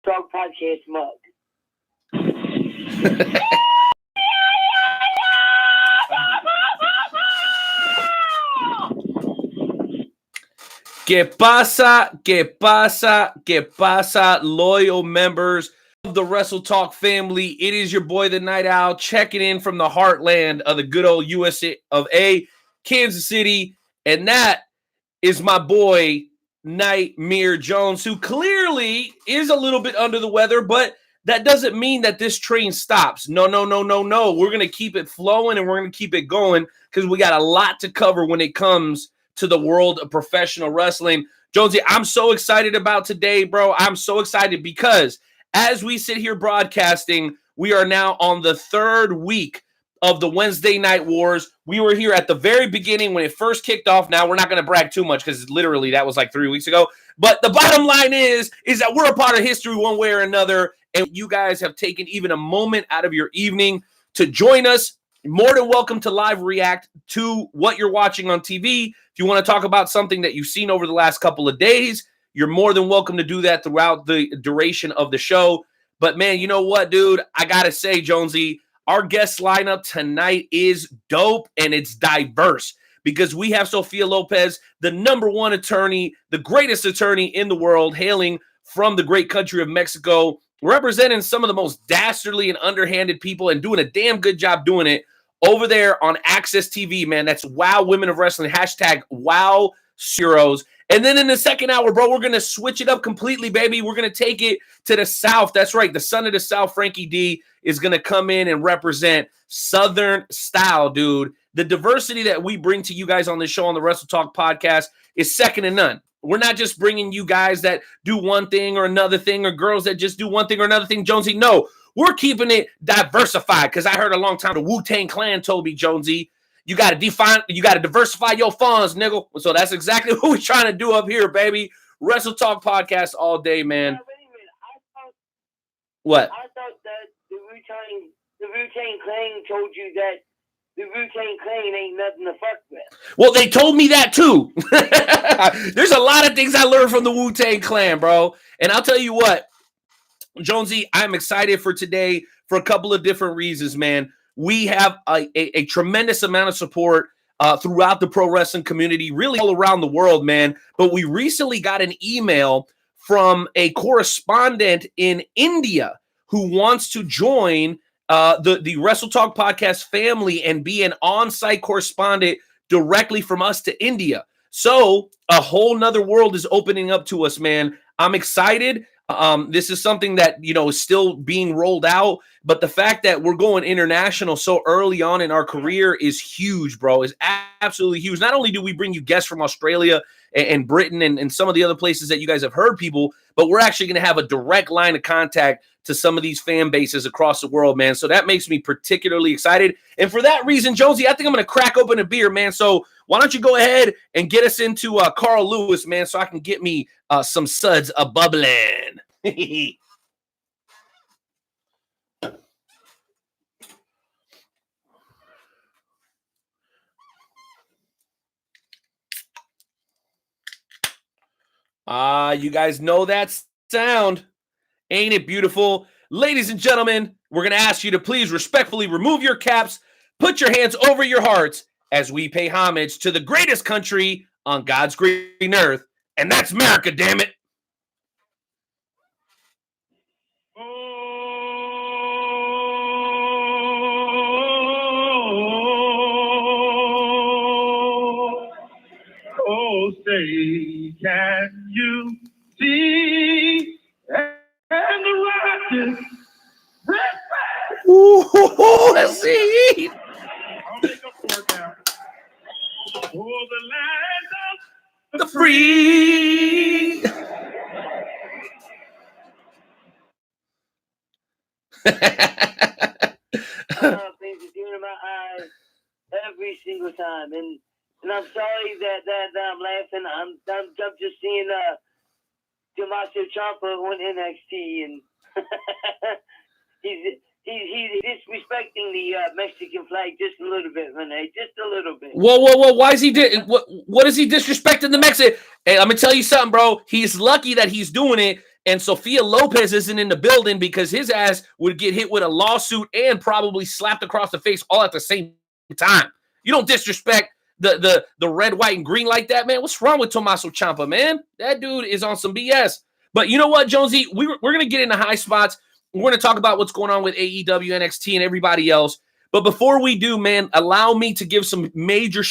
Talk Podcast mug. Que pasa, que pasa, que pasa, loyal members of the Wrestle Talk family. It is your boy, the Night Owl, checking in from the heartland of the good old USA of A, Kansas City. And that is my boy, Nightmare Jones, who clearly is a little bit under the weather, but that doesn't mean that this train stops. No. We're going to keep it flowing and we're going to keep it going because we got a lot to cover when it comes to the world of professional wrestling. Jonesy, I'm so excited about today, bro. I'm so excited because as we sit here broadcasting, we are now on the third week of the Wednesday Night Wars. We were here at the very beginning when it first kicked off. Now, we're not going to brag too much because literally that was like 3 weeks ago. But the bottom line is that we're a part of history one way or another, and you guys have taken even a moment out of your evening to join us. More than welcome to live react to what you're watching on TV. If you want to talk about something that you've seen over the last couple of days, you're more than welcome to do that throughout the duration of the show. But man, you know what, dude? I got to say, Jonesy, our guest lineup tonight is dope and it's diverse because we have Sophia Lopez, the #1 attorney, the greatest attorney in the world, hailing from the great country of Mexico, representing some of the most dastardly and underhanded people and doing a damn good job doing it over there on Access TV, man. That's Wow Women of Wrestling, #Wow Heroes. And then in the second hour, bro, we're going to switch it up completely, baby. We're going to take it to the South. That's right. The son of the South, Frankie D, is going to come in and represent Southern style, dude. The diversity that we bring to you guys on this show on the Wrestle Talk podcast is second to none. We're not just bringing you guys that do one thing or another thing or girls that just do one thing or another thing, Jonesy. No, we're keeping it diversified because I heard a long time the Wu-Tang Clan told me, Jonesy, you got to diversify your funds, nigga. So that's exactly what we're trying to do up here, baby. Wrestle Talk podcast all day, man. Now, wait a minute. What? I thought that the Wu-Tang Clan told you that the Wu-Tang Clan ain't nothing to fuck with. Well, they told me that too. There's a lot of things I learned from the Wu-Tang Clan, bro. And I'll tell you what, Jonesy, I'm excited for today for a couple of different reasons, man. We have a tremendous amount of support throughout the pro wrestling community, really all around the world, man. But we recently got an email from a correspondent in India who wants to join the Wrestle Talk podcast family and be an on-site correspondent directly from us to India. So a whole nother world is opening up to us, man. I'm excited. This is something that, you know, is still being rolled out, but the fact that we're going international so early on in our career is huge, bro. Is absolutely huge. Not only do we bring you guests from Australia and Britain and some of the other places that you guys have heard people, but we're actually going to have a direct line of contact to some of these fan bases across the world, man. So that makes me particularly excited. And for that reason, Jonesy, I think I'm going to crack open a beer, man. So why don't you go ahead and get us into Carl Lewis, man, so I can get me some suds a-bubbling. You guys know that sound. Ain't it beautiful? Ladies and gentlemen, we're going to ask you to please respectfully remove your caps, put your hands over your hearts as we pay homage to the greatest country on God's green earth, and that's America, damn it. Oh, say, can you see? And the rockets. Ooh, let's see. I'll make up for it now. Oh, the land of The free. Things are tears in my eyes every single time, and I'm sorry that I'm laughing. I'm just seeing Tommaso Ciampa on NXT, and he's disrespecting the Mexican flag just a little bit, Renee, just a little bit. Whoa! Why is he what is he disrespecting the Mexican? Hey, I'm gonna tell you something, bro. He's lucky that he's doing it, and Sophia Lopez isn't in the building because his ass would get hit with a lawsuit and probably slapped across the face all at the same time. You don't disrespect the red, white, and green like that, man. What's wrong with Tommaso Ciampa, man? That dude is on some BS. But you know what, Jonesy? We're going to get into high spots. We're going to talk about what's going on with AEW, NXT, and everybody else. But before we do, man, allow me to give some major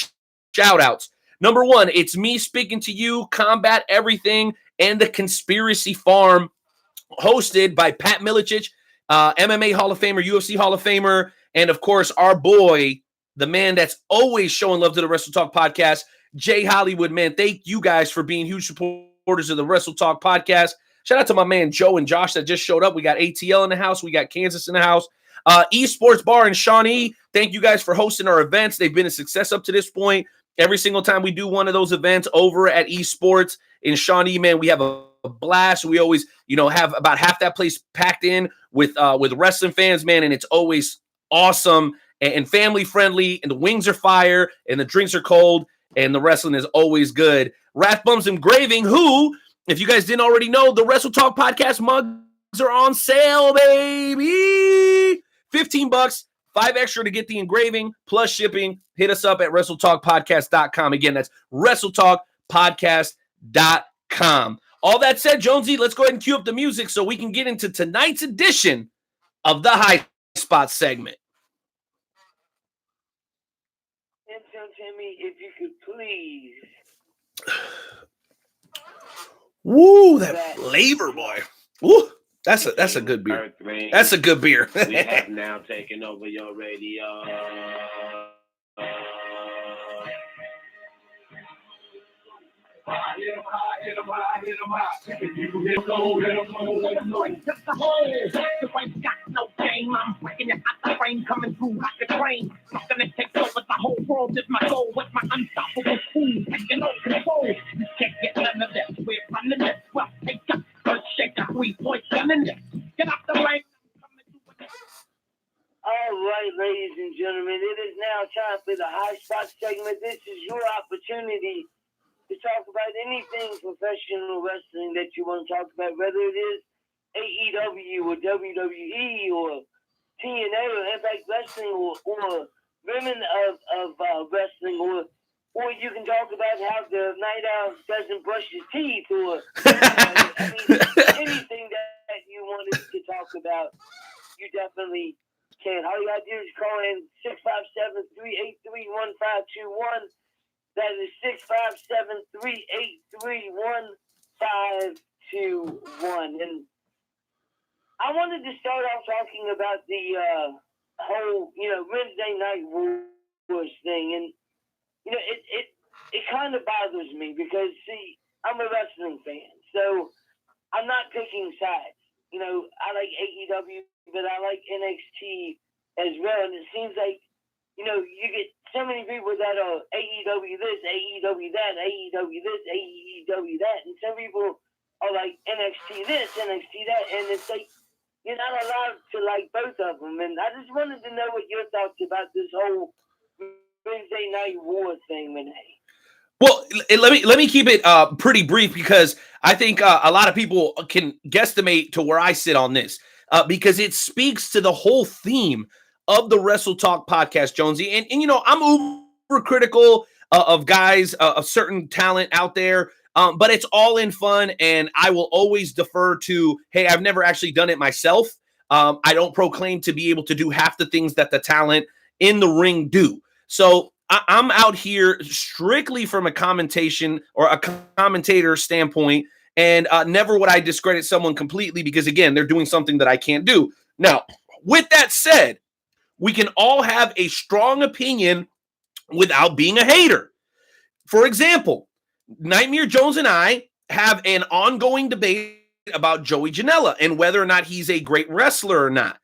shout-outs. Number one, it's me speaking to you, Combat Everything, and the Conspiracy Farm, hosted by Pat Milicic, MMA Hall of Famer, UFC Hall of Famer, and, of course, our boy, the man that's always showing love to the Wrestle Talk podcast, Jay Hollywood, man. Thank you guys for being huge supporters of the Wrestle Talk podcast. Shout out to my man Joe and Josh that just showed up. We got ATL in the house. We got Kansas in the house. Esports Bar and Shawnee, thank you guys for hosting our events. They've been a success up to this point. Every single time we do one of those events over at Esports in Shawnee, man, we have a blast. We always, have about half that place packed in with wrestling fans, man, and it's always awesome and family friendly, and the wings are fire, and the drinks are cold, and the wrestling is always good. Wrath Bums Engraving, who, if you guys didn't already know, the Wrestle Talk podcast mugs are on sale, baby. $15, $5 extra to get the engraving plus shipping. Hit us up at WrestleTalkPodcast.com. Again, that's WrestleTalkPodcast.com. All that said, Jonesy, let's go ahead and cue up the music so we can get into tonight's edition of the High Spot segment. And so, Timmy, if you could please. Woo, that flavor, boy. Woo, that's a good beer. That's a good beer. We have now taken over your radio. Hit 'em high, hit 'em high, hit 'em high. If you hit 'em low, hit 'em low, hit 'em low. Just the hole, you ain't got no game. I'm breaking it out the frame, coming through like a train. Something that takes over the whole world is my goal. With my unstoppable speed, taking over control. You can't get none of this. We're running this. Well, take up, first shake a 3-point gun in this. Get off the lane. All right, ladies and gentlemen, it is now time for the High Spot segment. This is your opportunity to talk about anything professional wrestling that you want to talk about, whether it is AEW or WWE or TNA or Impact Wrestling or women of wrestling, or you can talk about how the Night Owl doesn't brush his teeth, or anything that you wanted to talk about, you definitely can. All you got to do is call in 657-383-1521. That is 657-383-1521. And I wanted to start off talking about the whole, Wednesday Night Wars thing. And, it kind of bothers me because, see, I'm a wrestling fan. So I'm not picking sides. I like AEW, but I like NXT as well. And it seems like, you get so many people that are AEW this, AEW that, AEW this, AEW that. And some people are like NXT this, NXT that. And it's like, you're not allowed to like both of them. And I just wanted to know what your thoughts about this whole Wednesday Night War thing, Renee. Well, let me keep it pretty brief because I think a lot of people can guesstimate to where I sit on this because it speaks to the whole theme of the Wrestle Talk podcast, Jonesy. And I'm uber critical of guys, of certain talent out there, but it's all in fun, and I will always defer to, hey, I've never actually done it myself. I don't proclaim to be able to do half the things that the talent in the ring do. So I'm out here strictly from a commentation or a commentator standpoint, and never would I discredit someone completely because, again, they're doing something that I can't do. Now, with that said, we can all have a strong opinion without being a hater. For example, Nightmare Jones and I have an ongoing debate about Joey Janela and whether or not he's a great wrestler or not.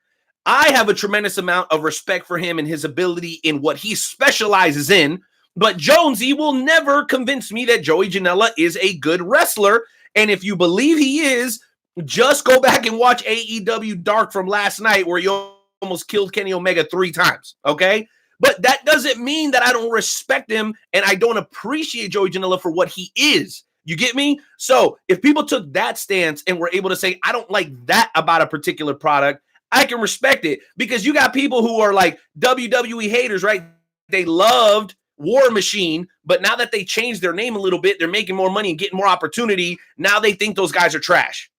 I have a tremendous amount of respect for him and his ability in what he specializes in, but Jonesy will never convince me that Joey Janela is a good wrestler. And if you believe he is, just go back and watch AEW Dark from last night where you almost killed Kenny Omega 3 times, okay? But that doesn't mean that I don't respect him and I don't appreciate Joey Janela for what he is. You get me? So if people took that stance and were able to say, I don't like that about a particular product, I can respect it, because you got people who are like WWE haters, right? They loved War Machine, but now that they changed their name a little bit, they're making more money and getting more opportunity. Now they think those guys are trash.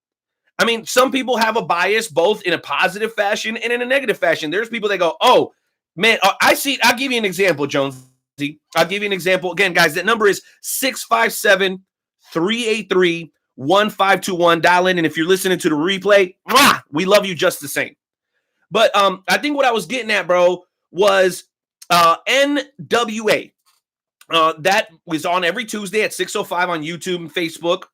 I mean, some people have a bias both in a positive fashion and in a negative fashion. There's people that go, oh, man, I see. I'll give you an example, Jonesy. I'll give you an example. Again, guys, that number is 657-383-1521. Dial in, and if you're listening to the replay, we love you just the same. But I think what I was getting at, bro, was NWA. That was on every Tuesday at 6:05 on YouTube and Facebook.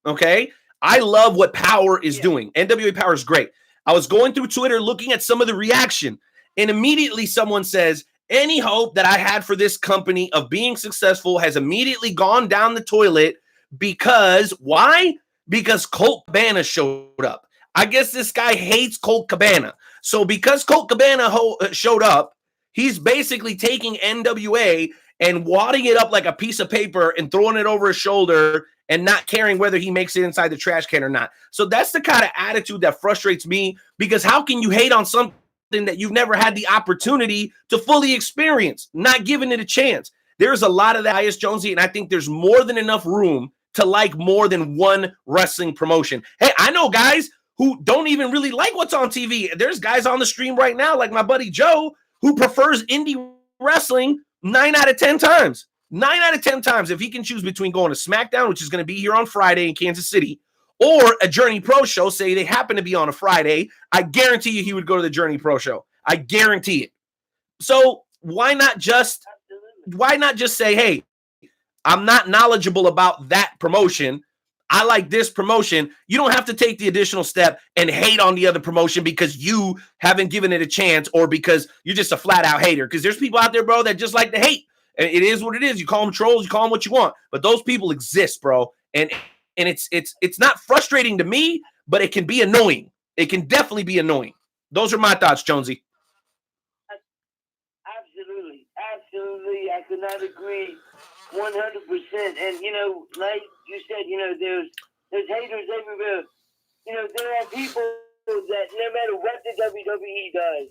Okay? I love what Power is doing. NWA Power is great. I was going through Twitter looking at some of the reaction, and immediately someone says, any hope that I had for this company of being successful has immediately gone down the toilet because, why? Because Colt Cabana showed up. I guess this guy hates Colt Cabana. So because Colt Cabana showed up, he's basically taking NWA and wadding it up like a piece of paper and throwing it over his shoulder and not caring whether he makes it inside the trash can or not. So that's the kind of attitude that frustrates me, because how can you hate on something that you've never had the opportunity to fully experience, not giving it a chance? There's a lot of that, bias, Jonesy, and I think there's more than enough room to like more than one wrestling promotion. Hey, I know guys who don't even really like what's on TV. There's guys on the stream right now, like my buddy Joe, who prefers indie wrestling 9 out of 10 times. 9 out of 10 times, if he can choose between going to SmackDown, which is going to be here on Friday in Kansas City, or a Journey Pro show, say they happen to be on a Friday, I guarantee you he would go to the Journey Pro show. I guarantee it. So why not just say, hey, I'm not knowledgeable about that promotion. I like this promotion. You don't have to take the additional step and hate on the other promotion because you haven't given it a chance, or because you're just a flat out hater. Because there's people out there, bro, that just like to hate. And it is what it is. You call them trolls, you call them what you want. But those people exist, bro. And it's not frustrating to me, but it can be annoying. It can definitely be annoying. Those are my thoughts, Jonesy. Absolutely. I could not agree 100%. And, like you said, there's haters everywhere. There are people that no matter what the WWE does,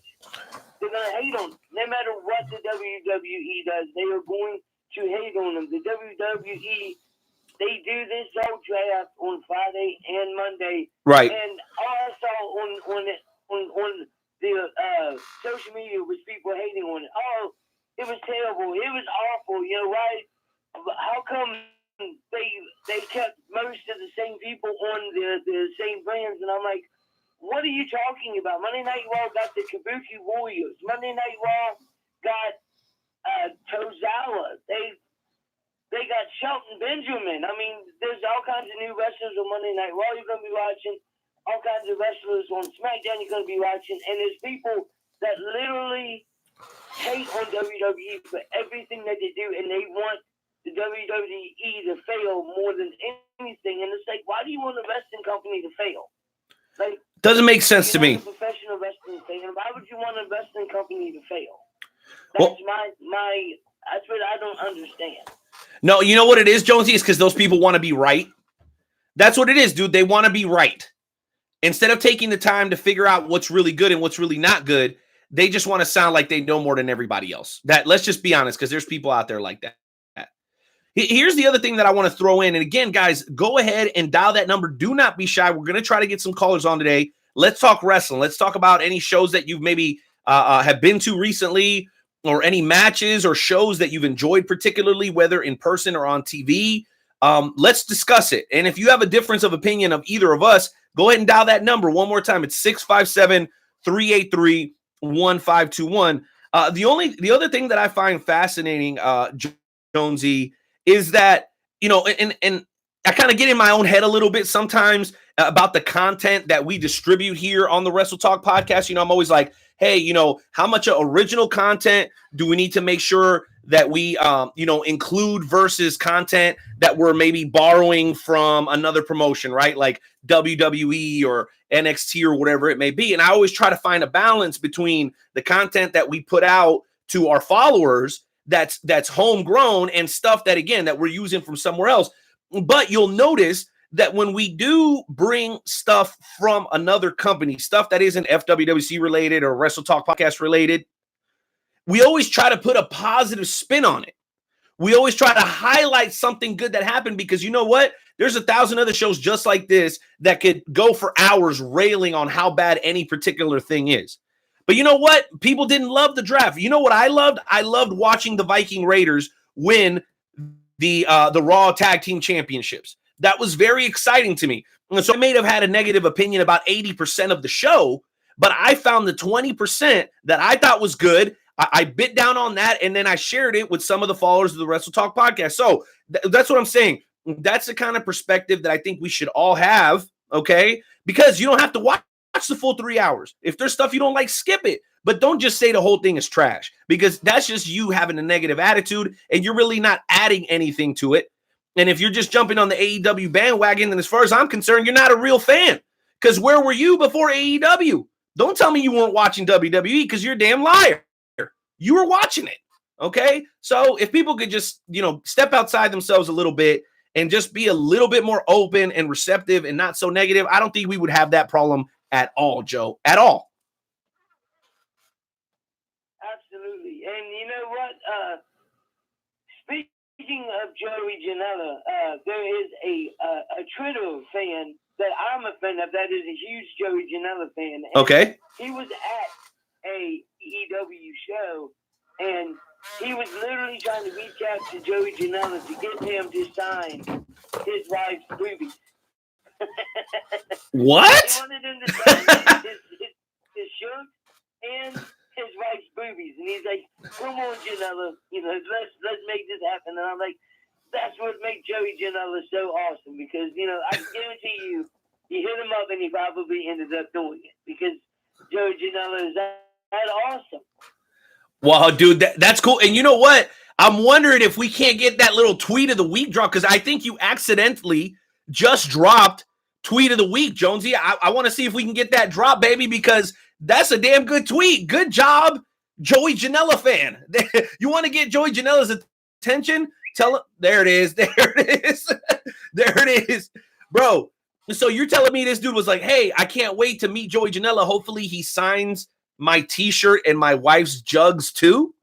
they're going to hate on them. No matter what the WWE does, they are going to hate on them. The WWE, they do this whole draft on Friday and Monday. Right. And also on the social media was people hating on it. Oh, it was terrible. It was awful. Right? How come they kept most of the same people on the same brands? And I'm like, what are you talking about? Monday Night Raw got the Kabuki Warriors. Monday Night Raw got Tozawa. They got Shelton Benjamin. I mean, there's all kinds of new wrestlers on Monday Night Raw you're going to be watching. All kinds of wrestlers on SmackDown you're going to be watching. And there's people that literally hate on WWE for everything that they do. And they want the WWE to fail more than anything. And it's like, why do you want a wrestling company to fail? Like, doesn't make sense to me. Professional wrestling fan. Why would you want a wrestling company to fail? Well, That's that's what I don't understand. No, you know what it is, Jonesy? It's because those people want to be right. That's what it is, dude. They want to be right. Instead of taking the time to figure out what's really good and what's really not good, they just want to sound like they know more than everybody else. Let's just be honest, because there's people out there like that. Here's the other thing that I want to throw in. And again, guys, go ahead and dial that number. Do not be shy. We're going to try to get some callers on today. Let's talk wrestling. Let's talk about any shows that you've maybe have been to recently, or any matches or shows that you've enjoyed particularly, whether in person or on TV. Let's discuss it. And if you have a difference of opinion of either of us, go ahead and dial that number one more time. It's 657-383-1521. The other thing that I find fascinating, Jonesy, is that, and I kind of get in my own head a little bit sometimes about the content that we distribute here on the Wrestle Talk podcast. I'm always like, hey, how much original content do we need to make sure that we, include versus content that we're maybe borrowing from another promotion, right? Like WWE or NXT or whatever it may be. And I always try to find a balance between the content that we put out to our followers that's homegrown and stuff that, again, that we're using from somewhere else. But you'll notice that when we do bring stuff from another company, stuff that isn't FWWC related or Wrestle Talk Podcast related, we always try to put a positive spin on it. We always try to highlight something good that happened, because you know what? There's 1,000 other shows just like this that could go for hours railing on how bad any particular thing is. But you know what? People didn't love the draft. You know what I loved? I loved watching the Viking Raiders win the Raw Tag Team Championships. That was very exciting to me. And so I may have had a negative opinion about 80% of the show, but I found the 20% that I thought was good. I bit down on that, and then I shared it with some of the followers of the Wrestle Talk podcast. So that's what I'm saying. That's the kind of perspective that I think we should all have, okay? Because you don't have to watch the full 3 hours. If there's stuff you don't like, skip it. But don't just say the whole thing is trash, because that's just you having a negative attitude, and you're really not adding anything to it. And if you're just jumping on the AEW bandwagon, then as far as I'm concerned, you're not a real fan. Because where were you before AEW? Don't tell me you weren't watching WWE, because you're a damn liar. You were watching it, okay? So if people could just, step outside themselves a little bit and just be a little bit more open and receptive and not so negative, I don't think we would have that problem at all, Joe, at all. Absolutely. And you know what? Speaking of Joey Janela, there is a Twitter fan that I'm a fan of that is a huge Joey Janela fan. And okay. He was at a EW show, and he was literally trying to reach out to Joey Janela to get him to sign his wife's boobies. What? He wanted him to sign his shirt and his wife's boobies, and he's like, "Come on, Janela, let's make this happen." And I'm like, that's what makes Joey Janela so awesome, because I guarantee you, he hit him up and he probably ended up doing it, because Joey Janela is that awesome. Wow, dude, that's cool. And you know what? I'm wondering if we can't get that little tweet of the week drop, because I think you accidentally just dropped tweet of the week, Jonesy. I want to see if we can get that drop, baby, because that's a damn good tweet. Good job, Joey Janela fan. You want to get Joey Janela's attention? Tell him. There it is. There it is. There it is. Bro, so you're telling me this dude was like, hey, I can't wait to meet Joey Janela. Hopefully he signs my t-shirt and my wife's jugs too?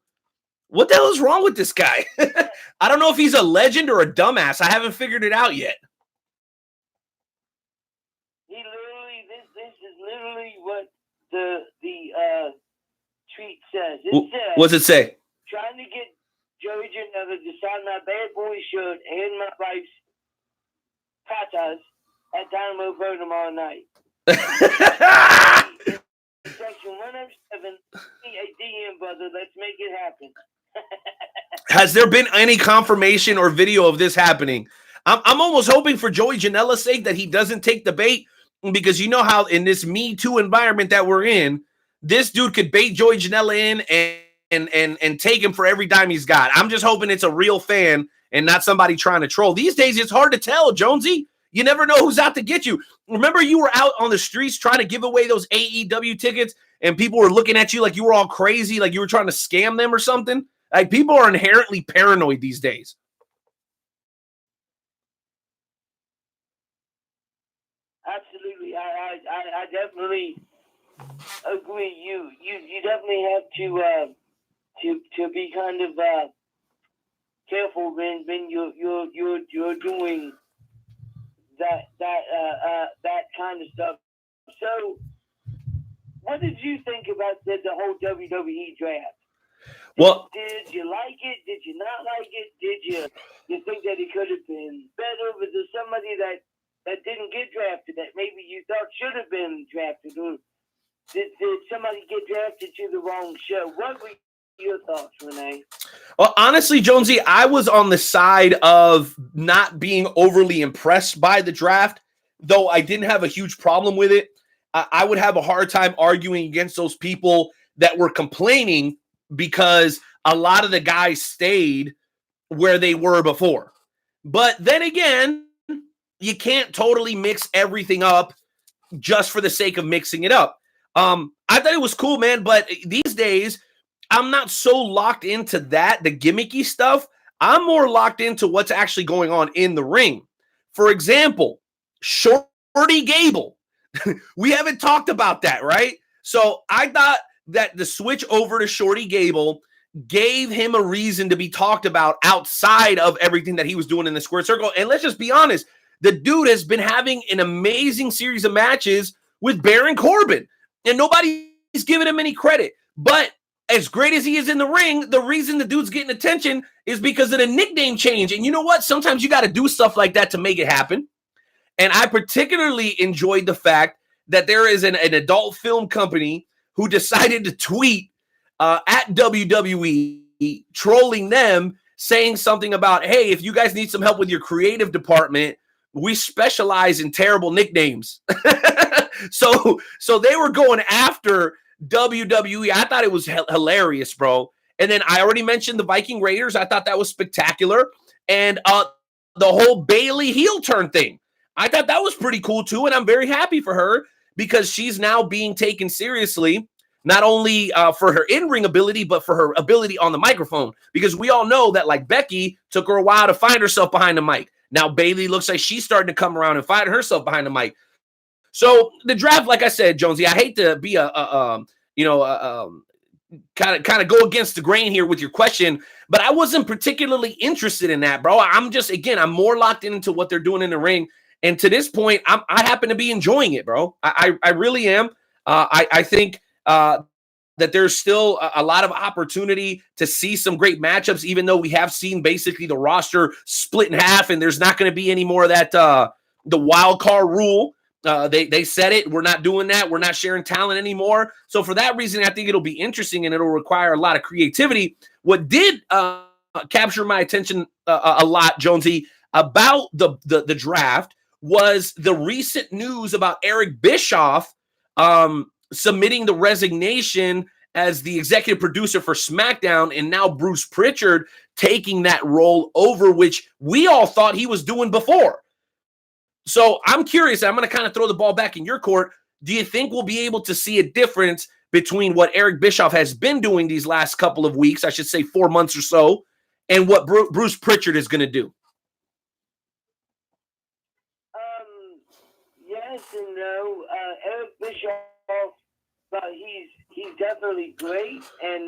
What the hell is wrong with this guy? I don't know if he's a legend or a dumbass. I haven't figured it out yet. This is literally what the tweet says. It says, what's it say? Trying to get Joey Janela to sign my bad boy shirt and my wife's tatas at Dynamo Pro tomorrow night. Section 107, a DM, brother. Let's make it happen. Has there been any confirmation or video of this happening? I'm almost hoping for Joey Janela's sake that he doesn't take the bait, because you know how in this Me Too environment that we're in, this dude could bait Joey Janela in and take him for every dime he's got. I'm just hoping it's a real fan and not somebody trying to troll. These days, it's hard to tell, Jonesy. You never know who's out to get you. Remember, you were out on the streets trying to give away those AEW tickets, and people were looking at you like you were all crazy, like you were trying to scam them or something? Like, people are inherently paranoid these days. Absolutely. I definitely agree. You definitely have to be kind of careful when you're doing that kind of stuff. So, what did you think about the whole WWE draft? Well, did you like it? Did you not like it? Did you think that it could have been better? Was there somebody that didn't get drafted that maybe you thought should have been drafted? Or did somebody get drafted to the wrong show? What were your thoughts, Renee? Well, honestly, Jonesy, I was on the side of not being overly impressed by the draft, though I didn't have a huge problem with it. I would have a hard time arguing against those people that were complaining because a lot of the guys stayed where they were before. But then again, you can't totally mix everything up just for the sake of mixing it up. I thought it was cool, man, but these days, I'm not so locked into that, the gimmicky stuff. I'm more locked into what's actually going on in the ring. For example, Shorty Gable. We haven't talked about that, right? So I thought that the switch over to Shorty Gable gave him a reason to be talked about outside of everything that he was doing in the square circle. And let's just be honest, the dude has been having an amazing series of matches with Baron Corbin, and nobody's giving him any credit. But as great as he is in the ring, the reason the dude's getting attention is because of the nickname change. And you know what? Sometimes you got to do stuff like that to make it happen. And I particularly enjoyed the fact that there is an adult film company who decided to tweet at WWE, trolling them, saying something about, hey, if you guys need some help with your creative department, we specialize in terrible nicknames. So they were going after WWE. I thought it was hilarious, bro. And then I already mentioned the Viking Raiders. I thought that was spectacular. And the whole Bayley heel turn thing, I thought that was pretty cool too. And I'm very happy for her because she's now being taken seriously, not only for her in-ring ability, but for her ability on the microphone. Because we all know that, like Becky, took her a while to find herself behind the mic. Now Bayley looks like she's starting to come around and find herself behind the mic. So the draft, like I said, Jonesy, I hate to be kind of go against the grain here with your question, but I wasn't particularly interested in that, bro. I'm more locked into what they're doing in the ring. And to this point, I happen to be enjoying it, bro. I really am. I think that there's still a lot of opportunity to see some great matchups, even though we have seen basically the roster split in half, and there's not going to be any more of that the wild card rule. They said it. We're not doing that. We're not sharing talent anymore. So for that reason, I think it'll be interesting and it'll require a lot of creativity. What did capture my attention a lot, Jonesy, about the draft was the recent news about Eric Bischoff submitting the resignation as the executive producer for SmackDown, and now Bruce Pritchard taking that role over, which we all thought he was doing before. So I'm curious. I'm going to kind of throw the ball back in your court. Do you think we'll be able to see a difference between what Eric Bischoff has been doing these last couple of weeks, I should say 4 months or so, and what Bruce Pritchard is going to do? Yes and no. Eric Bischoff, he's definitely great, and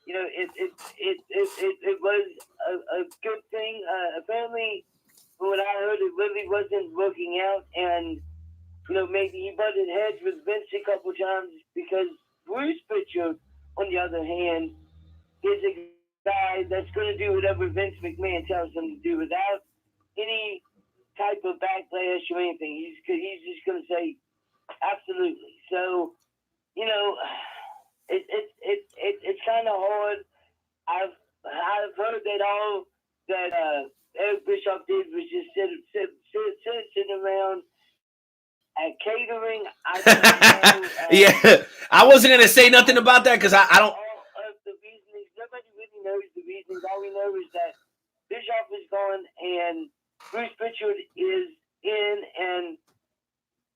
it was a good thing. Apparently, from what I heard, it really wasn't working out, and maybe he butted heads with Vince a couple times because Bruce Pritchard, on the other hand, is a guy that's going to do whatever Vince McMahon tells him to do without any type of backlash or anything. He's just going to say absolutely. So it's kind of hard. I've heard that all that Eric Bischoff did was just sitting around at catering. I don't know. Yeah, I wasn't going to say nothing about that because I don't. All of the reasonings, nobody really knows the reasonings. All we know is that Bischoff is gone and Bruce Pritchard is in, and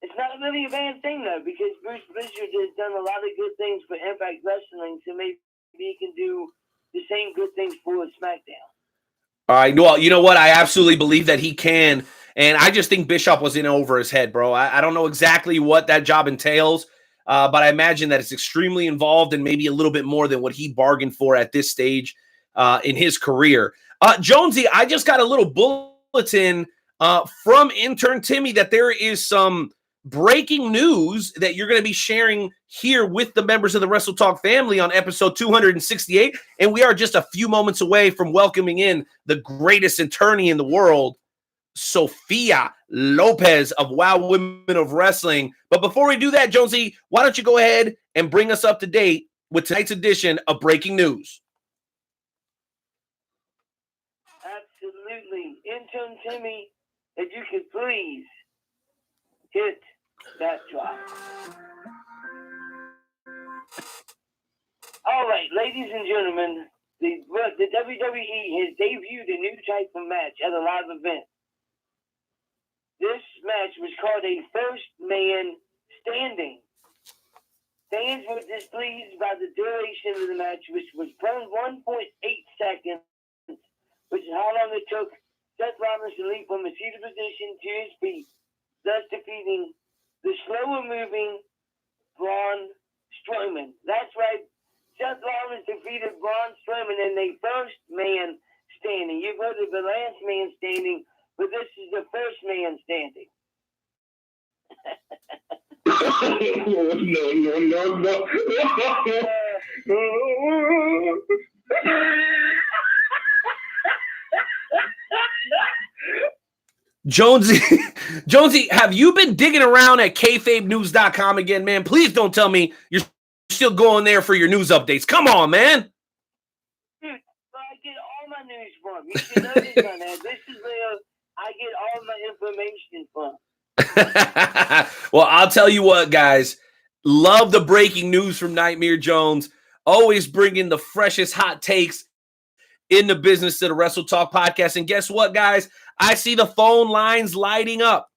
it's not really a bad thing though, because Bruce Pritchard has done a lot of good things for Impact Wrestling, so maybe he can do the same good things for SmackDown. All right. Well, you know what? I absolutely believe that he can. And I just think Bischoff was in over his head, bro. I don't know exactly what that job entails, but I imagine that it's extremely involved and maybe a little bit more than what he bargained for at this stage in his career. Jonesy, I just got a little bulletin from intern Timmy that there is some breaking news that you're going to be sharing here with the members of the Wrestle Talk family on episode 268. And we are just a few moments away from welcoming in the greatest attorney in the world, Sophia Lopez of Wow Women of Wrestling. But before we do that, Jonesy, why don't you go ahead and bring us up to date with tonight's edition of Breaking News? Absolutely. Intern Timmy, if you could please hit that drop. All right, ladies and gentlemen, the WWE has debuted a new type of match at a live event. This match was called a first man standing. Fans were displeased by the duration of the match, which was 1.8 seconds, which is how long it took Seth Rollins to leap from a seated position to his feet, thus defeating the slower-moving Braun Strowman. That's right. Seth Rollins defeated Braun Strowman in the first man standing. You've heard of the last man standing, but this is the first man standing. Jonesy, Jonesy, have you been digging around at kayfabenews.com again, man? Please don't tell me you're still going there for your news updates. Come on, man. Dude, I get all my news from. You should know this on that. This is where I get all my information from. Well, I'll tell you what, guys. Love the breaking news from Nightmare Jones. Always bringing the freshest hot takes in the business to the Wrestle Talk podcast. And guess what, guys? I see the phone lines lighting up.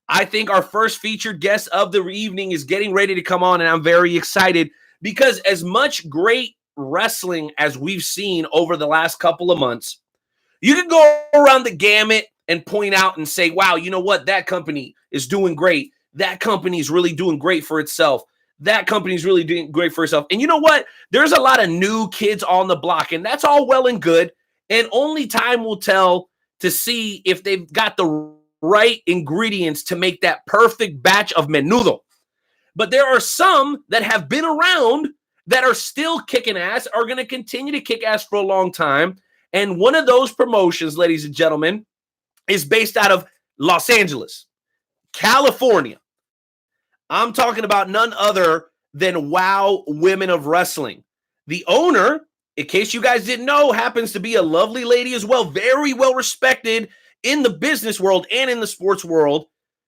I think our first featured guest of the evening is getting ready to come on, and I'm very excited because as much great wrestling as we've seen over the last couple of months, you can go around the gamut and point out and say, wow, you know what? That company is doing great. That company is really doing great for itself. That company is really doing great for itself. And you know what? There's a lot of new kids on the block, and that's all well and good. And only time will tell to see if they've got the right ingredients to make that perfect batch of menudo. But there are some that have been around that are still kicking ass, are going to continue to kick ass for a long time. And one of those promotions, ladies and gentlemen, is based out of Los Angeles, California. I'm talking about none other than Wow Women of Wrestling. The owner, in case you guys didn't know, happens to be a lovely lady as well, very well respected in the business world and in the sports world.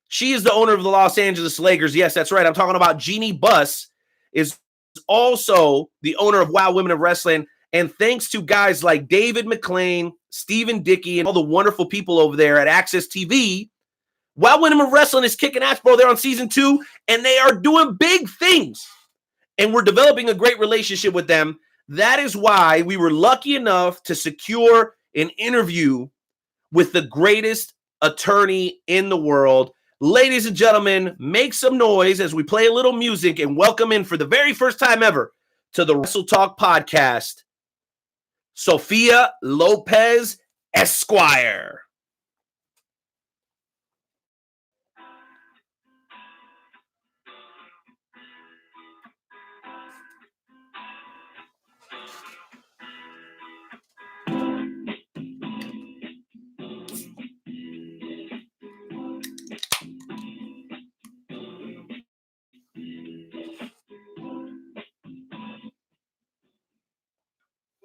She is the owner of the Los Angeles Lakers. Yes, that's right. I'm talking about Jeannie Buss, is also the owner of Wow Women of Wrestling. And thanks to guys like David McClain, Stephen Dickey, and all the wonderful people over there at Access TV, Wow Women of Wrestling is kicking ass, bro. They're on season 2, and they are doing big things. And we're developing a great relationship with them. That is why we were lucky enough to secure an interview with the greatest attorney in the world. Ladies and gentlemen, make some noise as we play a little music and welcome in for the very first time ever to the Wrestle Talk podcast, Sophia Lopez, Esquire.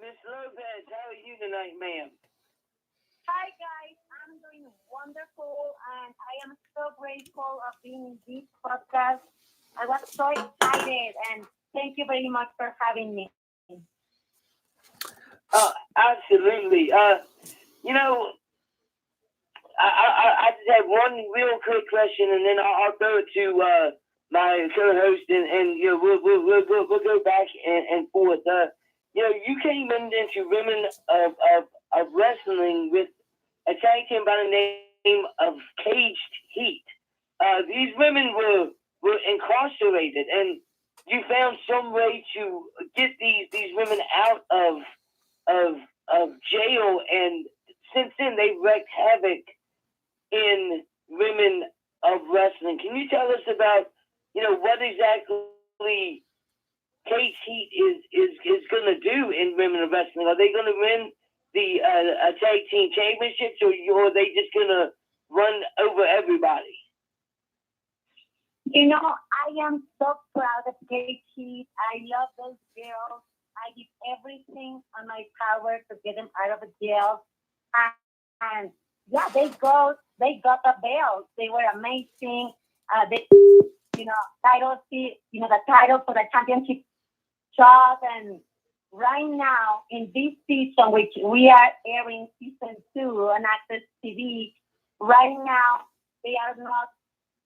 Miss Lopez, how are you tonight, ma'am? Hi guys, I'm doing wonderful and I am so grateful of being in this podcast. I was so excited and thank you very much for having me. Absolutely. You know, I just have one real quick question, and then I'll throw it to my co-host, and you know, we'll go back and forth. You know, you came into Women of Wrestling with a tag team by the name of Caged Heat. These women were incarcerated, and you found some way to get these women out of jail, and since then they've wreaked havoc in Women of Wrestling. Can you tell us about, you know, what exactly Cage Heat is going to do in Women of Wrestling? Are they going to win the tag team championships, or are they just going to run over everybody? You know, I am so proud of Cage Heat. I love those girls. I did everything on my power to get them out of the jail. And yeah, they got the belt. They were amazing. They, you know, the title for the championship shot. And right now, in this season, which we are airing season 2 on Access TV, right now, they are not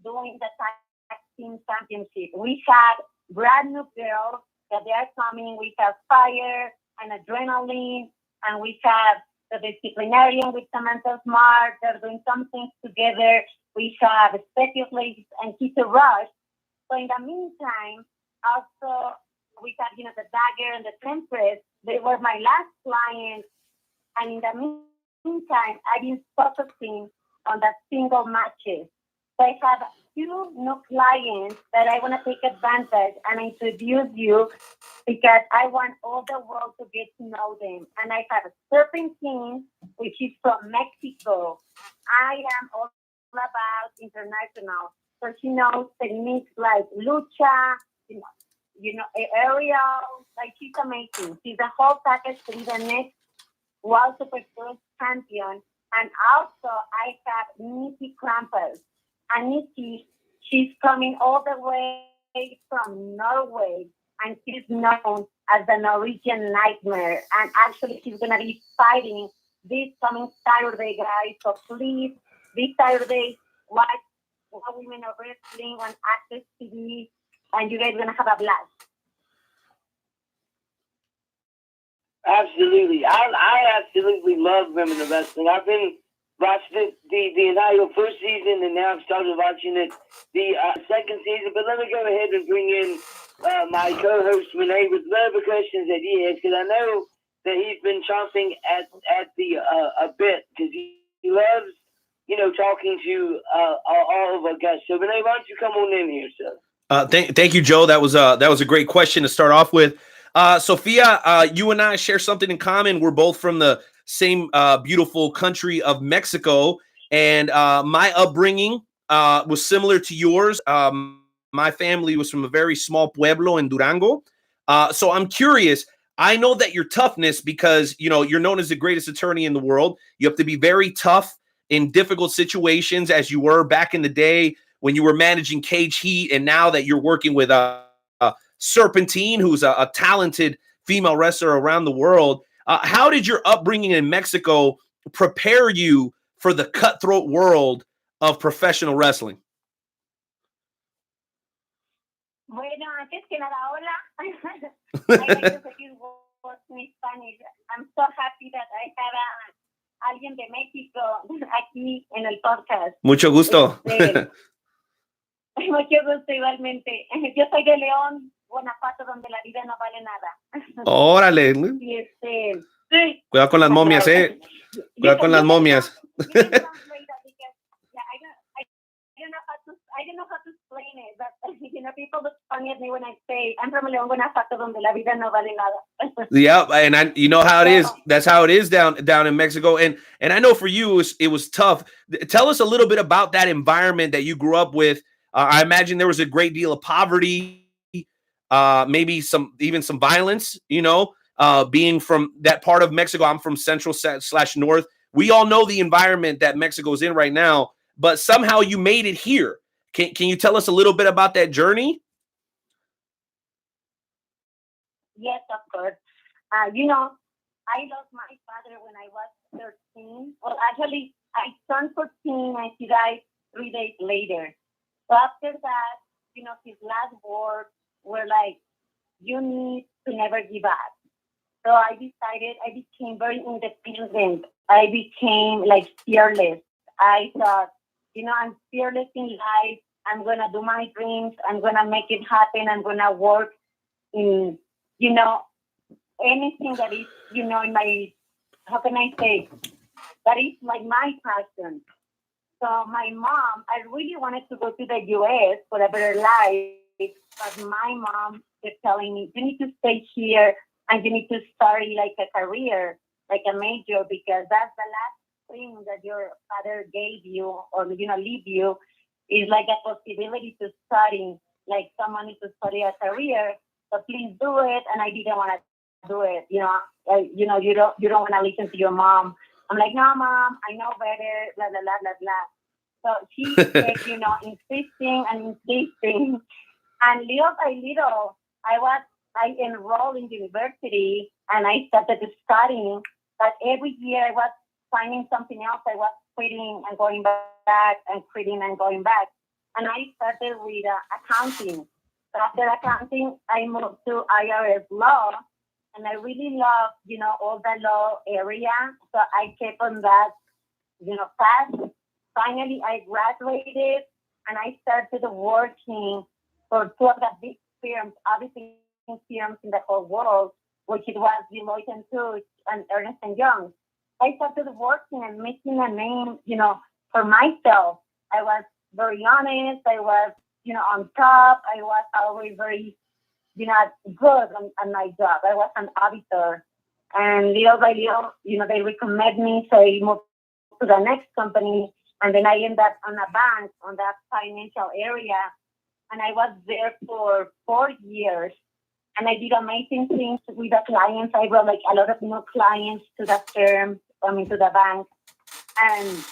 doing the tag team championship. We had brand new girls that they are coming. We have Fire and Adrenaline, and we have the disciplinarian with Samantha Smart. They're doing some things together. We have specialists and he's a rush. So in the meantime, also we have, the Dagger and the Temptress. They were my last clients. And in the meantime, I've been focusing on the single matches. So I have 2 new clients that I want to take advantage and introduce you because I want all the world to get to know them. And I have a Serpentine, which is from Mexico. I am all about international. So she knows techniques like lucha, aerial. Like she's amazing. She's a whole package to be the next World Super Series champion. And also I have Nikki Krampus. And Nikki, she's coming all the way from Norway, and she's known as the Norwegian Nightmare. And actually, she's going to be fighting this coming Saturday, guys. So please, this Saturday, watch Women of Wrestling on Access TV, and you guys are going to have a blast. Absolutely. I absolutely love Women of Wrestling. I've been watching the entire first season, and now I've started watching it the second season. But let me go ahead and bring in my co-host Renee with the questions that he has, because I know that he's been chomping at the a bit because he loves talking to all of our guests. So Renee, why don't you come on in here, sir? Thank you, Joe. That was a great question to start off with. Sophia, you and I share something in common. We're both from the same beautiful country of Mexico, and my upbringing was similar to yours. My family was from a very small pueblo in Durango. So I'm curious. I know that your toughness, because you're known as the greatest attorney in the world. You have to be very tough in difficult situations, as you were back in the day when you were managing Cage Heat, and now that you're working with Serpentine, who's a talented female wrestler around the world. How did your upbringing in Mexico prepare you for the cutthroat world of professional wrestling? Bueno, antes que nada, hola. I like to say words in Spanish. I'm so happy that I have alguien de México aquí en el podcast. Mucho gusto. Mucho gusto igualmente. Yo soy de León, Guanajuato, donde la vida no vale nada. Órale. Y sí. Cuidado con las momias, Cuidado con las momias. I don't know how to explain it, but people look funny at me when I say I'm from León, Guanajuato, donde la vida no vale nada. Yeah, and you know how it is. That's how it is down in Mexico, and I know for you it was tough. Tell us a little bit about that environment that you grew up with. I imagine there was a great deal of poverty, maybe even some violence. Being from that part of Mexico, I'm from central/north. We all know the environment that Mexico is in right now, but somehow you made it here. Can you tell us a little bit about that journey? Yes, of course. I lost my father when I was 13. Well, actually, I turned 14 and he died 3 days later. So after that, his last words were like, you need to never give up. So I became very independent. I became like fearless. I thought, I'm fearless in life. I'm going to do my dreams. I'm going to make it happen. I'm going to work in, anything that is, in my, how can I say, that is like my passion. So my mom, I really wanted to go to the U.S. for a better life, but my mom kept telling me, you need to stay here and you need to start like a career, like a major, because that's the last thing that your father gave you or, leave you is like a possibility to study, like someone needs to study a career. So please do it. And I didn't want to do it. You don't want to listen to your mom. I'm like, no, mom, I know better, blah, blah, blah, blah, blah. So she kept, insisting and insisting. And little by little, I enrolled in university and I started studying. But every year I was finding something else. I was quitting and going back and quitting and going back. And I started with accounting. So after accounting, I moved to IRS law. and I really love, all the law area. So I kept on that, path. Finally, I graduated, and I started working for two of the big firms, obviously firms in the whole world, which it was Deloitte and Touche and Ernst and Young. I started working and making a name, for myself. I was very honest. I was, on top. I was always very, good on my job. I was an auditor. And little by little, they recommend me. So I moved to the next company. And then I ended up on a bank on that financial area. And I was there for 4 years. And I did amazing things with the clients. I brought like a lot of new clients to the firm, to the bank. And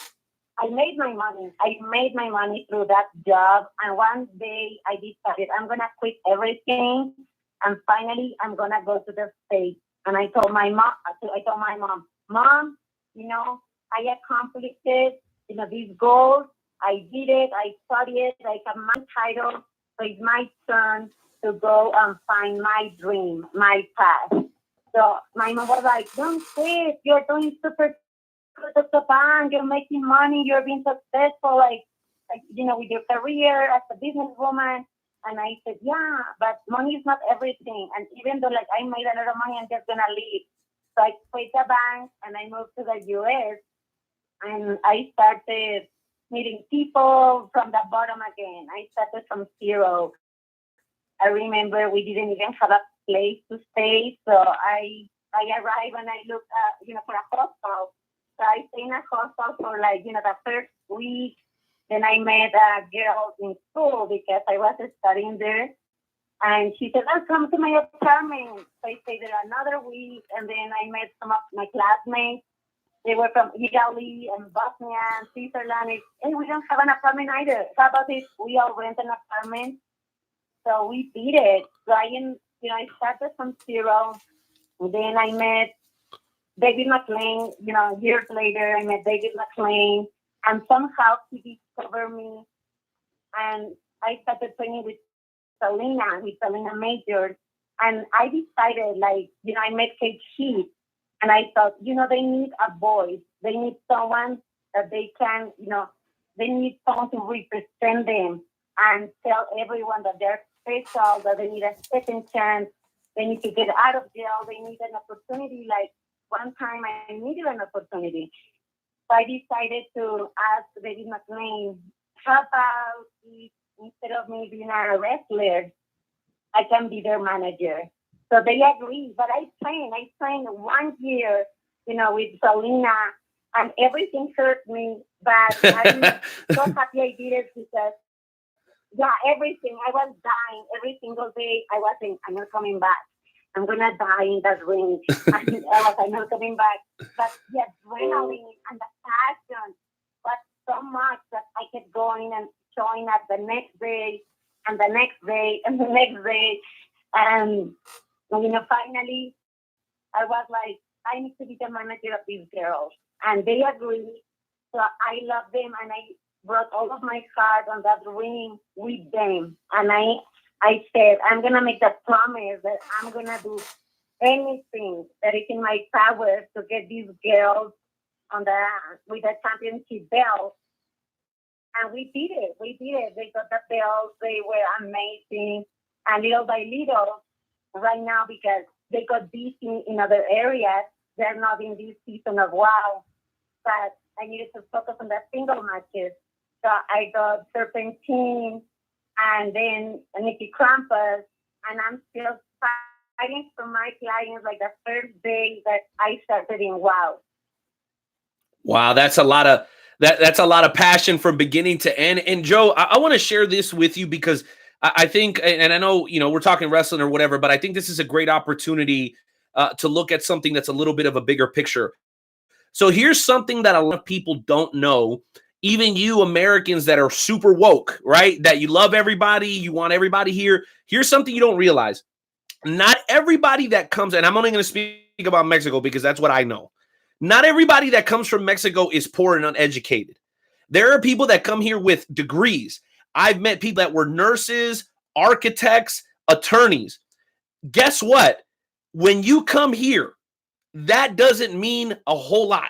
I made my money. I made my money through that job. And one day I decided I'm going to quit everything. And finally, I'm going to go to the States. And I told my mom, Mom, I accomplished it, these goals. I did it. I studied. I have my title. So it's my turn to go and find my dream, my path. So my mom was like, don't quit. You're doing super good at the bank. You're making money. You're being successful, with your career as a businesswoman. And I said, yeah, but money is not everything. And even though I made a lot of money, I'm just going to leave. So I quit the bank and I moved to the U.S. And I started meeting people from the bottom again. I started from zero. I remember we didn't even have a place to stay. So I arrived and I looked, for a hostel. So I stayed in a hostel for the first week. Then I met a girl in school because I was studying there. And she said, oh, come to my apartment. So I stayed there another week. And then I met some of my classmates. They were from Italy and Bosnia and Switzerland. Hey, we don't have an apartment either. How about this? We all rent an apartment. So we did it. So I started from zero. And then I met David McLean. Years later, I met David McLean. And somehow he discovered me. And I started training with Selena Majors. And I decided, I met Kate Sheet. And I thought, they need a voice. They need someone that they can, they need someone to represent them and tell everyone that they're special, that they need a second chance. They need to get out of jail. They need an opportunity. One time I needed an opportunity. So I decided to ask David McLean, how about if instead of me being a wrestler, I can be their manager? So they agreed, but I trained 1 year, with Selena, and everything hurt me, but I'm so happy I did it because, everything, I was dying every single day. I was saying, I'm not coming back. I'm going to die in that ring. I'm not coming back. But the adrenaline and the passion was so much that I kept going and showing up the next day and the next day and the next day. And, finally, I was like, I need to be the manager of these girls. And they agreed. So I love them. And I brought all of my heart on that ring with them. And I said, I'm going to make the promise that I'm going to do anything that is in my power to get these girls with the championship belt. And we did it. They got the belts. They were amazing. And little by little, right now, because they got busy in other areas, they're not in this season of WOW. But I needed to focus on the single matches. So I got Serpentine and then Nikki Krampus. And I'm still fighting for my clients the first day that I started in WOW. Wow, that's a lot of that's a lot of passion from beginning to end. And Joe, I want to share this with you because I think, and I know, we're talking wrestling or whatever, but I think this is a great opportunity to look at something that's a little bit of a bigger picture. So here's something that a lot of people don't know, even you Americans that are super woke, right? That you love everybody, you want everybody here. Here's something you don't realize. Not everybody that comes, and I'm only going to speak about Mexico because that's what I know. Not everybody that comes from Mexico is poor and uneducated. There are people that come here with degrees. I've met people that were nurses, architects, attorneys. Guess what? when you come here, that doesn't mean a whole lot.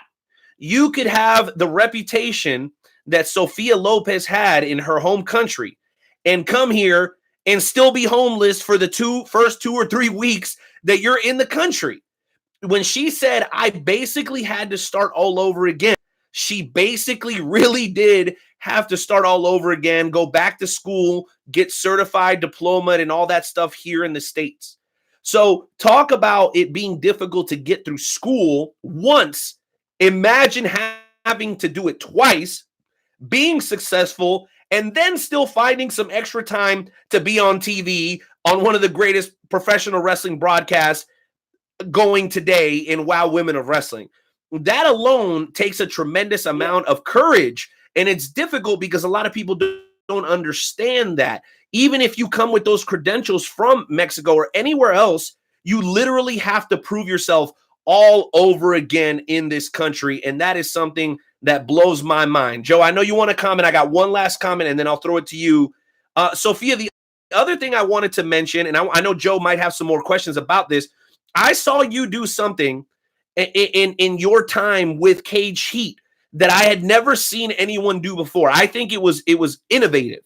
You could have the reputation that Sophia Lopez had in her home country and come here and still be homeless for the first 2 or 3 weeks that you're in the country. When she said, I basically had to start all over again, she basically really did have to start all over again, go back to school, get certified, diploma, and all that stuff here in the States. So talk about it being difficult to get through school once. Imagine having to do it twice, being successful, and then still finding some extra time to be on TV on one of the greatest professional wrestling broadcasts going today in Wow Women of Wrestling. That alone takes a tremendous amount of courage, and it's difficult because a lot of people don't understand that. Even if you come with those credentials from Mexico or anywhere else, you literally have to prove yourself all over again in this country, and that is something that blows my mind. Joe, I know you want to comment. I got one last comment, and then I'll throw it to you. Sophia, the other thing I wanted to mention, and I know Joe might have some more questions about this, I saw you do something in your time with Cage Heat that I had never seen anyone do before. I think it was innovative,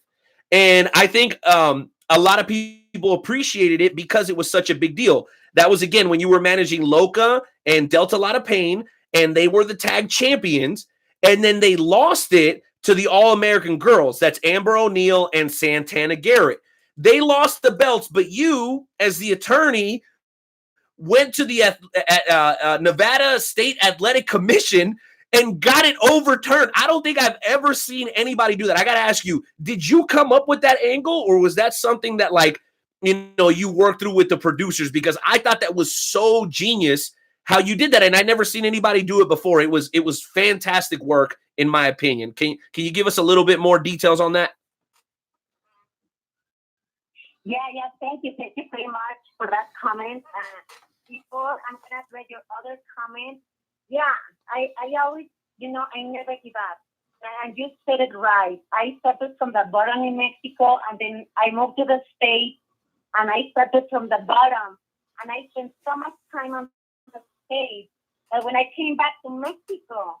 and I think a lot of people appreciated it because it was such a big deal. That was, again, when you were managing Loca and Delta Lot of Pain, and they were the tag champions, and then they lost it to the All-American Girls. That's Amber O'Neal and Santana Garrett. They lost the belts, but you, as the attorney, went to the Nevada State Athletic Commission and got it overturned. I don't think I've ever seen anybody do that. I got to ask you, did you come up with that angle, or was that something that, like, you worked through with the producers? Because I thought that was so genius how you did that, and I'd never seen anybody do it before. It was fantastic work, in my opinion. Can you give us a little bit more details on that? Yeah, thank you very much for that comment. Before I'm gonna read your other comment, yeah, I always, I never give up. And you said it right. I started from the bottom in Mexico, and then I moved to the States, and I started from the bottom, and I spent so much time on the States that when I came back to Mexico,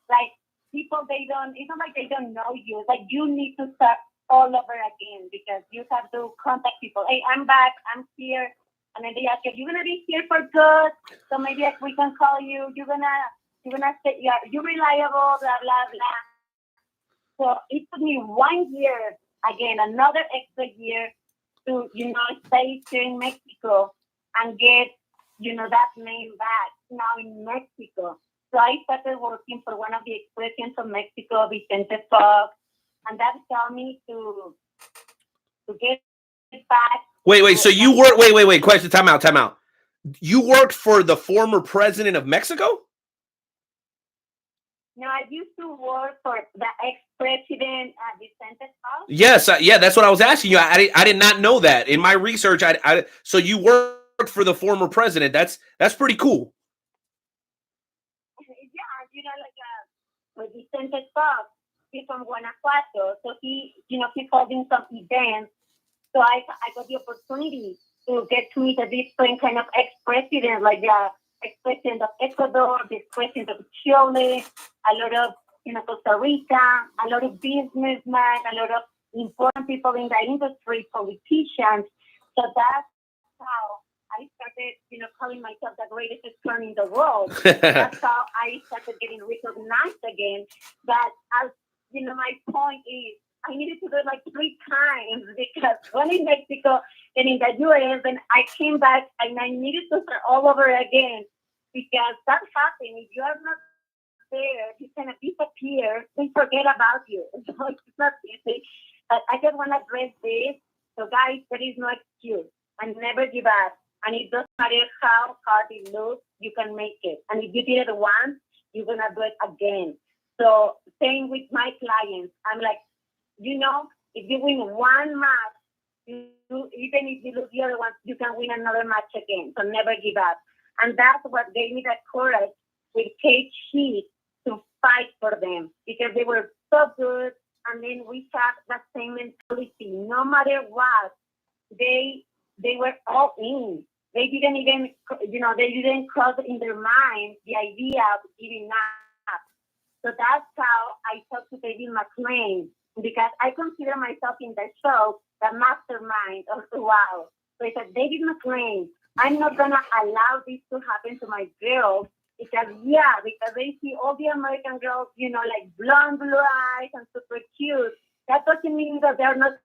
like, people, it's not like they don't know you. It's like you need to start all over again, because you have to contact people. Hey, I'm back, I'm here. And then they ask you, you're gonna be here for good, so maybe we can call you. You're gonna say, yeah, you're reliable, blah blah blah. So it took me 1 year, again, another extra year to stay here in Mexico and get that name back now in Mexico. So I started working for one of the expressions of Mexico, Vicente Fox, and that helped me to get it back. Wait. So you work? Wait. Question. Time out. You worked for the former president of Mexico? No, I used to work for the ex-president Vicente Fox. Yes, yeah, that's what I was asking you. I did not know that. In my research, so you worked for the former president. That's pretty cool. Yeah, with Vicente Fox, he's from Guanajuato, so he's holding some events. So I got the opportunity to get to meet a different kind of ex-president, like the ex-president of Ecuador, the ex-president of Chile, a lot of Costa Rica, a lot of businessmen, a lot of important people in the industry, politicians. So that's how I started, calling myself the greatest attorney in the world. That's how I started getting recognized again. But my point is, I needed to do it like 3 times, because one in Mexico and in the U.S., and I came back and I needed to start all over again, because that happens. If you are not there, you kind of disappear, they forget about you. So it's not easy. But I just want to address this. So guys, there is no excuse, and never give up. And it doesn't matter how hard it looks, you can make it. And if you did it once, you're going to do it again. So same with my clients. I'm like, if you win one match, even if you lose the other one, you can win another match again. So never give up. And that's what gave me that courage with Cage Heat to fight for them, because they were so good. And then we have that same mentality. No matter what, they were all in. they didn't even, they didn't cross in their mind the idea of giving up. So that's how I talked to David McLean, because I consider myself in the show the mastermind of the wow. So I said, David McLean, I'm not going to allow this to happen to my girls, because they see all the American girls, like blonde, blue eyes and super cute. That doesn't mean that they're not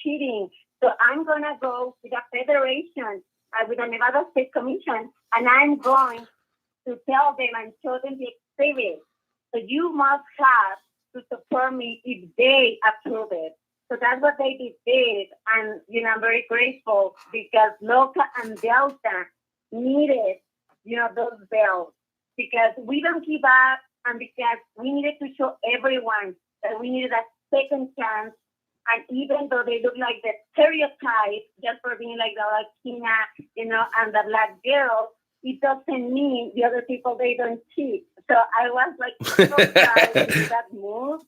cheating. So I'm going to go to the federation, with the Nevada State Commission, and I'm going to tell them and show them the exhibit. So you must have to support me if they approve it. So that's what they did. And, I'm very grateful, because Loca and Delta needed, those bells, because we don't give up, and because we needed to show everyone that we needed a second chance. And even though they look like the stereotype, just for being like the Latina, and the Black girl, it doesn't mean the other people, they don't cheat. So I was like so proud to do that move.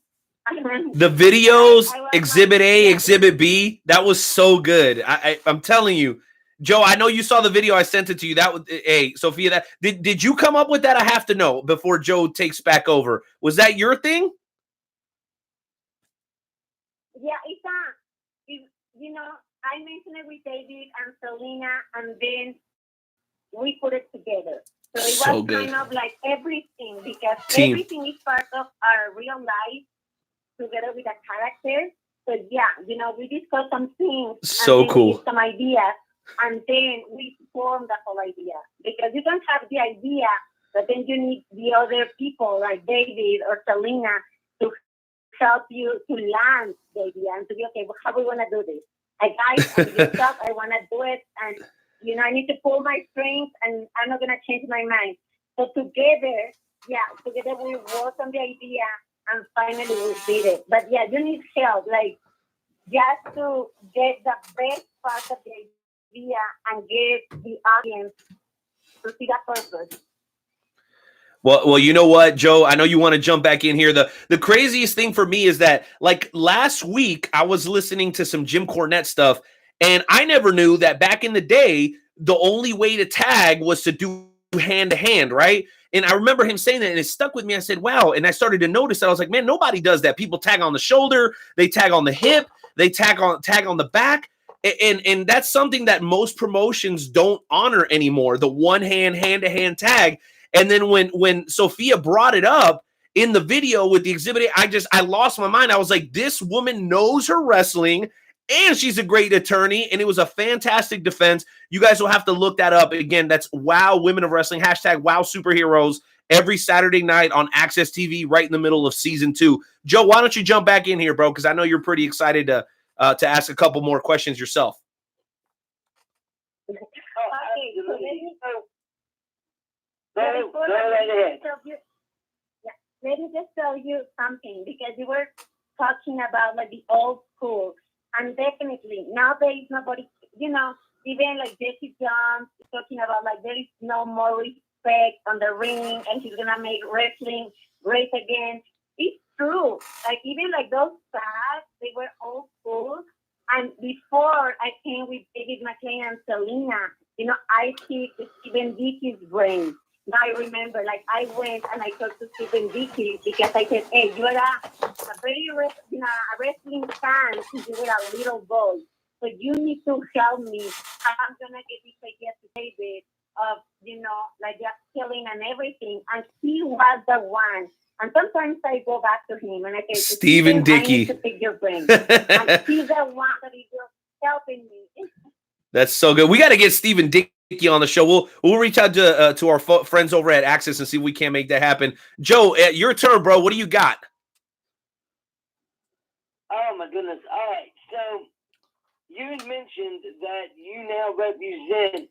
The videos, I was Exhibit like, A, Exhibit B, that was so good. I'm telling you, Joe, I know you saw the video. I sent it to you. That was, hey, Sophia, that did you come up with that? I have to know before Joe takes back over. Was that your thing? Yeah, I mentioned it with David and Selena, and then we put it together. So it So was good. kind of like everything, because Team. everything is part of our real life together with the characters. So we discussed some things. So and then cool. We get some ideas, and then we form the whole idea. Because you don't have the idea, but then you need the other people like David or Selena to help you to land the idea and to be, okay, well, how are we going to do this? I want to do it, and I need to pull my strings, and I'm not going to change my mind. So together we worked on the idea, and finally we did it. But you need help, like, just to get the best part of the idea and get the audience to see the purpose. Well, you know what, Joe? I know you want to jump back in here. The craziest thing for me is that, like, last week I was listening to some Jim Cornette stuff, and I never knew that back in the day, the only way to tag was to do hand to hand, right? And I remember him saying that, and it stuck with me. I said, wow. And I started to notice that. I was like, man, nobody does that. People tag on the shoulder, they tag on the hip, they tag on the back. And that's something that most promotions don't honor anymore, the one hand to hand tag. And then when Sophia brought it up in the video with the exhibit, I lost my mind. I was like, this woman knows her wrestling, and she's a great attorney, and it was a fantastic defense. You guys will have to look that up. Again, that's Wow Women of Wrestling, # Wow Superheroes, every Saturday night on Access TV right in the middle of season 2. Joe, why don't you jump back in here, bro? Because I know you're pretty excited to ask a couple more questions yourself. Okay, so let me just tell you something, because you were talking about like the old school, and definitely nowadays nobody, even like Jesse Jones is talking about like there is no more respect on the ring, and he's gonna make wrestling great again. It's true. Like even like those facts, they were old school. And before I came with David McLean and Selena, I picked Stephen Dickey's brain. Now I remember, like, I went and I talked to Stephen Dickey, because I said, hey, you're a very wrestling fan since you were a little boy. So you need to help me. I'm going to get this idea to David of, like just killing and everything. And he was the one. And sometimes I go back to him and I say, Stephen Dickey, I need to pick your brain. And he's the one that is just helping me. That's so good. We got to get Stephen Dickey on the show. We'll reach out to our friends over at Access and see if we can't make that happen. Joe, your turn, bro. What do you got? Oh my goodness! All right, so you mentioned that you now represent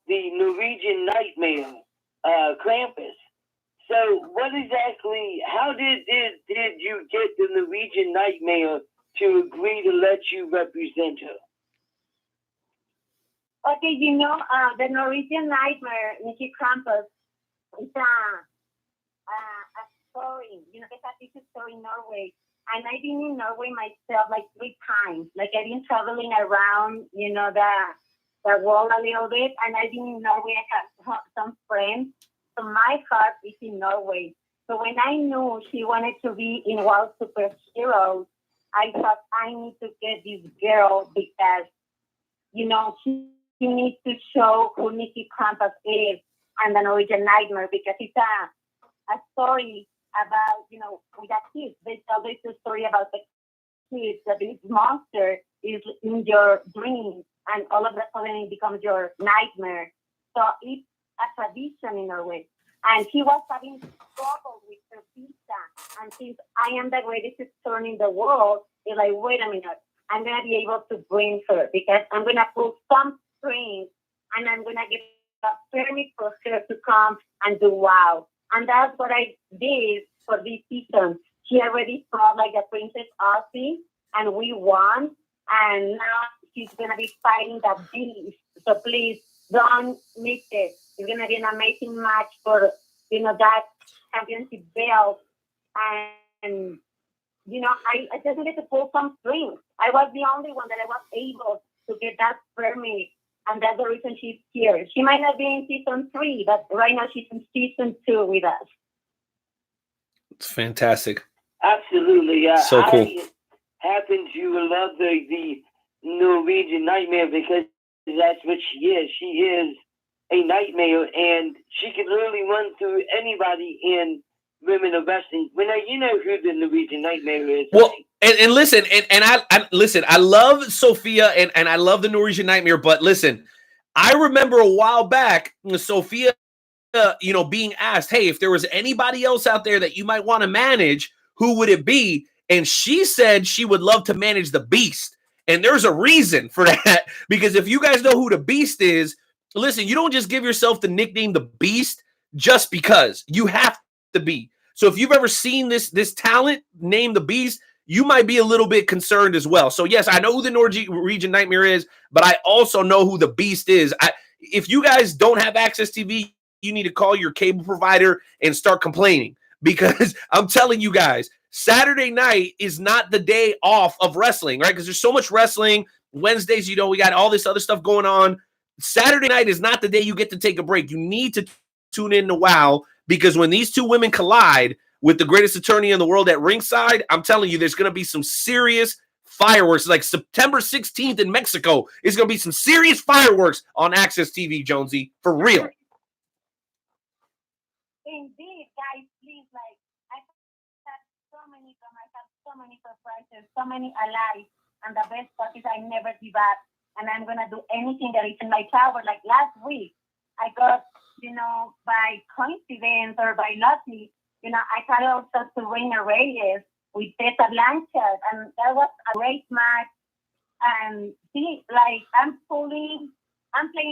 the Norwegian Nightmare, Krampus. So, what exactly? How did you get the Norwegian Nightmare to agree to let you represent her? Okay, the Norwegian Nightmare, Nikki Krampus, is a story. It's a story in Norway. And I've been in Norway myself like 3 times. Like I've been traveling around, the world a little bit, and I've been in Norway. I have some friends. So my heart is in Norway. So when I knew she wanted to be in World Superheroes, I thought I need to get this girl because, you know, she needs to show who Nikki Krampus is and the Norwegian Nightmare, because it's a story about, you know, with a kid. They tell this story about the kid, that this monster is in your dreams, and all of a sudden it becomes your nightmare. So it's a tradition in Norway. And she was having trouble with her pizza. And since I am the greatest turn in the world, it's like, wait a minute, I'm going to be able to bring her, because I'm going to pull some strings and I'm going to get a permit for her to come and do wow. And that's what I did for this season. She already fought like a Princess Aussie, and we won. And now she's going to be fighting the beast. So please don't miss it. It's going to be an amazing match for, you know, that championship belt. And you know, I just needed to pull some strings. I was the only one that I was able to get that permit. And that's the reason she's here. She might not be in season 3, but right now she's in season 2 with us. It's fantastic. Absolutely. So cool. I happen to love the Norwegian Nightmare because that's what she is. She is a nightmare, and she can literally run through anybody in women of wrestling. When you know who the Norwegian Nightmare is. Well, and listen, and I listen, I love Sophia and I love the Norwegian Nightmare, but listen, I remember a while back, Sophia, you know, being asked, hey, if there was anybody else out there that you might want to manage, who would it be? And she said she would love to manage the Beast. And there's a reason for that, because if you guys know who the Beast is, listen, you don't just give yourself the nickname the Beast just because. You have to be. So if you've ever seen this talent named the Beast, you might be a little bit concerned as well. So yes, I know who the Norwegian Nightmare is, but I also know who the Beast is. If you guys don't have Access TV, you need to call your cable provider and start complaining, because I'm telling you guys, Saturday night is not the day off of wrestling, right? Because there's so much wrestling. Wednesdays, you know, we got all this other stuff going on. Saturday night is not the day you get to take a break. You need to tune in to WOW, because when these two women collide with the greatest attorney in the world at ringside, I'm telling you, there's going to be some serious fireworks. Like September 16th in Mexico, it's going to be some serious fireworks on Access TV, Jonesy, for real. Indeed, guys, please, like, I have so many surprises, so many allies, and the best part is I never give up, and I'm going to do anything that is in my power. Like last week, I got, you know, by coincidence or by lucky, you know, I got also to Reina Reyes with Tessa Blanchard, and that was a great match. And see, like, I'm playing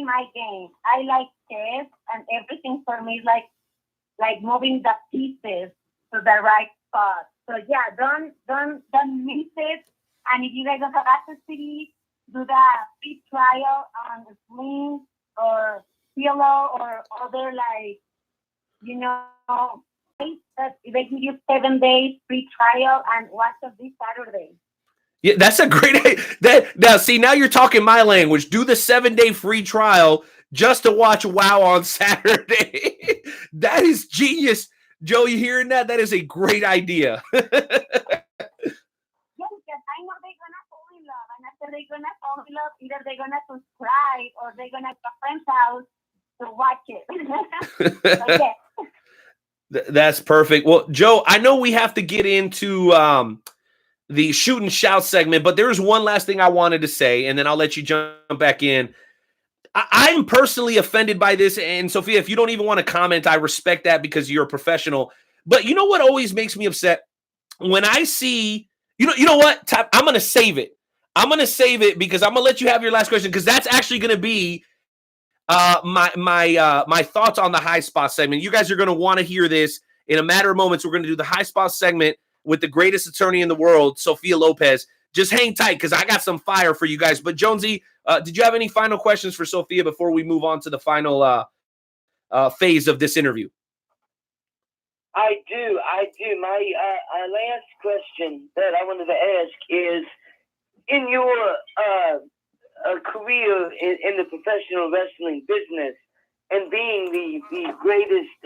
my game. I like chess, and everything for me is like moving the pieces to the right spot. So yeah, don't miss it. And if you guys don't have access to it, do the free trial on the Sling or Pillow or other, like, you know, that they give you 7 days free trial and watch us this Saturday. Yeah, that's a great idea. Now you're talking my language. Do the 7-day free trial just to watch WOW on Saturday. That is genius. Joe, you hearing that? That is a great idea. Yeah, because I know they're going to fall in love. And after they're going to fall in love, either they're going to subscribe or they're going to go to a friend's house to watch it. Okay. That's perfect. Well, Joe, I know we have to get into the shoot and shout segment, but there's one last thing I wanted to say, and then I'll let you jump back in. I'm personally offended by this, and Sophia, if you don't even want to comment, I respect that because you're a professional. But you know what always makes me upset? When I see, you know what? I'm going to save it. I'm going to save it because I'm going to let you have your last question, because that's actually going to be my thoughts on the high spot segment. You guys are going to want to hear this in a matter of moments. We're going to do the high spot segment with the greatest attorney in the world, Sophia Lopez. Just hang tight because I got some fire for you guys. But Jonesy, did you have any final questions for Sophia before we move on to the final phase of this interview? I do. My last question that I wanted to ask is, in your a career in the professional wrestling business and being the greatest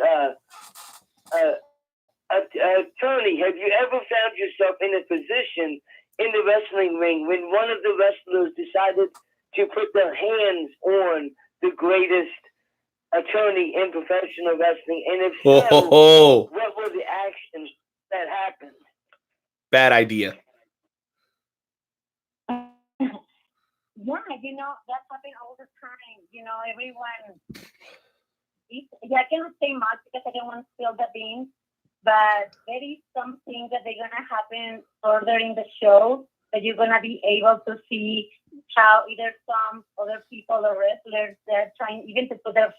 attorney, have you ever found yourself in a position in the wrestling ring when one of the wrestlers decided to put their hands on the greatest attorney in professional wrestling? And if so, what were the actions that happened? Bad idea. Yeah, that happened all the time. Everyone. I cannot say much because I don't want to spill the beans, but there is something that they're gonna happen further in the show that you're gonna be able to see how either some other people or wrestlers they're trying even to put their,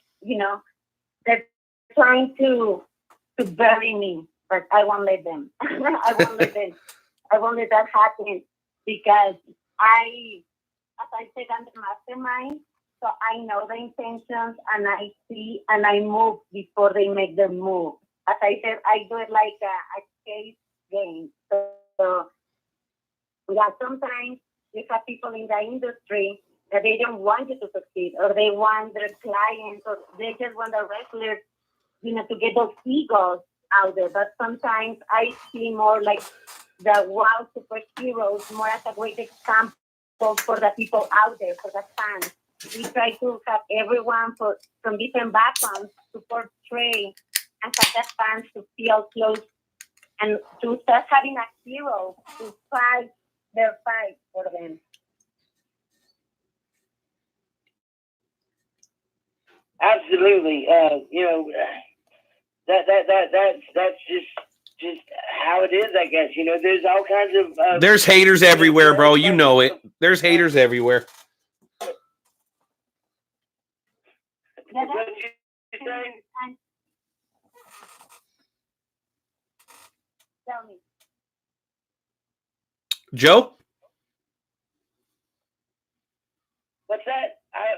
they're trying to bury me, but I won't let them. I won't let that happen because as I said, I'm the mastermind, so I know the intentions and I see and I move before they make their move. As I said, I do it like a chase game. So yeah, sometimes you have people in the industry that they don't want you to succeed, or they want their clients, or they just want the wrestlers, to get those egos out there. But sometimes I see more like the wow superheroes, more as a great example for the people out there, for the fans. We try to have everyone from different backgrounds to portray and have the fans to feel close and to start having a hero to fight their fight for them. Absolutely. That's just how it is, I guess. There's all kinds of there's haters everywhere, bro. You know it. There's haters everywhere. What you saying? Tell me. Joe? What's that? I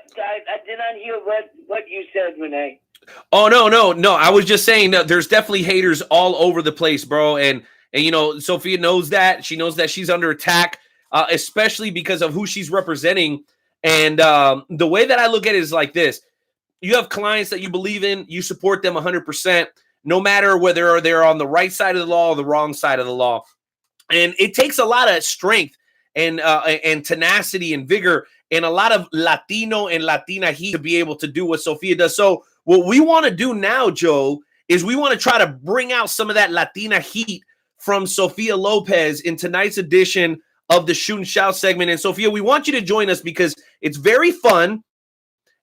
did not hear what you said, Renee. Oh, no. I was just saying that there's definitely haters all over the place, bro. And Sophia knows that. She knows that she's under attack, especially because of who she's representing. And the way that I look at it is like this. You have clients that you believe in. You support them 100%, no matter whether they're on the right side of the law or the wrong side of the law. And it takes a lot of strength and tenacity and vigor and a lot of Latino and Latina heat to be able to do what Sophia does. So what we want to do now, Joe, is we want to try to bring out some of that Latina heat from Sophia Lopez in tonight's edition of the Shoot and Shout segment. And Sophia, we want you to join us because it's very fun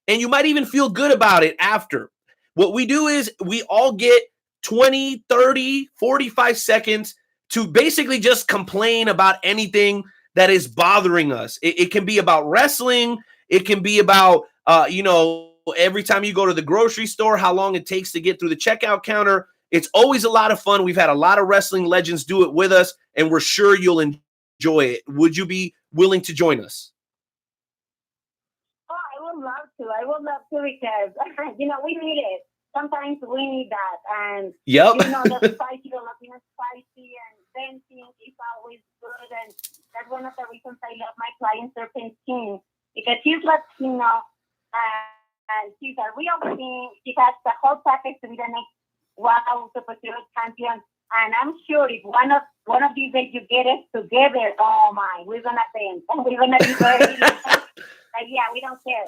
and you might even feel good about it after. What we do is we all get 20, 30, 45 seconds to basically just complain about anything that is bothering us. It can be about wrestling. It can be about, every time you go to the grocery store, how long it takes to get through the checkout counter. It's always a lot of fun. We've had a lot of wrestling legends do it with us, and we're sure you'll enjoy it. Would you be willing to join us? Oh, I would love to because, we need it. Sometimes we need that. And, yep. The spicy, the Latino spicy, and venting is always good. And that's one of the reasons I love my client, Serpentine, because she's Latino. And she's a real king. She has the whole package to be the next Wow Superhero champion. And I'm sure if one of these days you get us together, oh my, we're gonna dance and we're gonna be very. Yeah, we don't care.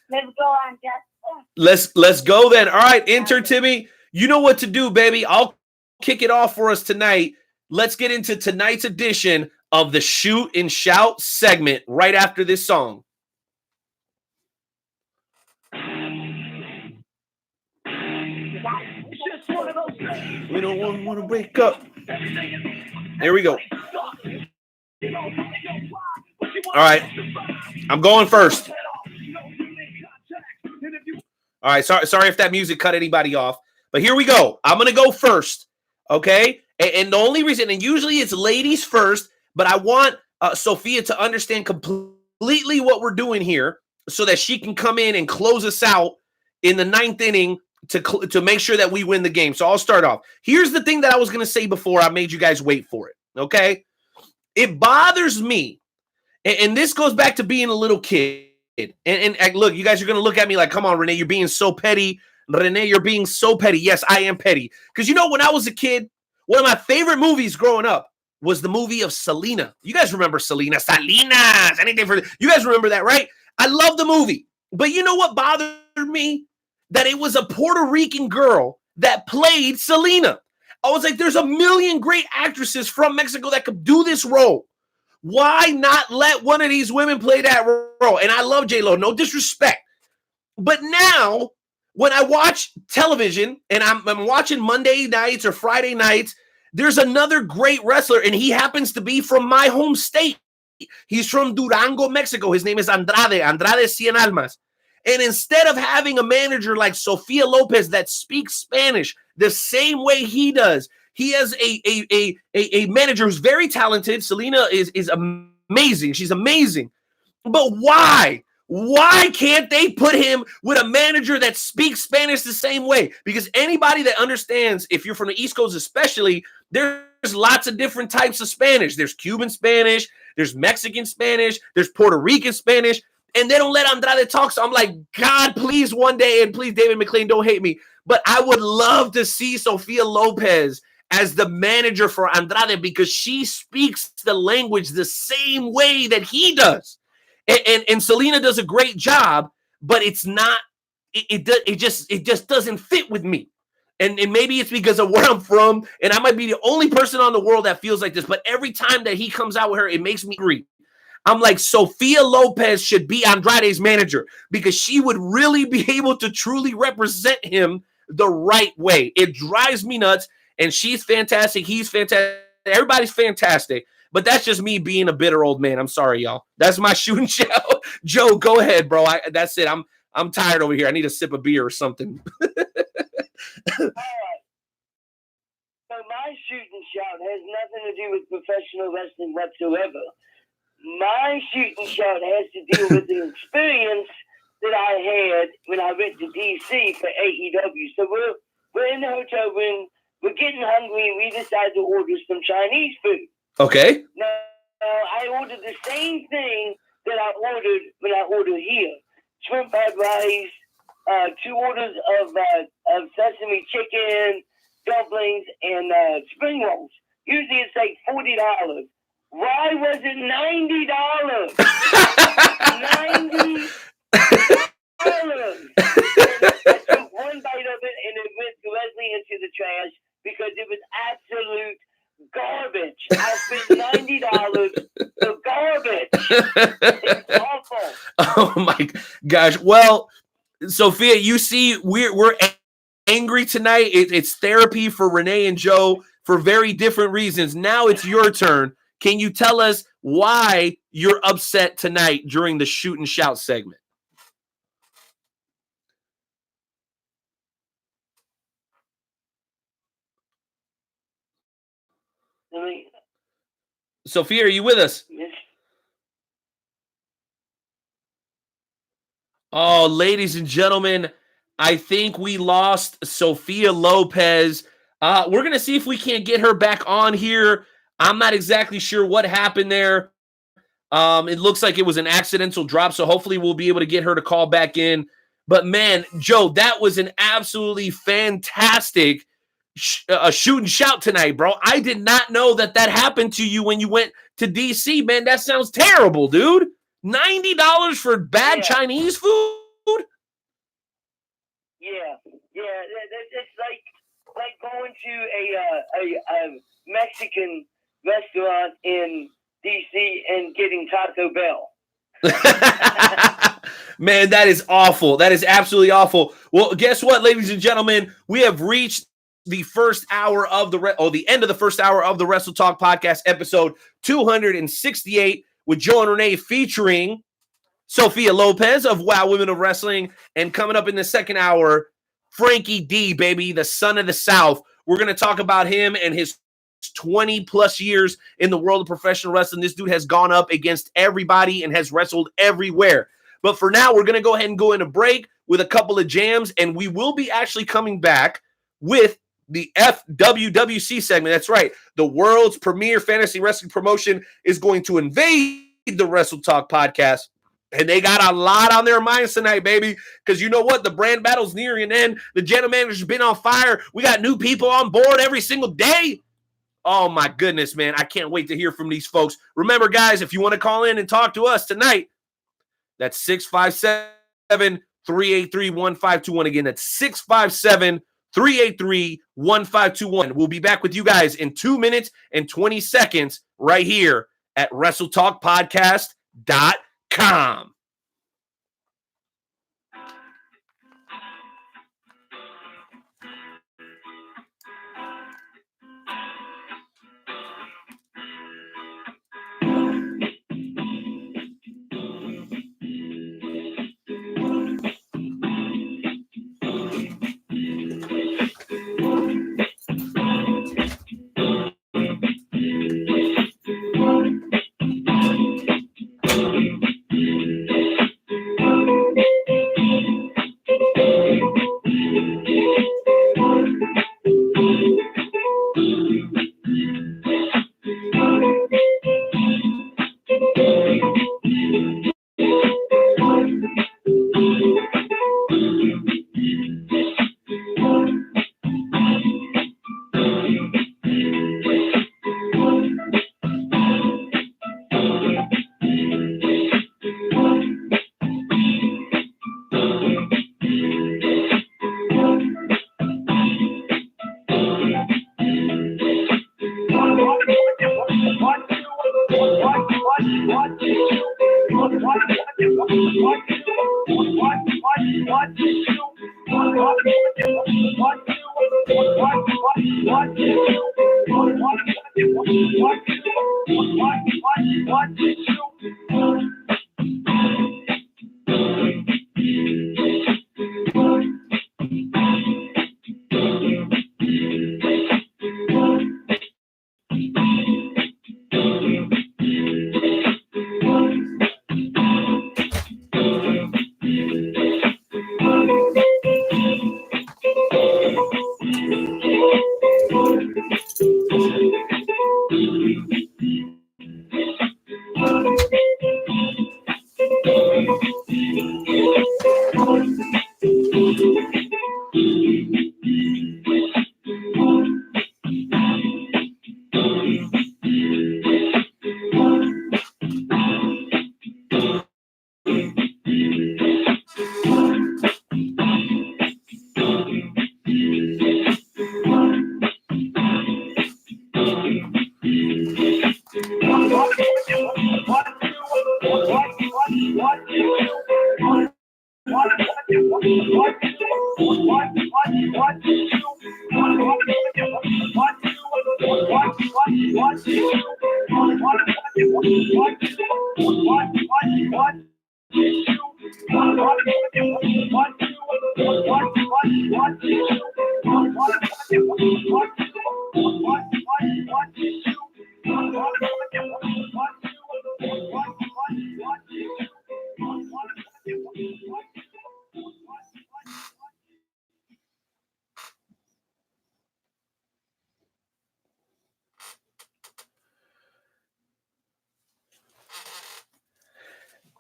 Let's go and just. Let's go then. All right, intern Timmy, you know what to do, baby. I'll kick it off for us tonight. Let's get into tonight's edition of the Shoot and Shout segment right after this song. We don't want to wake up. There we go. All right. I'm going first. All right. Sorry if that music cut anybody off. But here we go. I'm going to go first. Okay? And the only reason, and usually it's ladies first, but I want Sophia to understand completely what we're doing here so that she can come in and close us out in the 9th inning to make sure that we win the game. So I'll start off. Here's the thing that I was going to say before I made you guys wait for it, okay? It bothers me, and this goes back to being a little kid. And look, you guys are going to look at me like, come on, Renee, you're being so petty. Renee, you're being so petty. Yes, I am petty. Because you know, when I was a kid, one of my favorite movies growing up was the movie of Selena. You guys remember Selena? Salinas, anything for you guys remember that, right? I love the movie. But you know what bothered me? That it was a Puerto Rican girl that played Selena. I was like, there's a million great actresses from Mexico that could do this role. Why not let one of these women play that role? And I love J-Lo, no disrespect. But now, when I watch television and I'm watching Monday nights or Friday nights, there's another great wrestler, and he happens to be from my home state. He's from Durango, Mexico. His name is Andrade Cien Almas. And instead of having a manager like Sophia Lopez that speaks Spanish the same way he does, he has a manager who's very talented. Selena is amazing. She's amazing. But why? Why can't they put him with a manager that speaks Spanish the same way? Because anybody that understands, if you're from the East Coast especially, there's lots of different types of Spanish. There's Cuban Spanish, there's Mexican Spanish, there's Puerto Rican Spanish, and they don't let Andrade talk. So I'm like, God, please one day, and please, David McLean, don't hate me, but I would love to see Sophia Lopez as the manager for Andrade because she speaks the language the same way that he does. And Selena does a great job, but it's not, it just doesn't fit with me. And maybe it's because of where I'm from, and I might be the only person on the world that feels like this, but every time that he comes out with her, it makes me agree. I'm like, Sophia Lopez should be Andrade's manager because she would really be able to truly represent him the right way. It drives me nuts, and she's fantastic. He's fantastic. Everybody's fantastic. But that's just me being a bitter old man. I'm sorry, y'all. That's my shooting shout. Joe, go ahead, bro. That's it. I'm tired over here. I need a sip of beer or something. All right. So my shooting shout has nothing to do with professional wrestling whatsoever. My shooting shout has to do with the experience that I had when I went to DC for AEW. So we're in the hotel room. We're getting hungry, and we decide to order some Chinese food. Okay. Now, I ordered the same thing that I ordered when I ordered here. Shrimp fried rice, 2 orders of sesame chicken, dumplings, and spring rolls. Usually it's like $40. Why was it $90? $90. I took one bite of it and it went directly into the trash because it was absolute garbage. I spent $90 for garbage. It's awful. Oh my gosh. Well, Sophia, you see, we're angry tonight. It's therapy for Renee and Joe for very different reasons. Now it's your turn. Can you tell us why you're upset tonight during the shoot and shout segment? Sophia, are you with us? Yes. Oh, ladies and gentlemen, I think we lost Sophia Lopez. We're going to see if we can't get her back on here. I'm not exactly sure what happened there. It looks like it was an accidental drop, so hopefully we'll be able to get her to call back in. But, man, Joe, that was an absolutely fantastic shoot and shout tonight, bro. I did not know that happened to you when you went to D.C., man. That sounds terrible, dude. $90 for bad Chinese food? Yeah. It's like going to a Mexican restaurant in D.C. and getting Taco Bell. Man, that is awful. That is absolutely awful. Well, guess what, ladies and gentlemen? We have reached the first hour of the end of the first hour of the Wrestle Talk podcast, episode 268, with Joe and Renee featuring Sophia Lopez of Wow Women of Wrestling, and coming up in the second hour, Frankie D, baby, the son of the South. We're going to talk about him and his 20 plus years in the world of professional wrestling. This dude has gone up against everybody and has wrestled everywhere. But for now, we're going to go ahead and go in a break with a couple of jams, and we will be actually coming back with the FWWC segment. That's right. The world's premier fantasy wrestling promotion is going to invade the Wrestle Talk podcast And they got a lot on their minds tonight, baby, because you know what? The brand battle's nearing an end. The general manager's been on fire. We got new people on board every single day. Oh, my goodness, man. I can't wait to hear from these folks. Remember, guys, if you want to call in and talk to us tonight, that's 657-383-1521. Again, that's 657-383-1521. We'll be back with you guys in 2 minutes and 20 seconds right here at WrestleTalkPodcast.com.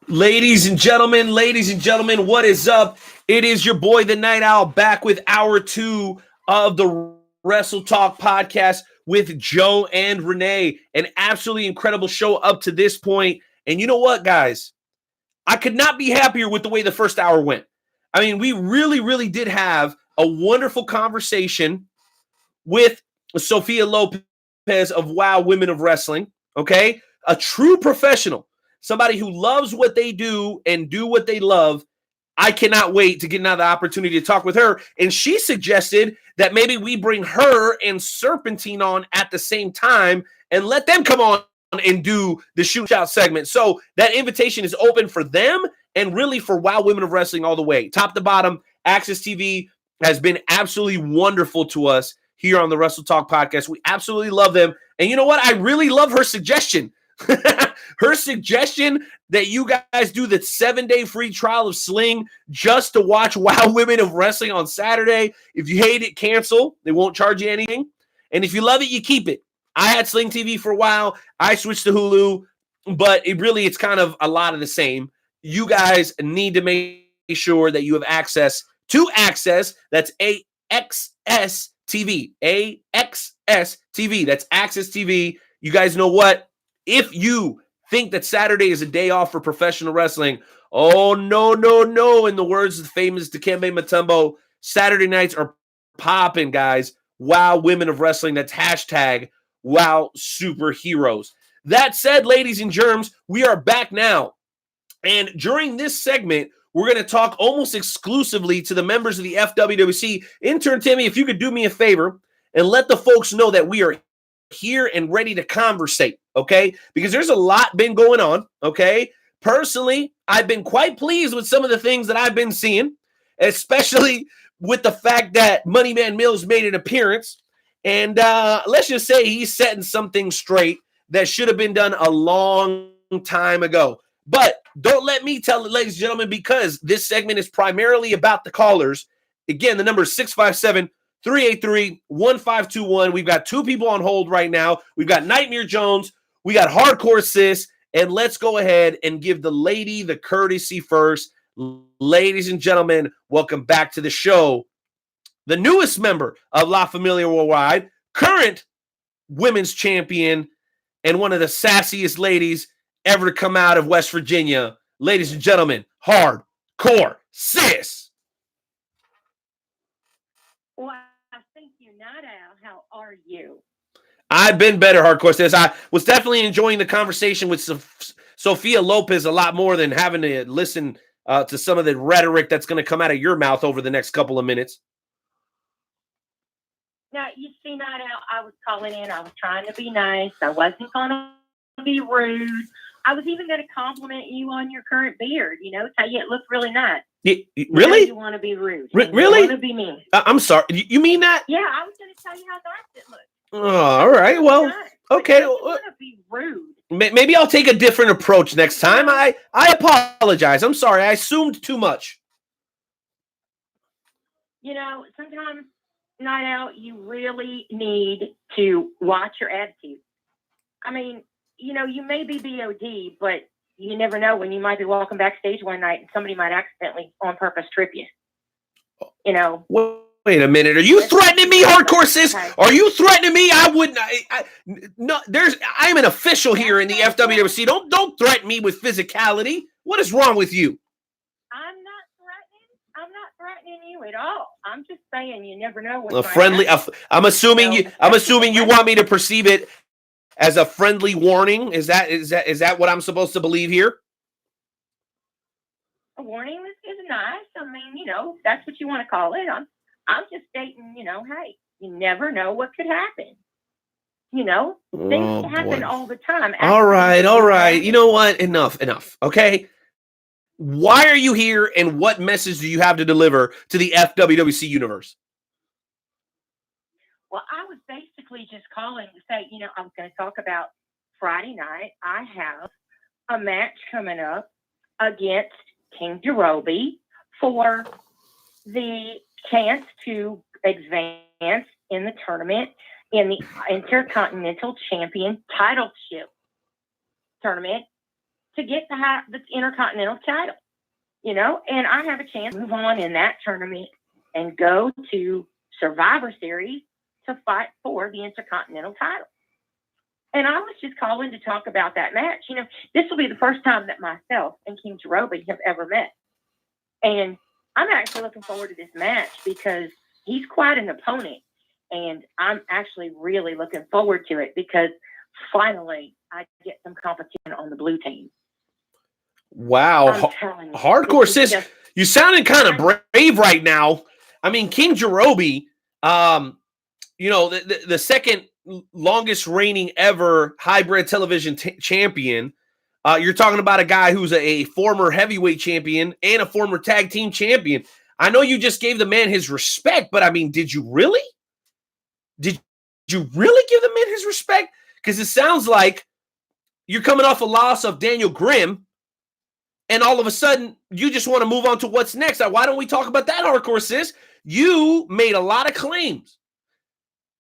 Ladies and gentlemen, what is up? It is your boy, the Night Owl, back with hour 2 of the Wrestle Talk podcast with Joe and Renee. An absolutely incredible show up to this point. And you know what, guys? I could not be happier with the way the first hour went. I mean, we really did have a wonderful conversation with Sophia Lopez of Wow Women of Wrestling, okay? A true professional. Somebody who loves what they do and do what they love. I cannot wait to get another opportunity to talk with her. And she suggested that maybe we bring her and Serpentine on at the same time and let them come on and do the shoot out segment. So that invitation is open for them and really for Wow Women of Wrestling all the way. Top to bottom, Access TV has been absolutely wonderful to us here on the Wrestle Talk podcast. We absolutely love them. And you know what? I really love her suggestion. Her suggestion that you guys do the 7-day free trial of Sling just to watch Wow Women of Wrestling on Saturday. If you hate it, cancel. They won't charge you anything. And if you love it, you keep it. I had Sling TV for a while. I switched to Hulu, but it's kind of a lot of the same. you guys need to make sure that you have access to Access. That's AXS TV. AXS TV. That's Access TV. You guys know what? If you think that Saturday is a day off for professional wrestling, oh, no, no, no. In the words of the famous Dikembe Mutombo, Saturday nights are popping, guys. Wow, women of wrestling. That's hashtag wow, superheroes. That said, ladies and germs, we are back now. And during this segment, we're going to talk almost exclusively to the members of the FWWC. Intern Timmy, if you could do me a favor and let the folks know that we are here and ready to conversate, okay? Because there's a lot been going on, okay? Personally, I've been quite pleased with some of the things that I've been seeing, especially with the fact that Money Man Mills made an appearance. And let's just say he's setting something straight that should have been done a long time ago. But don't let me tell it, ladies and gentlemen, because this segment is primarily about the callers. Again, the number is 657-383-1521. We've got two people on hold right now. We've got Nightmare Jones. We got Hardcore Sis. And let's go ahead and give the lady the courtesy first. Ladies and gentlemen, welcome back to the show. The newest member of La Familia Worldwide, current women's champion, and one of the sassiest ladies ever to come out of West Virginia. Ladies and gentlemen, Hardcore Sis. Well, thank you, Night Owl. How are you? I've been better, Hardcore Sis. I was definitely enjoying the conversation with Sophia Lopez a lot more than having to listen to some of the rhetoric that's going to come out of your mouth over the next couple of minutes. Now, you see, Night Owl, I was calling in. I was trying to be nice. I wasn't going to be rude. I was even going to compliment you on your current beard. You know, tell you it looks really nice. Really? You want to be rude. Really? You want to be mean. I'm sorry. You mean that? Yeah, I was going to tell you how nice it looks. Oh, all right. Well, okay. You want to be rude. Maybe I'll take a different approach next time. I apologize. I'm sorry. I assumed too much. You know, sometimes, Night Out, you really need to watch your attitude. I mean, you know, you may be BOD, but you never know when you might be walking backstage one night and somebody might accidentally on purpose trip you. You know. Wait a minute. Are you threatening me, Hardcore Sis? Are you threatening me? I wouldn't. I'm an official here in the FWWC. Don't threaten me with physicality. What is wrong with you? I'm not threatening you at all. I'm just saying you never know what. I'm assuming you want me to perceive it as a friendly warning. Is that what I'm supposed to believe here? A warning is nice. I mean, you know, that's what you want to call it. I'm just stating, you know, hey, you never know what could happen. You know, things happen all the time. All right. You know what? Enough. Okay. Why are you here, and what message do you have to deliver to the FWWC universe? Well, I was basically just calling to say, you know, I was going to talk about Friday night. I have a match coming up against King Jerobi for the chance to advance in the tournament in the Intercontinental Champion titleship tournament to get the Intercontinental title, you know, and I have a chance to move on in that tournament and go to Survivor Series to fight for the Intercontinental title. And I was just calling to talk about that match. You know, this will be the first time that myself and King Jerobi have ever met. And I'm actually looking forward to this match because he's quite an opponent. And I'm actually really looking forward to it because finally I get some competition on the blue team. Wow. Hardcore Sis, you sounding kind of brave right now. I mean, King Jerobi, you know, the second longest reigning ever hybrid television champion. You're talking about a guy who's a former heavyweight champion and a former tag team champion. I know you just gave the man his respect, but I mean, did you really? Did you really give the man his respect? Because it sounds like you're coming off a loss of Daniel Grimm, and all of a sudden, you just want to move on to what's next. Why don't we talk about that, Hardcore Sis? You made a lot of claims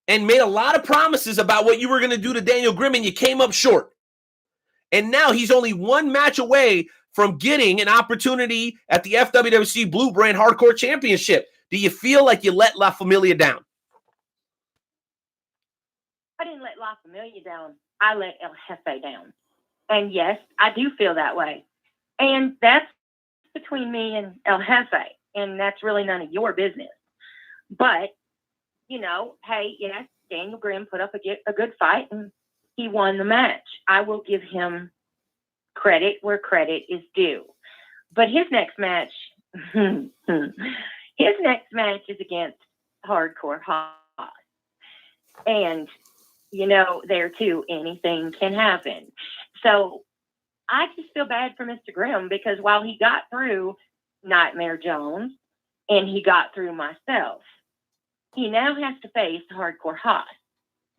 and made a lot of promises about what you were going to do to Daniel Grimm, and you came up short. And now he's only one match away from getting an opportunity at the FWWC Blue Brand Hardcore Championship. Do you feel like you let La Familia down? I didn't let La Familia down. I let El Jefe down. And yes, I do feel that way. And that's between me and El Jefe. And that's really none of your business. But, you know, hey, yes, Daniel Grimm put up a good fight and he won the match. I will give him credit where credit is due. But his next match, is against Hardcore Haas. And, you know, there too, anything can happen. So I just feel bad for Mr. Grimm because while he got through Nightmare Jones and he got through myself, he now has to face Hardcore Haas.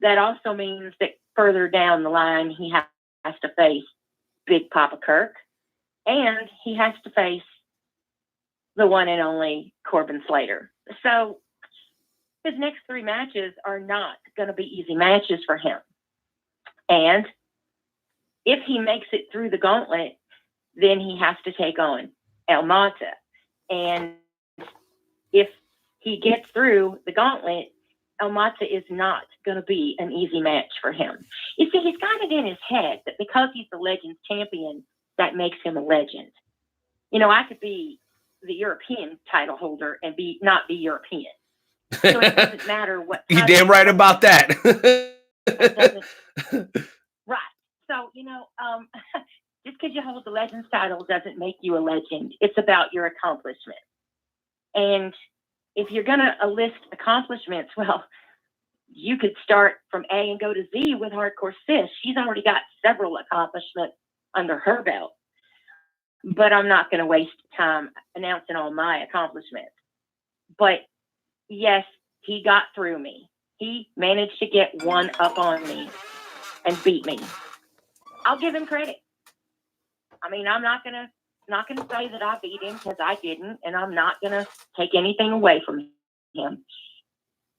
That also means that further down the line, he has to face Big Papa Kirk, and he has to face the one and only Corbin Slater. So his next 3 matches are not going to be easy matches for him. And if he makes it through the gauntlet, then he has to take on El Mata. And if he gets through the gauntlet, El Mata is not going to be an easy match for him. You see, he's got it in his head that because he's the Legends champion, that makes him a legend. You know, I could be the European title holder and not be European. So it doesn't matter what. You're damn right about that. Right. So, you know, just because you hold the Legends title doesn't make you a legend. It's about your accomplishment. And if you're going to list accomplishments, well, you could start from A and go to Z with Hardcore Sis. She's already got several accomplishments under her belt. But I'm not going to waste time announcing all my accomplishments. But yes, he got through me. He managed to get one up on me and beat me. I'll give him credit. I mean, I'm not gonna say that I beat him because I didn't, and I'm not gonna take anything away from him.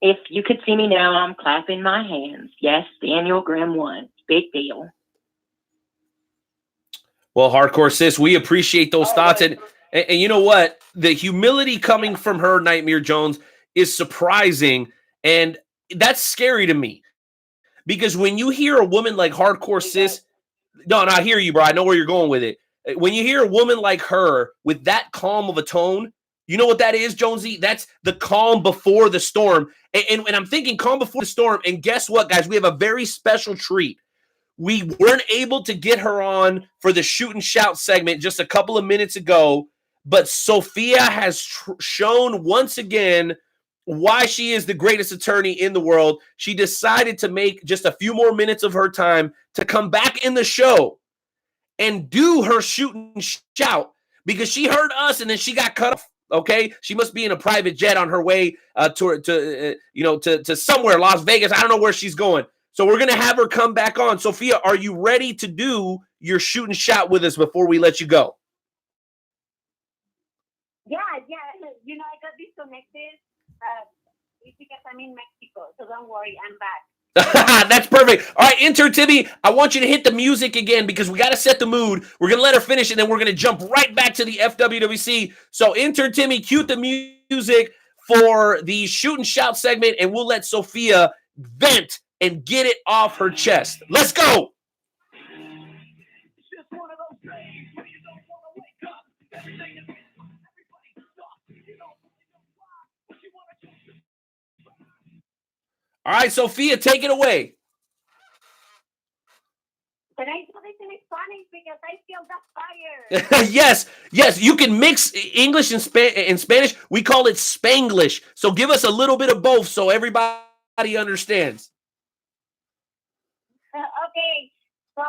If you could see me now, I'm clapping my hands. Yes, Daniel Grimm won. Big deal. Well, Hardcore Sis, we appreciate those thoughts. And you know what? The humility coming from her, Nightmare Jones, is surprising. And that's scary to me. Because when you hear a woman like Hardcore Sis, no, I hear you, bro. I know where you're going with it. When you hear a woman like her with that calm of a tone, you know what that is, Jonesy? That's the calm before the storm. And I'm thinking calm before the storm. And guess what, guys? We have a very special treat. We weren't able to get her on for the Shoot and Shout segment just a couple of minutes ago, but Sophia has shown once again why she is the greatest attorney in the world. She decided to make just a few more minutes of her time to come back in the show and do her Shoot and Shout because she heard us and then she got cut off. Okay, she must be in a private jet on her way to somewhere, Las Vegas. I don't know where she's going. So we're going to have her come back on. Sophia, are you ready to do your Shoot and Shout with us before we let you go? Yeah. You know, I got disconnected. It's because I'm in Mexico, so don't worry, I'm back. That's perfect. All right, intern Timmy, I want you to hit the music again because we got to set the mood. We're going to let her finish, and then we're going to jump right back to the FWWC. So intern Timmy, cue the music for the Shoot and Shout segment, and we'll let Sophia vent and get it off her chest. Let's go. All right, Sophia, take it away. Can I do this in Spanish because I feel that fire? Yes, you can mix English and Spanish. We call it Spanglish. So give us a little bit of both so everybody understands. Okay, so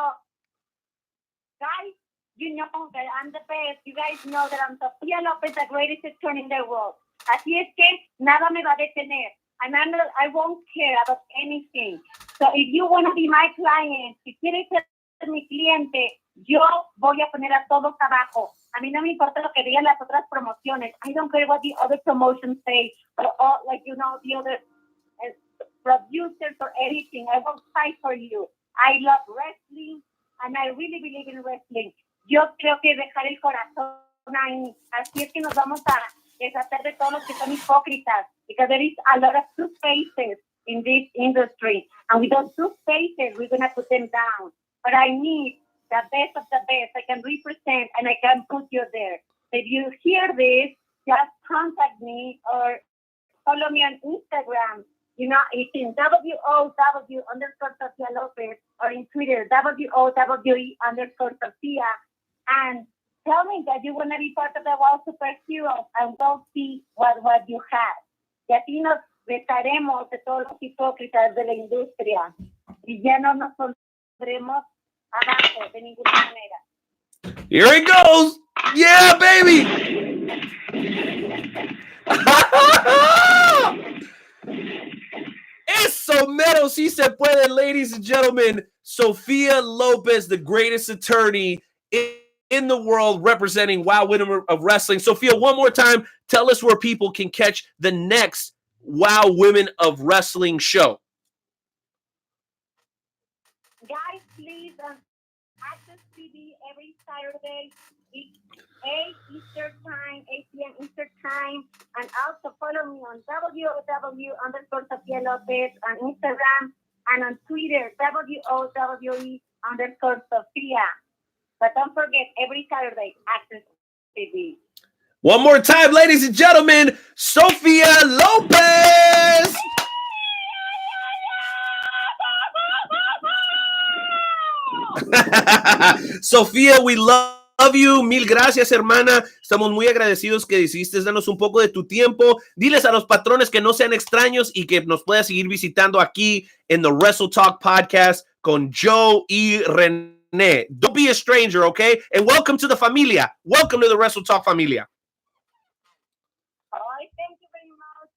guys, you know that I'm the best. You guys know that I'm Sophia Lopez, the greatest attorney in the world. Así es que nada me va a detener. I won't care about anything. So if you want to be my client, si quieres ser mi cliente, yo voy a poner a todos abajo. A mí no me importa lo que digan las otras promociones. I don't care what the other promotions say, or all, the other producers or anything. I will fight for you. I love wrestling, and I really believe in wrestling. yo creo que dejar el corazón ahí. Así es que nos vamos a deshacer de todos los que son hipócritas, because there is a lot of two faces in this industry, and with those two faces, we're gonna put them down. But I need the best of the best. I can represent and I can put you there. If you hear this, just contact me or follow me on Instagram. You know, it's in WOW_Sophia Lopez, or in Twitter, WOWE_Sophia. And tell me that you want to be part of the Wow Superheroes, and we'll see what you have. Y así nos dejaremos de todos los hipócritas de la industria. Y ya no nos pondremos abajo de ninguna manera. Here it goes. Yeah, baby. Eso mero si se puede, ladies and gentlemen. Sophia Lopez, the greatest attorney in the world, representing Wow Women of Wrestling. Sophia, one more time, tell us where people can catch the next Wow Women of Wrestling show. Guys, please, Access TV every Saturday, 8 Eastern Time, 8 p.m. Eastern Time, and also follow me on WOW_Sophia Lopez on Instagram, and on Twitter, WOWE_Sophia. But don't forget, every Saturday, Access TV. One more time, ladies and gentlemen, Sophia Lopez. Sofía, we love you. Mil gracias, hermana. Estamos muy agradecidos que decidiste darnos un poco de tu tiempo. Diles a los patrones que no sean extraños y que nos puedas seguir visitando aquí en the Wrestle Talk Podcast con Joe y René. Don't be a stranger, okay? And welcome to the familia. Welcome to the Wrestle Talk familia. Ay, thank you very much.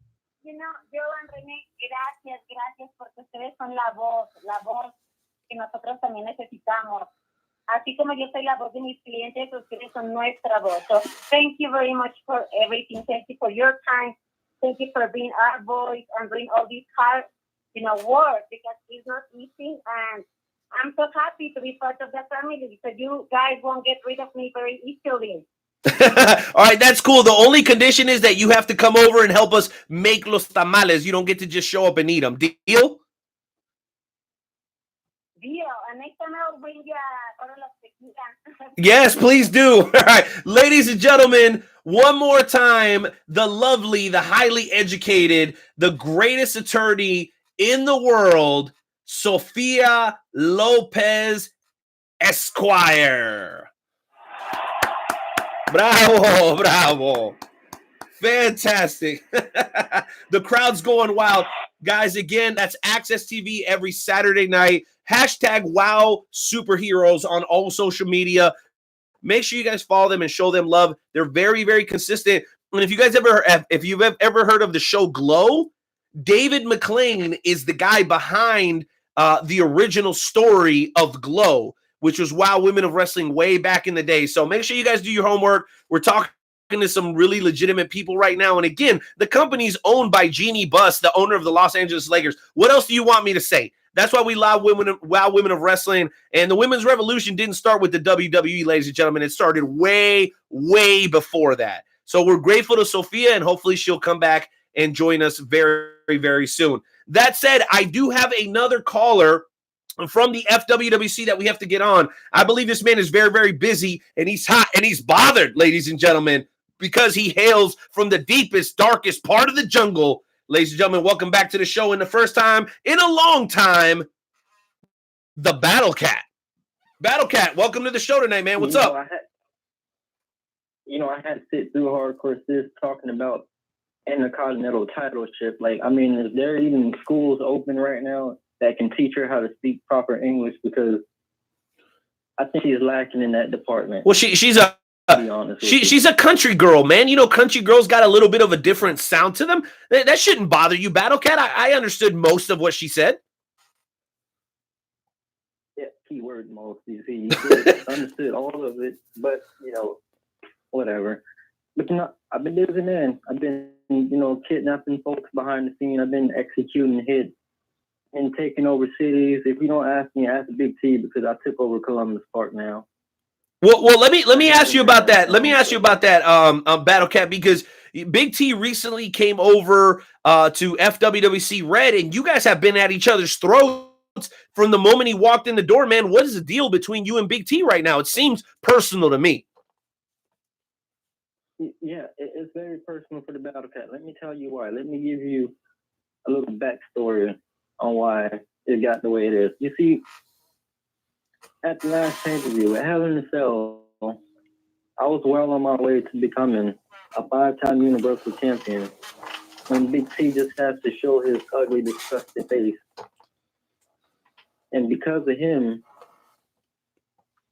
You know, Joe and René, gracias porque ustedes son la voz que nosotros también necesitamos. Así como yo soy la voz de mis clientes, ustedes son nuestra voz. So thank you very much for everything. Thank you for your time. Thank you for being our voice and bring all these hard, work, because it's not easy. And I'm so happy to be part of the family, because you guys won't get rid of me very easily. All right, that's cool. The only condition is that you have to come over and help us make los tamales. You don't get to just show up and eat them. Deal? And next time I'll bring you a bottle of tequila. Yes, please do. All right, ladies and gentlemen, one more time, the lovely, the highly educated, the greatest attorney in the world, Sophia Lopez Esquire. Bravo, bravo. Fantastic. The crowd's going wild. Guys, again, that's Access TV every Saturday night. Hashtag Wow Superheroes on all social media. Make sure you guys follow them and show them love. They're very, very consistent. And if you've ever heard of the show Glow, David McLean is the guy behind the original story of Glow, which was Wow Women of Wrestling way back in the day. So make sure you guys do your homework. We're talking to some really legitimate people right now. And again, the company's owned by Jeannie Buss, the owner of the Los Angeles Lakers. What else do you want me to say? That's why we love Wow Women of Wrestling. And the women's revolution didn't start with the WWE, ladies and gentlemen. It started way, way before that. So we're grateful to Sophia, and hopefully she'll come back and join us very, very soon. That said, I do have another caller from the FWWC that we have to get on. I believe this man is very, very busy, and he's hot, and he's bothered, ladies and gentlemen, because he hails from the deepest, darkest part of the jungle. Ladies and gentlemen, welcome back to the show in the first time in a long time, the Battle Cat. Battle Cat, welcome to the show tonight, man. What's up? I had to sit through hardcore sis talking about intercontinental titleship. Like, I mean, is there even schools open right now that can teach her how to speak proper English? Because I think she's lacking in that department. Well, she's a country girl, man. You know, country girls got a little bit of a different sound to them. That shouldn't bother you, Battle Cat. I understood most of what she said. Yeah, keyword most. You see, understood all of it, but whatever. But I've been living in. I've been, kidnapping folks behind the scene. I've been executing hits and taking over cities. If you don't ask me, ask Big T, because I took over Columbus Park now. Well, let me ask you about that. Let me ask you about that, Battle Cat, because Big T recently came over to FWWC Red, and you guys have been at each other's throats from the moment he walked in the door, man. What is the deal between you and Big T right now? It seems personal to me. Yeah, it's very personal for the Battle Cat. Let me tell you why. Let me give you a little backstory on why it got the way it is. You see, at the last pay-per-view at Hell in a Cell, I was well on my way to becoming a 5-time Universal Champion when Big T just has to show his ugly, disgusting face. And because of him,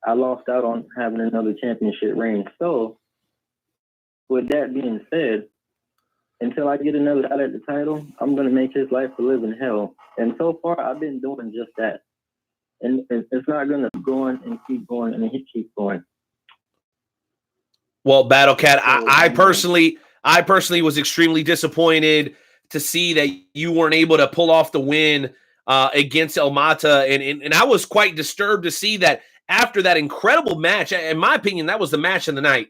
I lost out on having another championship reign. So, with that being said, until I get another shot at the title, I'm going to make his life a living hell. And so far, I've been doing just that. And it's not going to go on and keep going and keep going. Well, Battle Cat, I personally was extremely disappointed to see that you weren't able to pull off the win against El Mata. And I was quite disturbed to see that after that incredible match. In my opinion, that was the match of the night.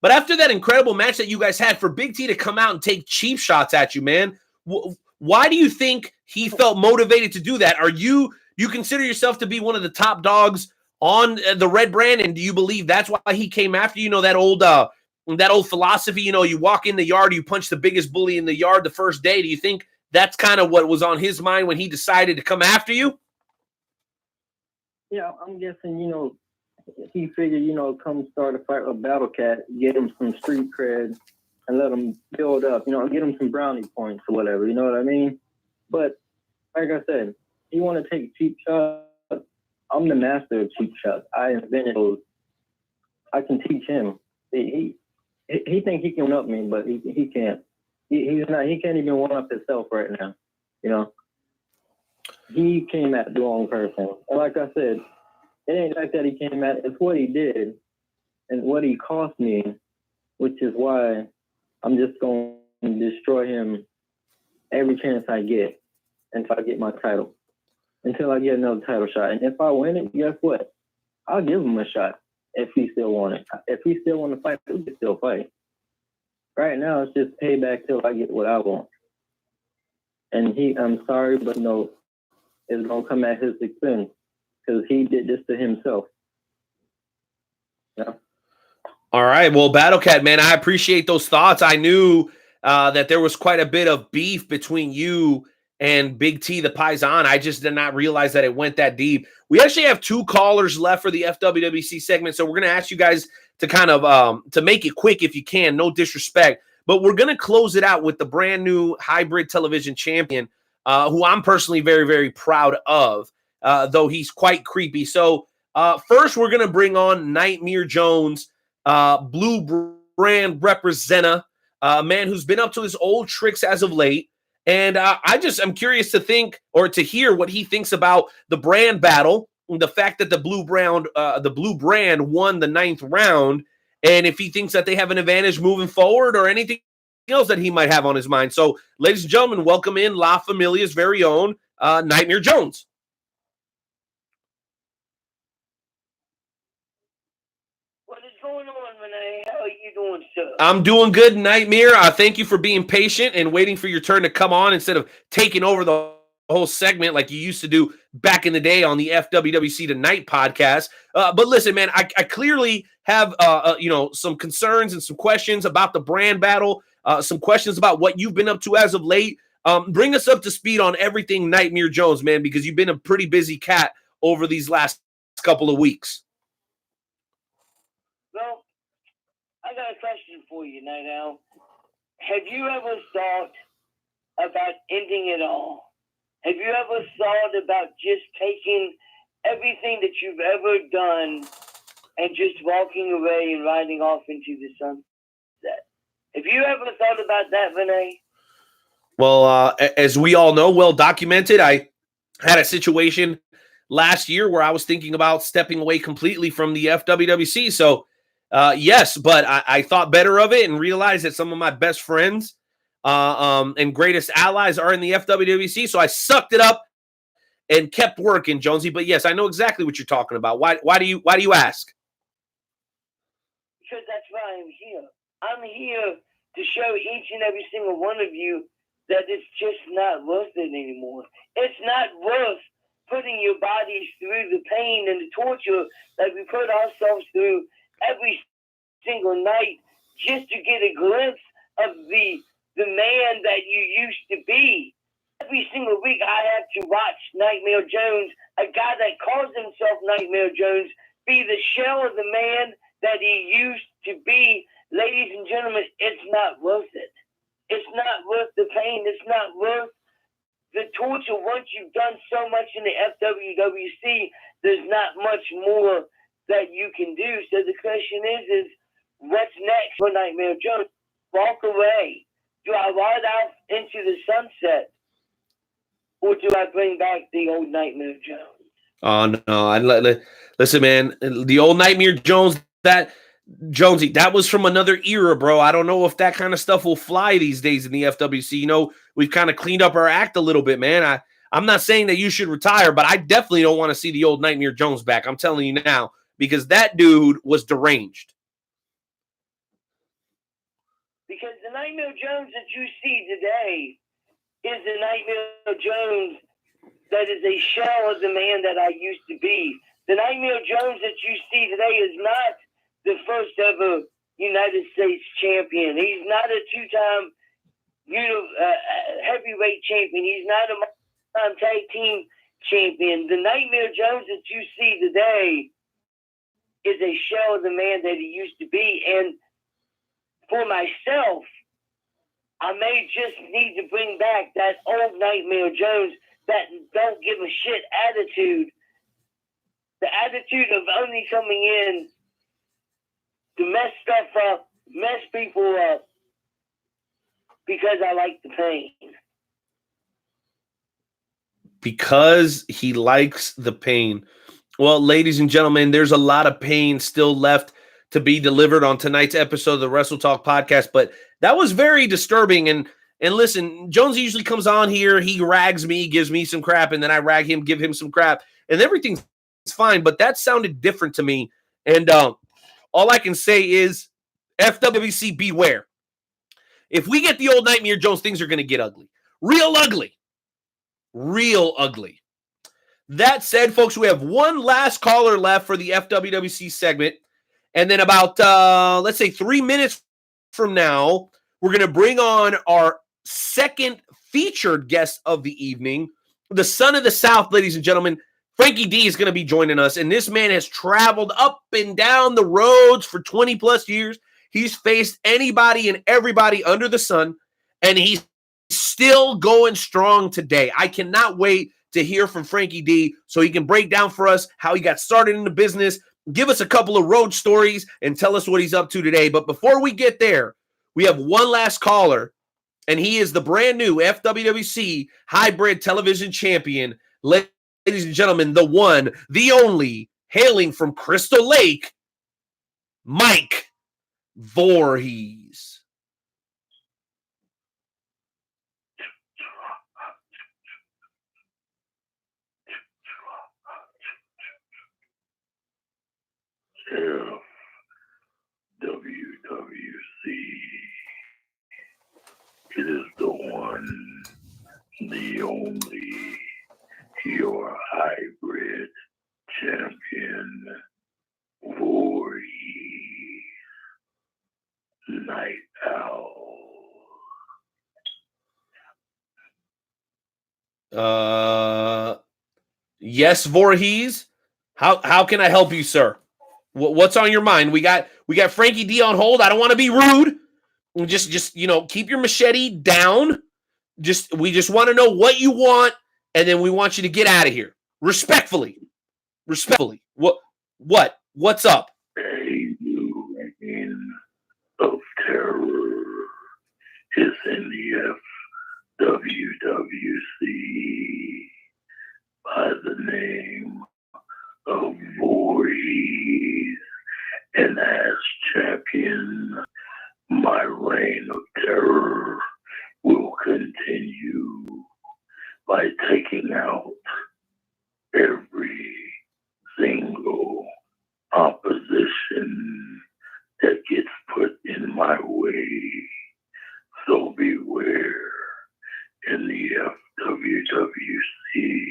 But after that incredible match that you guys had, for Big T to come out and take cheap shots at you, man, why do you think he felt motivated to do that? You consider yourself to be one of the top dogs on the Red brand, and do you believe that's why he came after you? You know, that old philosophy, you know, you walk in the yard, you punch the biggest bully in the yard the first day. Do you think that's kind of what was on his mind when he decided to come after you? Yeah, I'm guessing, you know, he figured, you know, come start a fight with Battle Cat, get him some street cred, and let him build up, you know, get him some brownie points or whatever, you know what I mean? But, like I said, you want to take cheap shots, I'm the master of cheap shots. I invented those. I can teach him. He thinks he can up me, but he can't. He can't even one up himself right now, you know? He came at the wrong person. And like I said, it ain't like that he came at, it's what he did and what he cost me, which is why I'm just going to destroy him every chance I get until I get my title, until I get another title shot. And if I win it, guess what? I'll give him a shot if he still want it. If he still want to fight, we can still fight. Right now, it's just payback till I get what I want. And I'm sorry, but no, it's going to come at his expense, because he did this to himself. Yeah. All right. Well, Battle Cat, man, I appreciate those thoughts. I knew that there was quite a bit of beef between you and Big T, the Paisan. I just did not realize that it went that deep. We actually have 2 callers left for the FWWC segment, so we're going to ask you guys to kind of to make it quick if you can. No disrespect. But we're going to close it out with the brand new hybrid television champion, who I'm personally very, very proud of. Though he's quite creepy. So first, we're going to bring on Nightmare Jones, Blue Brand representative, a man who's been up to his old tricks as of late. And I'm curious to think or to hear what he thinks about the brand battle, the fact that the Blue Brand won the 9th round, and if he thinks that they have an advantage moving forward or anything else that he might have on his mind. So, ladies and gentlemen, welcome in La Familia's very own Nightmare Jones. What is going on, Renee? How are you doing, sir? I'm doing good, Nightmare. Thank you for being patient and waiting for your turn to come on instead of taking over the whole segment like you used to do back in the day on the FWWC Tonight podcast. But listen, man, I clearly have some concerns and some questions about the brand battle, some questions about what you've been up to as of late. Bring us up to speed on everything Nightmare Jones, man, because you've been a pretty busy cat over these last couple of weeks. Well, I got a question for you, Night Owl. Have you ever thought about ending it all? Have you ever thought about just taking everything that you've ever done and just walking away and riding off into the sunset? Have you ever thought about that, Renee? Well, as we all know, well documented, I had a situation last year where I was thinking about stepping away completely from the FWWC. So, yes, but I thought better of it and realized that some of my best friends and greatest allies are in the FWWC. So I sucked it up and kept working, Jonesy. But yes, I know exactly what you're talking about. Why do you ask? because that's why I'm here. I'm here to show each and every single one of you that it's just not worth it anymore. It's not worth putting your bodies through the pain and the torture that we put ourselves through every single night just to get a glimpse of the man that you used to be. Every single week I have to watch Nightmare Jones, a guy that calls himself Nightmare Jones, be the shell of the man that he used to be. Ladies and gentlemen, it's not worth it. It's not worth the pain. It's not worth the torture. Once you've done so much in the FWWC, there's not much more that you can do. So the question is what's next for Nightmare Jones? Walk away. Do I ride out into the sunset? Or do I bring back the old Nightmare Jones? Oh, no. Listen, man, the old Nightmare Jones, Jonesy, that was from another era, bro. I don't know if that kind of stuff will fly these days in the FWC. You know, we've kind of cleaned up our act a little bit, man. I'm not saying that you should retire, but I definitely don't want to see the old Nightmare Jones back. I'm telling you now, because that dude was deranged. Because the Nightmare Jones that you see today is the Nightmare Jones that is a shell of the man that I used to be. The Nightmare Jones that you see today is not the first ever United States champion. He's not a two-time heavyweight champion. He's not a multi-time tag team champion. The Nightmare Jones that you see today is a shell of the man that he used to be. And for myself, I may just need to bring back that old Nightmare Jones that don't give a shit attitude. The attitude of only coming in to mess stuff up, mess people up, because I like the pain. Because he likes the pain. Well, ladies and gentlemen, there's a lot of pain still left to be delivered on tonight's episode of the Wrestle Talk podcast, but that was very disturbing. And listen, Jones usually comes on here, he rags me, gives me some crap, and then I rag him, give him some crap, and everything's fine, but that sounded different to me. And all I can say is, FWC, beware. If we get the old Nightmare Jones, things are going to get ugly. Real ugly. Real ugly. That said, folks, we have one last caller left for the FWWC segment. And then about, let's say 3 minutes from now, we're going to bring on our second featured guest of the evening, the son of the South, ladies and gentlemen. Frankie D is going to be joining us, and this man has traveled up and down the roads for 20 plus years. He's faced anybody and everybody under the sun, and he's still going strong today. I cannot wait to hear from Frankie D so he can break down for us how he got started in the business, give us a couple of road stories, and tell us what he's up to today. But before we get there, we have one last caller, and he is the brand new FWWC Hybrid Television Champion. Ladies and gentlemen, the one, the only, hailing from Crystal Lake, Mike Voorhees. FWWC. It is the one, the only, your hybrid champion, Voorhees, Night Owl. Yes, Voorhees. How can I help you, sir? What's on your mind? We got Frankie D on hold. I don't want to be rude. Just keep your machete down. We just want to know what you want, and then we want you to get out of here. Respectfully. What's up? A new reign of terror is in the FWWC by the name of Voorhees, and as champion, my reign of terror will continue by taking out every single opposition that gets put in my way. So beware in the FWWC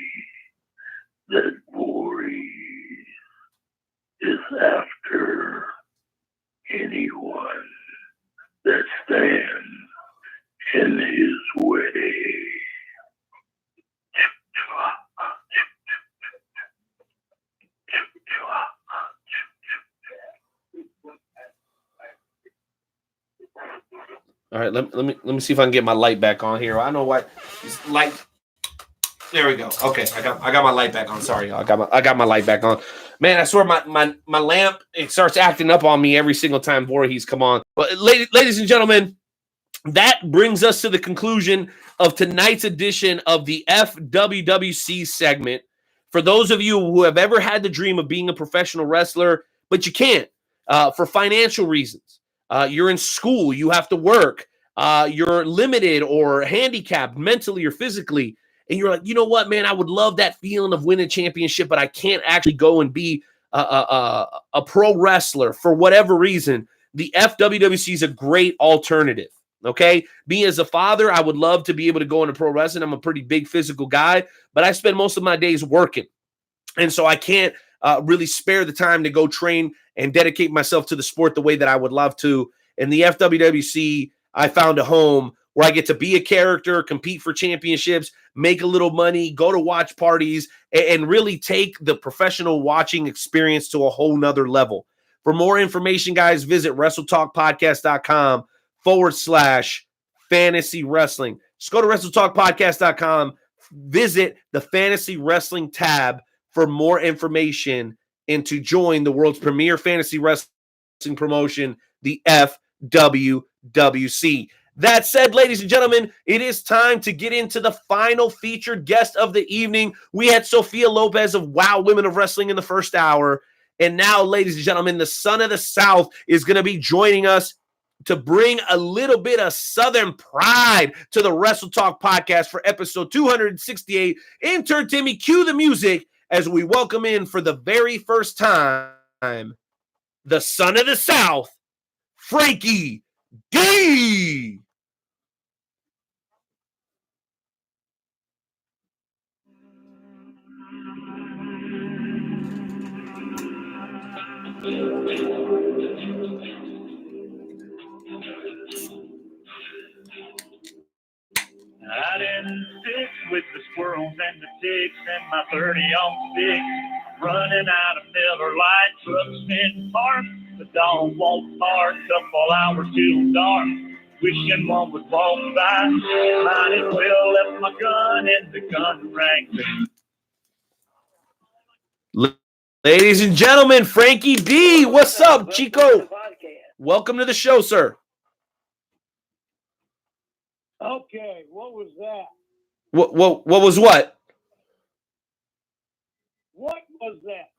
that Voorhees is after anyone that stands in his way. All right, let me see if I can get my light back on here. I know why this light. There we go. Okay, I got my light back on. Sorry, I got my light back on. Man, I swear my lamp, it starts acting up on me every single time Voorhees come on. But ladies and gentlemen, that brings us to the conclusion of tonight's edition of the FWWC segment. For those of you who have ever had the dream of being a professional wrestler, but you can't for financial reasons. You're in school, you have to work, you're limited or handicapped mentally or physically, and you're like, you know what, man, I would love that feeling of winning a championship, but I can't actually go and be a pro wrestler for whatever reason. The FWWC is a great alternative. Okay, me as a father, I would love to be able to go into pro wrestling. I'm a pretty big physical guy, but I spend most of my days working, and so I can't really spare the time to go train and dedicate myself to the sport the way that I would love to. In the FWWC, I found a home where I get to be a character, compete for championships, make a little money, go to watch parties, and really take the professional watching experience to a whole nother level. For more information, guys, visit WrestleTalkPodcast.com/fantasy wrestling. Just go to WrestleTalkPodcast.com, visit the fantasy wrestling tab for more information and to join the world's premier fantasy wrestling promotion, the FWWC. That said, ladies and gentlemen, it is time to get into the final featured guest of the evening. We had Sophia Lopez of Wow Women of Wrestling in the first hour. And now, ladies and gentlemen, the Son of the South is going to be joining us to bring a little bit of Southern pride to the Wrestle Talk podcast for episode 268. Intern Timmy, cue the music as we welcome in for the very first time the Son of the South, Frankie D. I didn't stick with the squirrels and the ticks and my 30-on-6, running out of Miller Lite trucks in park. The dog won't bark, couple hours till dark, wishing one would walk by. Might as well left my gun in the gun rack. Ladies and gentlemen, Frankie D. What's up, Chico? Welcome to the show, sir. Okay, what was that? What was what? What was that?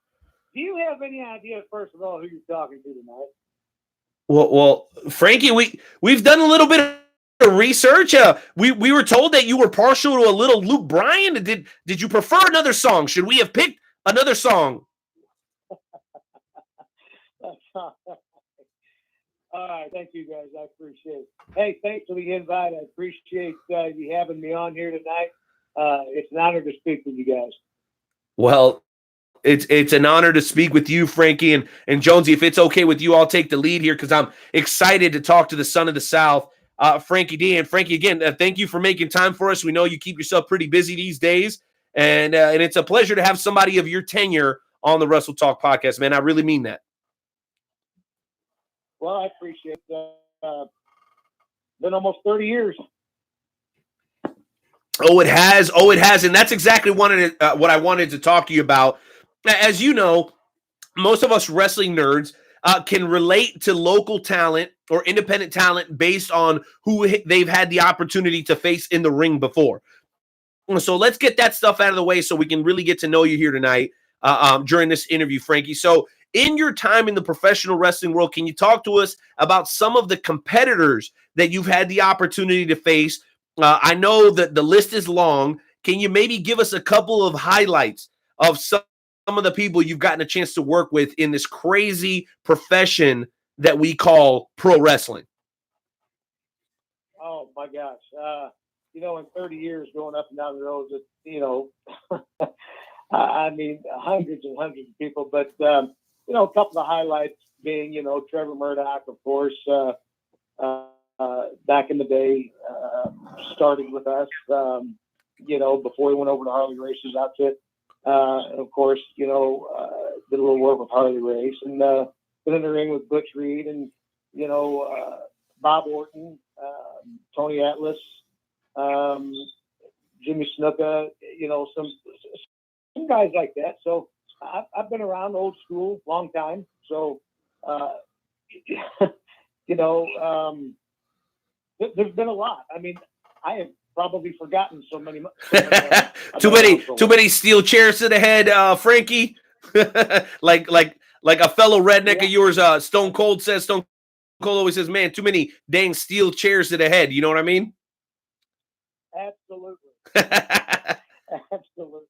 Do you have any idea, first of all, who you're talking to tonight? Well, Frankie, we've done a little bit of research. We were told that you were partial to a little Luke Bryan. Did you prefer another song? Should we have picked another song? All right, thank you guys. I appreciate it. Hey, thanks for the invite. I appreciate you having me on here tonight. It's an honor to speak with you guys. Well, it's an honor to speak with you, Frankie, and Jonesy. If it's okay with you, I'll take the lead here because I'm excited to talk to the Son of the South, Frankie D. And Frankie, again, thank you for making time for us. We know you keep yourself pretty busy these days, and it's a pleasure to have somebody of your tenure on the Wrestle Talk podcast, man. I really mean that. Well, I appreciate that. Been almost 30 years. Oh, it has. And that's exactly what I wanted to talk to you about. As you know, most of us wrestling nerds can relate to local talent or independent talent based on who they've had the opportunity to face in the ring before. So let's get that stuff out of the way so we can really get to know you here tonight during this interview, Frankie. So in your time in the professional wrestling world, can you talk to us about some of the competitors that you've had the opportunity to face? I know that the list is long. Can you maybe give us a couple of highlights of some of the people you've gotten a chance to work with in this crazy profession that we call pro wrestling? Oh my gosh. In 30 years going up and down the roads, I mean, hundreds and hundreds of people, but, a couple of highlights being, Trevor Murdoch, of course, back in the day, started with us, before he went over to Harley Race's outfit. Of course, did a little work with Harley Race and been in the ring with Butch Reed and, Bob Orton, Tony Atlas, Jimmy Snuka, some guys like that. So I've been around old school, long time. So, there's been a lot. I mean, I have probably forgotten so many. Too many steel chairs to the head, Frankie. like a fellow redneck of yours, Stone Cold says. Stone Cold always says, "Man, too many dang steel chairs to the head." You know what I mean? Absolutely. Absolutely.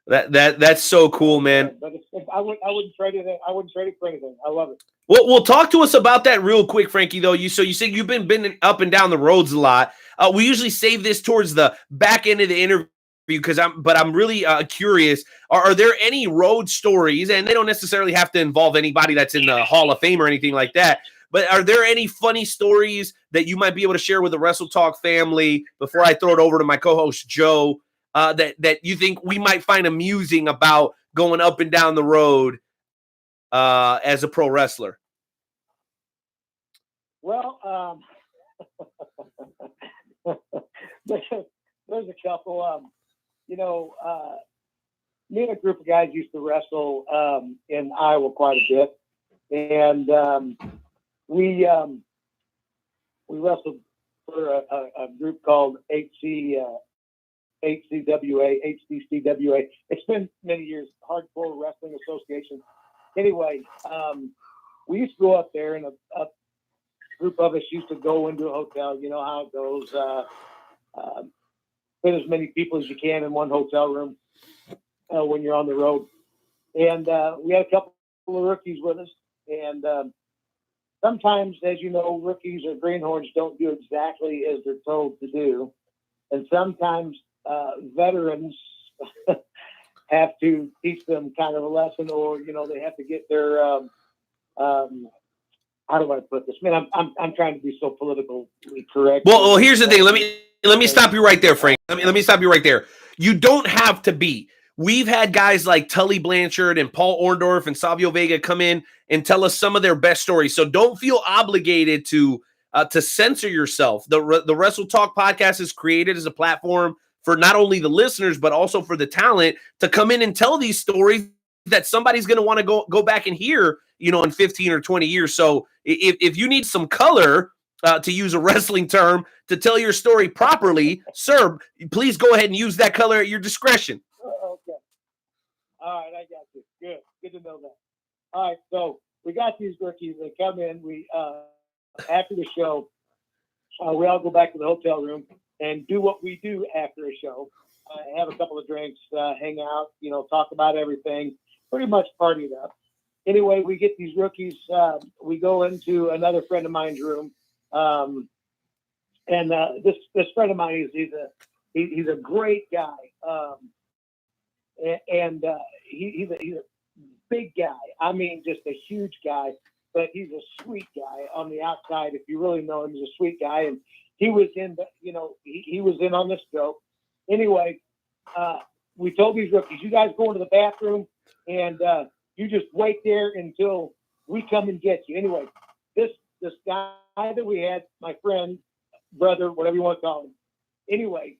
That's so cool, man. But I wouldn't trade it. I wouldn't trade it for anything. I love it. Well, talk to us about that real quick, Frankie. Though you said you've been up and down the roads a lot. We usually save this towards the back end of the interview because I'm really curious. Are there any road stories, and they don't necessarily have to involve anybody that's in the Hall of Fame or anything like that? But are there any funny stories that you might be able to share with the Wrestle Talk family before I throw it over to my co-host Joe? That you think we might find amusing about going up and down the road as a pro wrestler? Well, there's a couple. Me and a group of guys used to wrestle in Iowa quite a bit, and we wrestled for a group called HCWA. It's been many years, Hardcore Wrestling Association. Anyway, we used to go up there, and a group of us used to go into a hotel. You know how it goes. Fit as many people as you can in one hotel room when you're on the road. And we had a couple of rookies with us. And sometimes, as you know, rookies or greenhorns don't do exactly as they're told to do. And sometimes veterans have to teach them kind of a lesson, or they have to get their how do I put this? Man, I'm trying to be so politically correct. Well, here's the thing. Let me stop you right there, Frank. Let me stop you right there. You don't have to be. We've had guys like Tully Blanchard and Paul Orndorff and Savio Vega come in and tell us some of their best stories. So don't feel obligated to censor yourself. The Wrestle Talk podcast is created as a platform for not only the listeners, but also for the talent to come in and tell these stories that somebody's going to want to go back and hear, in 15 or 20 years. So if you need some color, to use a wrestling term, to tell your story properly, sir, please go ahead and use that color at your discretion. Okay. All right, I got you. Good to know that. All right, so we got these rookies. They come in. We after the show, we all go back to the hotel room and do what we do after a show. Have a couple of drinks, hang out, talk about everything, pretty much party it up. Anyway, we get these rookies. We go into another friend of mine's room. And this friend of mine, he's a great guy. And he's a big guy. I mean, just a huge guy, but he's a sweet guy on the outside. If you really know him, he's a sweet guy. And he was in he was in on this show. Anyway, we told these rookies, you guys go into the bathroom and you just wait there until we come and get you. Anyway, this guy that we had, my friend, brother, whatever you want to call him. Anyway,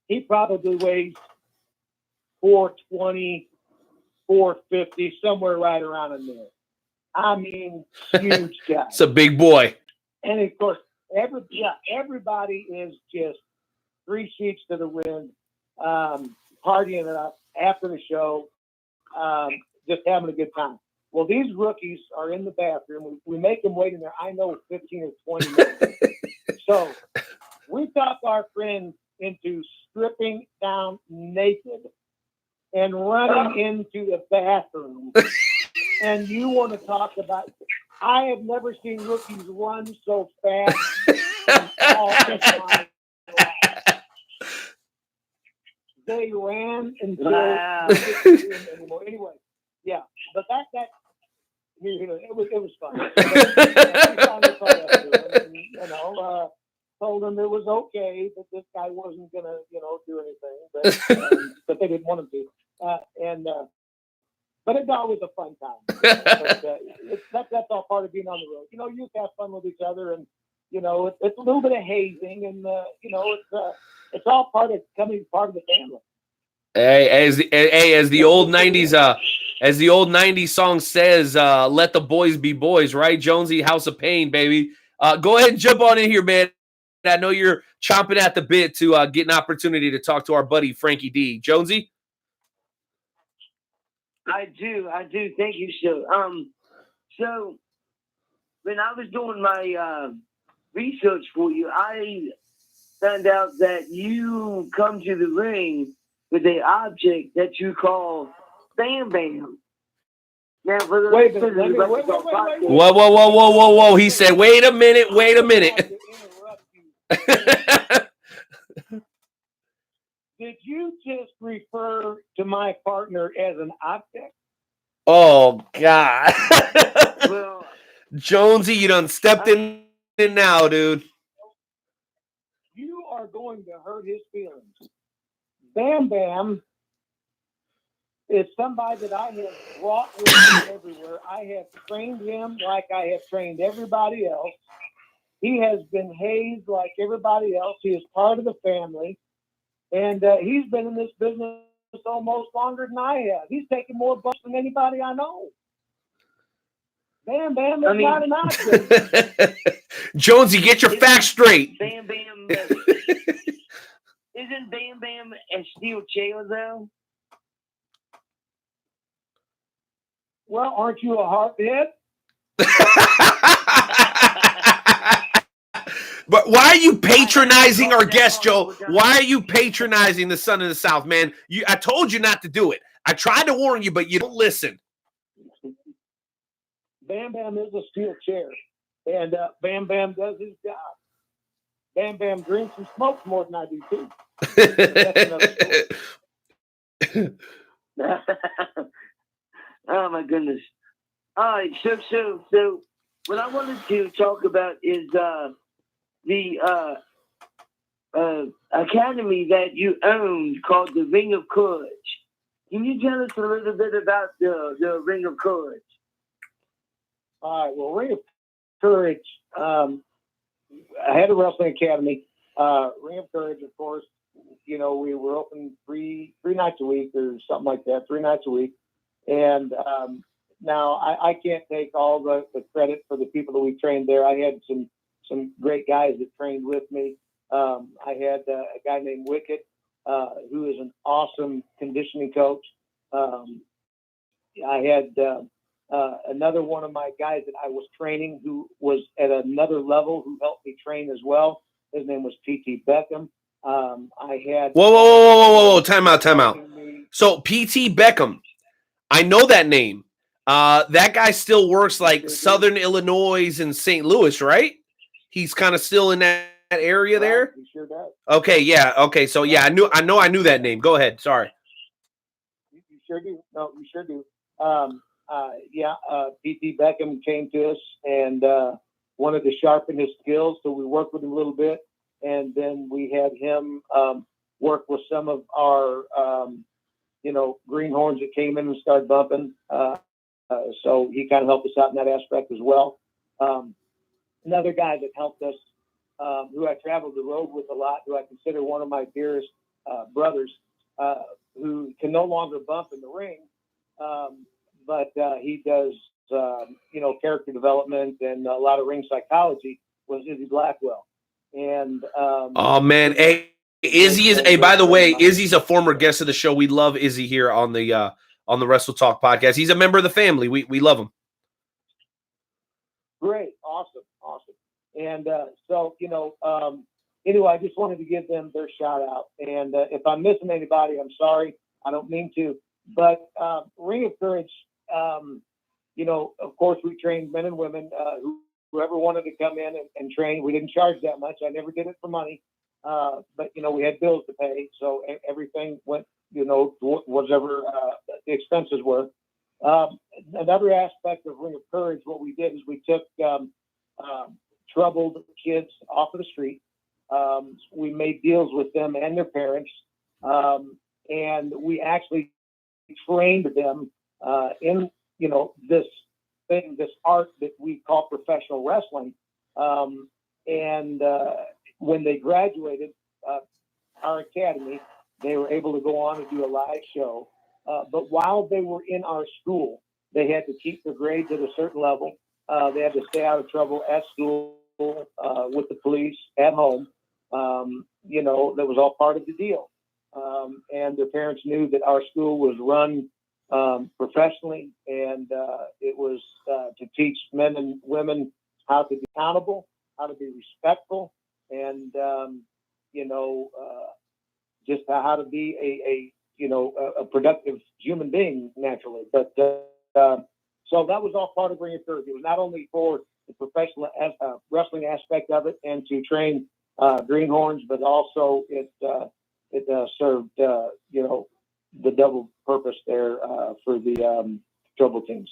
he probably weighs 420, 450, somewhere right around in there. I mean, huge guy. It's a big boy. And of course, everybody is just three sheets to the wind, partying it up after the show, just having a good time. Well, these rookies are in the bathroom. We make them wait in there, 15 or 20 minutes. So we talk our friend into stripping down naked and running into the bathroom. And you want to talk about I have never seen rookies run so fast in all of my life. They ran until Wow. they couldn't do it anymore. Anyway, yeah, but that it was fun. We finally caught up to him, and, told him it was okay that this guy wasn't gonna, do anything, but they didn't want him to. But it's always a fun time. But, that's all part of being on the road. You have fun with each other, and it's a little bit of hazing, and it's all part of the family. Hey, as the old '90s song says, "Let the boys be boys," right? Jonesy, House of Pain, baby. Go ahead and jump on in here, man. I know you're chomping at the bit to get an opportunity to talk to our buddy Frankie D. Jonesy. I do. Thank you, sir. So when I was doing my research for you, I found out that you come to the ring with an object that you call Bam Bam. Now, for the Wait, listeners of the Wrestle Talk podcast, Whoa. He said, wait a minute. Did you just refer to my partner as an object? Oh, God. well, Jonesy, you done stepped in now, dude. You are going to hurt his feelings. Bam Bam is somebody that I have brought with me everywhere. I have trained him like I have trained everybody else. He has been hazed like everybody else. He is part of the family. And he's been in this business almost longer than I have. He's taken more bumps than anybody I know. Bam Bam is not an object. Jonesy, get your facts straight. Bam Bam. Isn't Bam Bam a steel chair, though? Well, aren't you a hardhead? But why are you patronizing our guest, Joe? Why are you patronizing the son of the South, man? I told you not to do it. I tried to warn you, but you don't listen. Bam Bam is a steel chair, and Bam Bam does his job. Bam Bam drinks and smokes more than I do, too. Oh, my goodness. All right, so what I wanted to talk about is the academy that you owned called the Ring of Courage. Can you tell us a little bit about the Ring of Courage? All right, well, Ring of Courage, I had a wrestling academy. Ring of Courage, of course, we were open three nights a week or something like that, 3 nights a week. And now I can't take all the credit for the people that we trained there. I had some great guys that trained with me. I had a guy named Wicket, who is an awesome conditioning coach. I had another one of my guys that I was training who was at another level who helped me train as well. His name was P.T. Beckham. I had... Whoa. Time out. So P.T. Beckham, I know that name. That guy still works like Southern Illinois and St. Louis, right? He's kind of still in that area there. He sure does. Okay, yeah. Okay, so yeah, I knew that name. Go ahead. Sorry. You sure do. No, you sure do. P.T. Beckham came to us and wanted to sharpen his skills, so we worked with him a little bit, and then we had him work with some of our greenhorns that came in and started bumping. So he kind of helped us out in that aspect as well. Another guy that helped us, who I traveled the road with a lot, who I consider one of my dearest brothers, who can no longer bump in the ring, but he does, character development and a lot of ring psychology, was Izzy Blackwell. And oh man, hey, Izzy is. Hey, by the way, Izzy's a former guest of the show. We love Izzy here on the Wrestle Talk podcast. He's a member of the family. We love him. Great, awesome. And anyway, I just wanted to give them their shout out. And if I'm missing anybody, I'm sorry. I don't mean to. But Ring of Courage, of course, we trained men and women, whoever wanted to come in and train. We didn't charge that much. I never did it for money. But, we had bills to pay. So everything went, whatever the expenses were. Another aspect of Ring of Courage, what we did is we took troubled kids off of the street. We made deals with them and their parents. And we actually trained them in, this art that we call professional wrestling. And when they graduated our academy, they were able to go on and do a live show. But while they were in our school, they had to keep their grades at a certain level. They had to stay out of trouble at school, with the police, at home. That was all part of the deal. And their parents knew that our school was run professionally, and it was to teach men and women how to be accountable, how to be respectful, and just how to be a productive human being naturally. But so that was all part of Ring of Courage. It was not only for the professional wrestling aspect of it and to train greenhorns, but also it served the double purpose there for the trouble teams.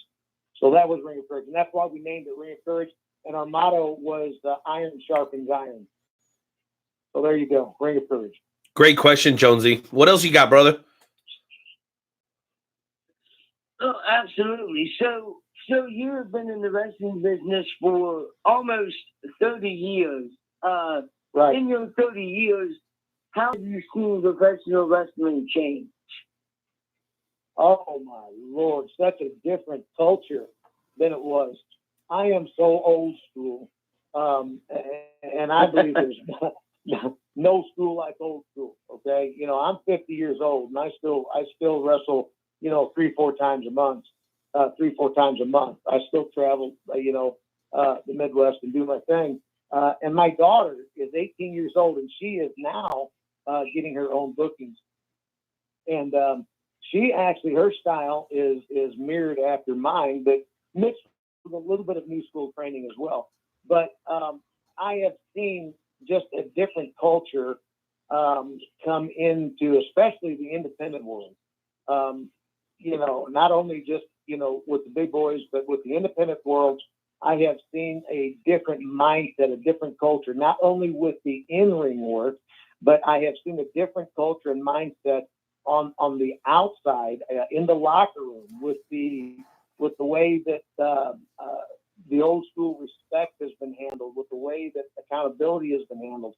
So that was Ring of Courage, and that's why we named it Ring of Courage. And our motto was iron sharpens iron. So there you go, Ring of Courage. Great question, Jonesy. What else you got, brother? Oh, absolutely. So you've been in the wrestling business for almost 30 years. Right. In your 30 years, how have you seen professional wrestling change? Oh my Lord, such a different culture than it was. I am so old school, and I believe there's no school like old school. Okay, I'm 50 years old, and I still wrestle, 3-4 times a month. I still travel, the Midwest and do my thing. And my daughter is 18 years old, and she is now getting her own bookings. And she actually, her style is mirrored after mine, but mixed with a little bit of new school training as well. But I have seen just a different culture come into, especially the independent world. Not only just, with the big boys, but with the independent world, I have seen a different mindset, a different culture, not only with the in-ring work, but I have seen a different culture and mindset on the outside, in the locker room, with the way that the old school respect has been handled, with the way that accountability has been handled,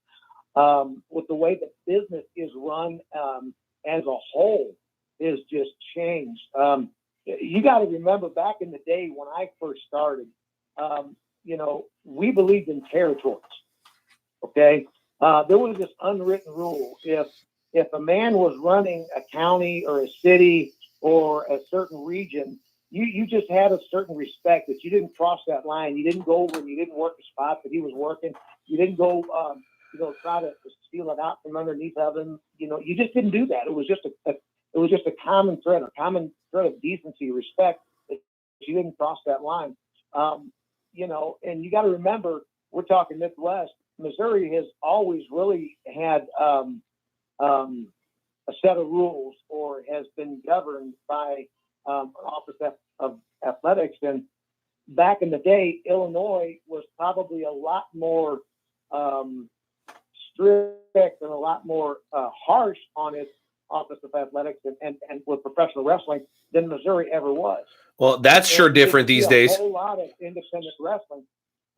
with the way that business is run as a whole is just changed. You got to remember back in the day when I first started, we believed in territories. Okay, there was this unwritten rule: if a man was running a county or a city or a certain region, you just had a certain respect that you didn't cross that line. You didn't go over and you didn't work the spot that he was working. You didn't go, try to steal it out from underneath of him. You just didn't do that. It was just a common thread, of decency, respect, that you didn't cross that line. And you got to remember, we're talking Midwest. Missouri has always really had a set of rules, or has been governed by Office of Athletics. And back in the day, Illinois was probably a lot more strict and a lot more harsh on its Office of Athletics and with professional wrestling than Missouri ever was. Well, that's sure different these days. A whole lot of independent wrestling.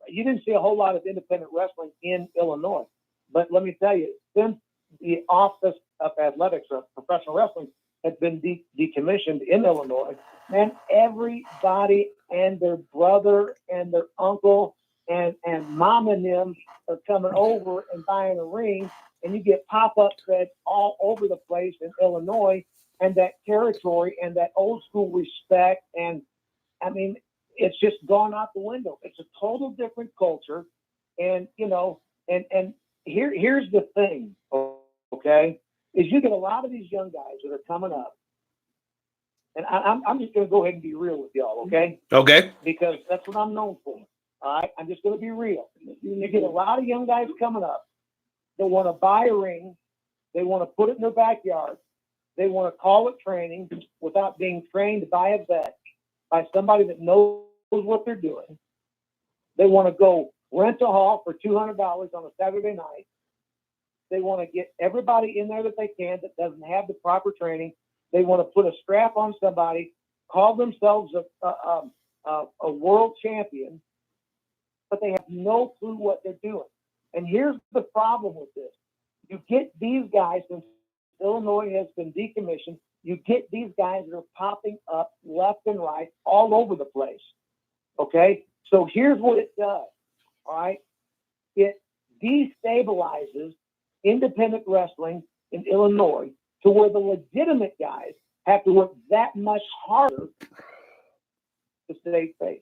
You didn't see a whole lot of independent wrestling in Illinois. But let me tell you, since the Office of Athletics of Professional Wrestling had been decommissioned in Illinois, man, everybody and their brother and their uncle and mom and them are coming over and buying a ring, and you get pop-up fed all over the place in Illinois, and that territory and that old school respect, and I mean, it's just gone out the window. It's a total different culture, and and here's the thing, okay, is you get a lot of these young guys that are coming up, And I'm just going to go ahead and be real with y'all, okay? Okay. Because that's what I'm known for. All right, I'm just going to be real. You get a lot of young guys coming up that want to buy a ring. They want to put it in their backyard. They want to call it training without being trained by a vet, by somebody that knows what they're doing. They want to go rent a hall for $200 on a Saturday night. They want to get everybody in there that they can that doesn't have the proper training. They want to put a strap on somebody, call themselves a world champion, but they have no clue what they're doing. And here's the problem with this. You get these guys, since Illinois has been decommissioned, you get these guys that are popping up left and right all over the place. Okay? So here's what it does. All right? It destabilizes independent wrestling in Illinois to where the legitimate guys have to work that much harder to stay face.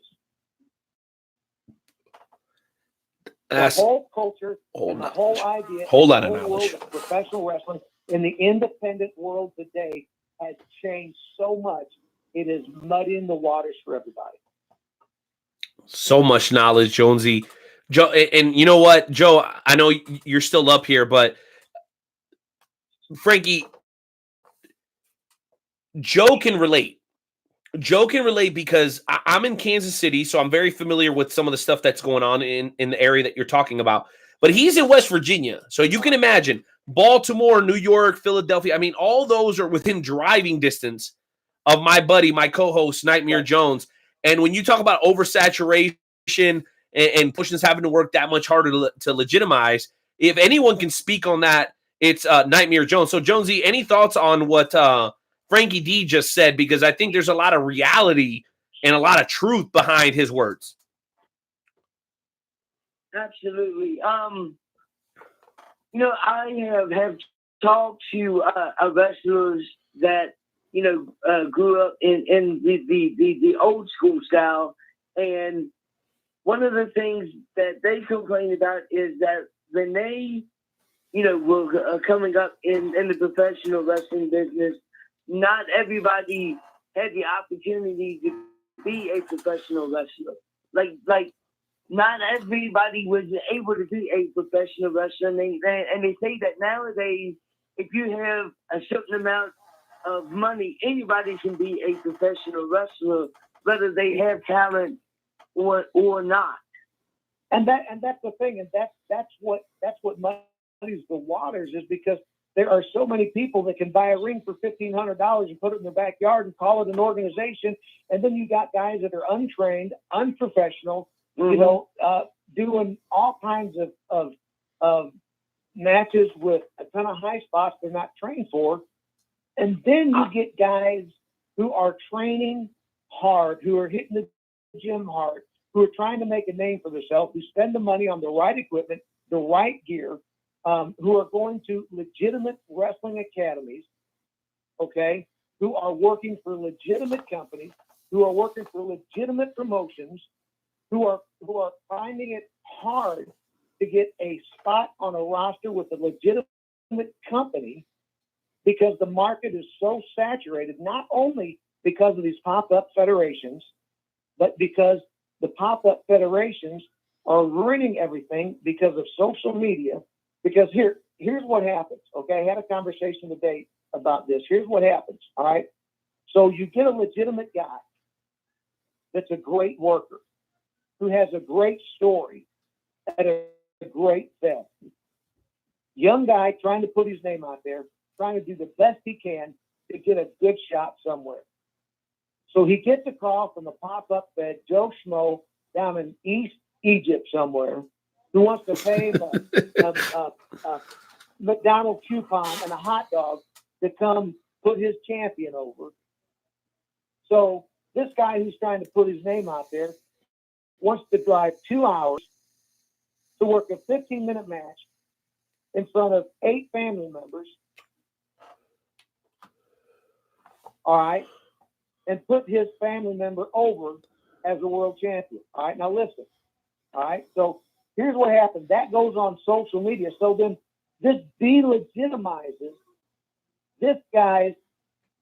The whole culture and the whole idea Hold on the a whole world knowledge. of professional wrestling in the independent world today has changed so much. It is muddying the waters for everybody. So much knowledge, Jonesy. Joe, and you know what, Joe, I know you're still up here, but Frankie, Joe can relate. Joe can relate because I'm in Kansas City, so I'm very familiar with some of the stuff that's going on in the area that you're talking about. But he's in West Virginia, so you can imagine Baltimore, New York, Philadelphia. I mean, all those are within driving distance of my buddy, my co-host, Nightmare Jones. And when you talk about oversaturation and pushers having to work that much harder to legitimize, if anyone can speak on that, it's Nightmare Jones. So, Jonesy, any thoughts on what Frankie D just said? Because I think there's a lot of reality and a lot of truth behind his words. Absolutely. I have talked to wrestlers that grew up in the old school style, and one of the things that they complain about is that when they were coming up in the professional wrestling business, not everybody had the opportunity to be a professional wrestler. Like not everybody was able to be a professional wrestler. And they say that nowadays, if you have a certain amount of money, anybody can be a professional wrestler, whether they have talent or not. And that's the thing, and that's what muddies the waters, is because there are so many people that can buy a ring for $1,500 and put it in their backyard and call it an organization, and then you got guys that are untrained, unprofessional, doing all kinds of matches with a ton of high spots they're not trained for, and then you get guys who are training hard, who are hitting the gym hard, who are trying to make a name for themselves, who spend the money on the right equipment, the right gear, who are going to legitimate wrestling academies, okay, who are working for legitimate companies, who are working for legitimate promotions, who are finding it hard to get a spot on a roster with a legitimate company because the market is so saturated, not only because of these pop-up federations, but because the pop-up federations are ruining everything because of social media. Because here's what happens, okay? I had a conversation today about this. Here's what happens, all right? So you get a legitimate guy that's a great worker, who has a great story at a great fest. Young guy trying to put his name out there, trying to do the best he can to get a good shot somewhere. So he gets a call from a pop-up fed Joe Schmo down in East Egypt somewhere, who wants to pay him a McDonald's coupon and a hot dog to come put his champion over. So this guy who's trying to put his name out there wants to drive 2 hours to work a 15-minute match in front of 8 family members, all right, and put his family member over as a world champion. All right, now listen. All right, so here's what happens. That goes on social media. So then this delegitimizes this guy's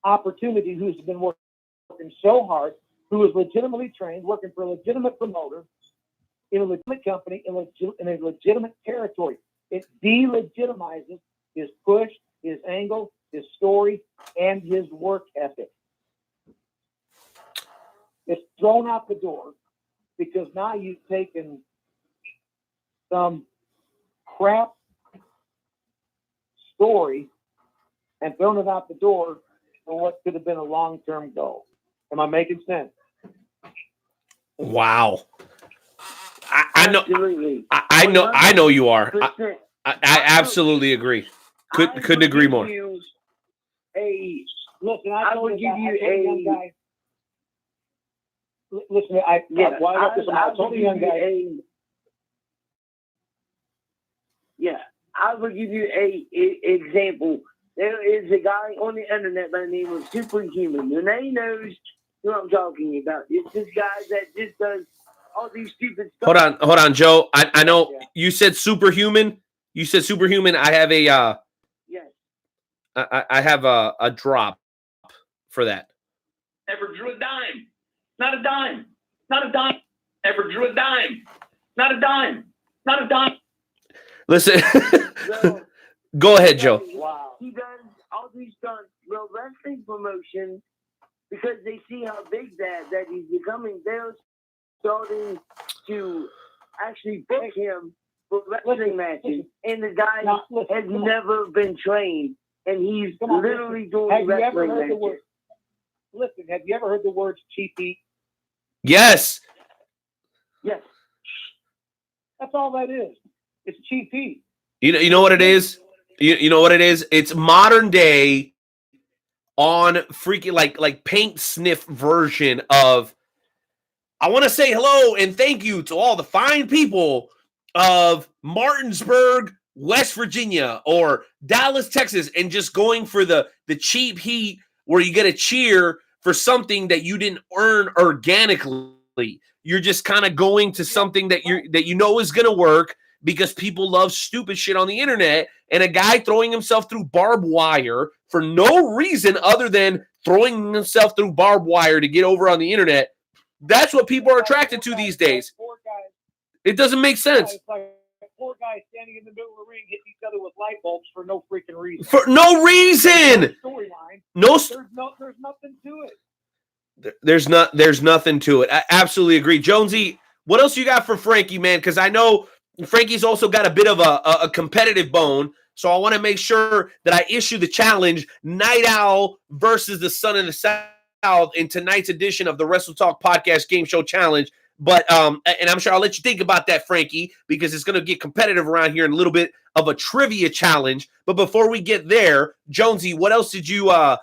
opportunity, who's been working working so hard, who is legitimately trained, working for a legitimate promoter, in a legitimate company, in a legitimate territory. It delegitimizes his push, his angle, his story, and his work ethic. It's thrown out the door because now you've taken some crap story and thrown it out the door for what could have been a long-term goal. Am I making sense? Wow. I know. Absolutely. I know you are. Percent. I absolutely agree. Couldn't agree more. Listen, I would give you a young guy. Listen, I told a young guy. I will give you a example. There is a guy on the internet by the name of Superhuman. Your name knows who I'm talking about. It's this guy that just does all these stupid stuff. Hold on, Joe. I know you said Superhuman. You said Superhuman. I have a yes. I have a drop for that. Never drew a dime. Not a dime. Not a dime. Never drew a dime. Not a dime. Not a dime. Listen. So, go ahead, Joe. Wow. He does all these stunts, wrestling promotion, because they see how big that he's becoming. They're starting to actually book him for wrestling matches. And the guy has never been trained, and he's literally doing wrestling matches. Listen, have you ever heard the words cheap heat? Yes. Yes. That's all that is. It's cheap heat. You know what it is? You know what it is? It's modern day on freaking like paint sniff version of I want to say hello and thank you to all the fine people of Martinsburg, West Virginia, or Dallas, Texas, and just going for the cheap heat where you get a cheer for something that you didn't earn organically. You're just kind of going to something that you know is going to work because people love stupid shit on the internet, and a guy throwing himself through barbed wire for no reason other than throwing himself through barbed wire to get over on the internet. That's what people are attracted to these days. It doesn't make sense. It's like four guys standing in the middle of the ring hitting each other with light bulbs for no freaking reason. For no reason. Storyline. There's nothing to it. There's nothing to it. I absolutely agree. Jonesy, what else you got for Frankie, man? Because I know Frankie's also got a bit of a competitive bone. So I want to make sure that I issue the challenge, Night Owl versus the Son of the South, in tonight's edition of the Wrestle Talk Podcast Game Show Challenge. But and I'm sure I'll let you think about that, Frankie, because it's going to get competitive around here in a little bit of a trivia challenge. But before we get there, Jonesy, what else did you want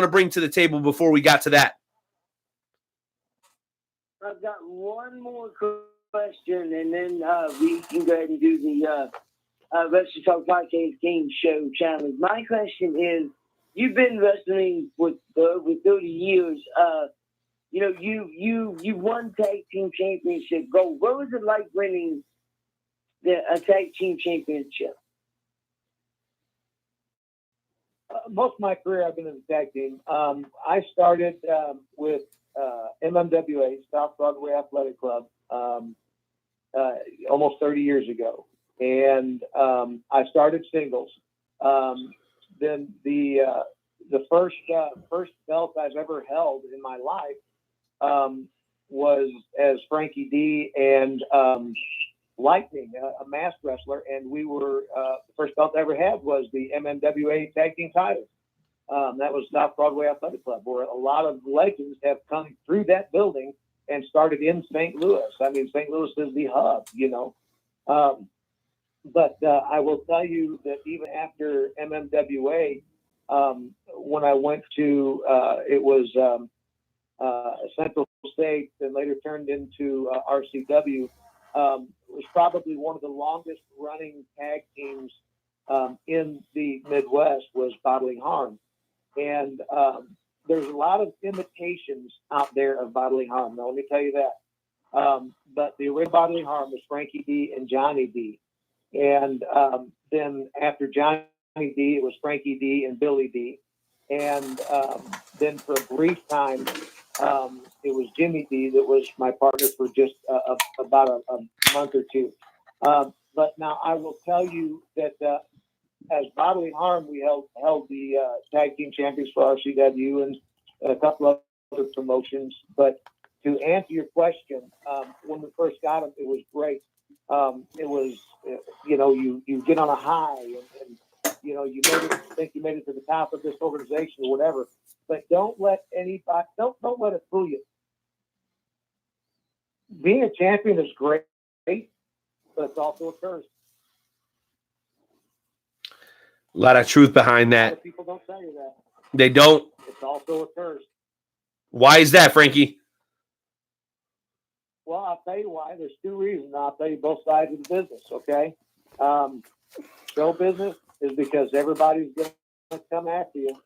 to bring to the table before we got to that? I've got one more question, and then we can go ahead and do the Wrestle Talk Podcast Game Show Challenge. My question is, you've been wrestling for over 30 years. You won tag team championship gold. What was it like winning a tag team championship? Most of my career, I've been in the tag team. I started with MMWA, South Broadway Athletic Club, almost 30 years ago, and I started singles. Then the first belt I've ever held in my life was as Frankie D and Lightning, a masked wrestler, and we were the first belt I ever had was the MMWA tag team title. That was South Broadway Athletic Club, where a lot of legends have come through that building and started in St. Louis. I mean, St. Louis is the hub, But I will tell you that even after MMWA, when I went to, it was Central State and later turned into RCW, was probably one of the longest running tag teams in the Midwest was Bodily Harm. And there's a lot of imitations out there of Bodily Harm. Now, let me tell you that. But the original Bodily Harm was Frankie D and Johnny D. And then after Johnny D, it was Frankie D and Billy D. And then for a brief time, It was Jimmy D that was my partner for just about a month or two. But now I will tell you that as Bodily Harm, we held the tag team champions for RCW and a couple of other promotions. But to answer your question, when we first got them, it was great. It was, you get on a high and you think you made it to the top of this organization or whatever. But don't let anybody, don't let it fool you. Being a champion is great, but it's also a curse. A lot of truth behind A lot that. of people don't tell you that. They don't. It's also a curse. Why is that, Frankie? Well, I'll tell you why. There's two reasons. I'll tell you both sides of the business, okay? Show business is because everybody's going to come after you.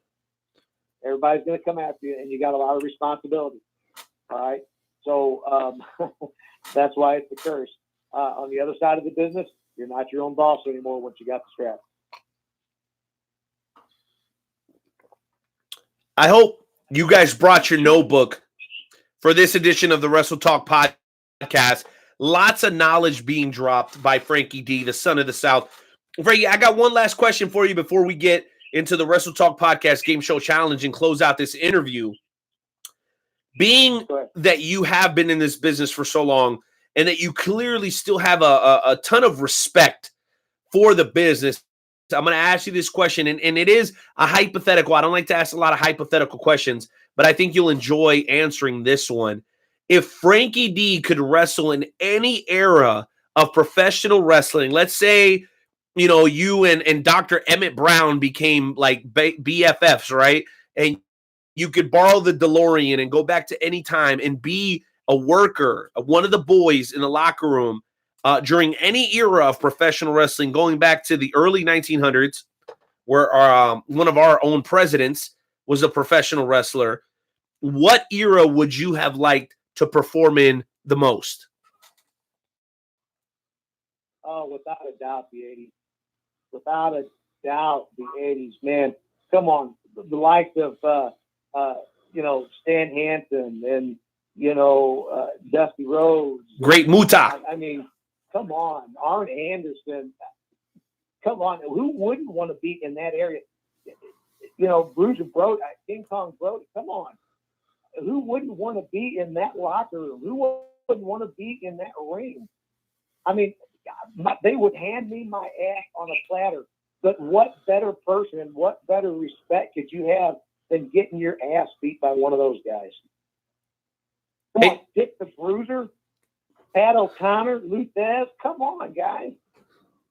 Everybody's going to come after you, and you got a lot of responsibility, all right? So that's why it's a curse. On the other side of the business, you're not your own boss anymore once you got the strap. I hope you guys brought your notebook for this edition of the Wrestle Talk podcast. Lots of knowledge being dropped by Frankie D, the son of the South. Frankie, I got one last question for you before we get into the Wrestle Talk podcast game show challenge and close out this interview. Being that you have been in this business for so long and that you clearly still have a ton of respect for the business, I'm going to ask you this question, and it is a hypothetical. I don't like to ask a lot of hypothetical questions, but I think you'll enjoy answering this one. If Frankie D could wrestle in any era of professional wrestling, let's say, you and Dr. Emmett Brown became like BFFs, right? And you could borrow the DeLorean and go back to any time and be a worker, one of the boys in the locker room during any era of professional wrestling, going back to the early 1900s, where one of our own presidents was a professional wrestler. What era would you have liked to perform in the most? Oh, without a doubt, the 80s. Without a doubt, the 80s, man. Come on. The likes of, Stan Hansen and, Dusty Rhodes. Great Muta. I mean, come on. Arn Anderson. Come on. Who wouldn't want to be in that area? Bruiser Brody, King Kong Brody. Come on. Who wouldn't want to be in that locker room? Who wouldn't want to be in that ring? I mean, they would hand me my ass on a platter. But what better person and what better respect could you have than getting your ass beat by one of those guys? Come on, Dick the Bruiser, Pat O'Connor, Luthez. Come on, guys.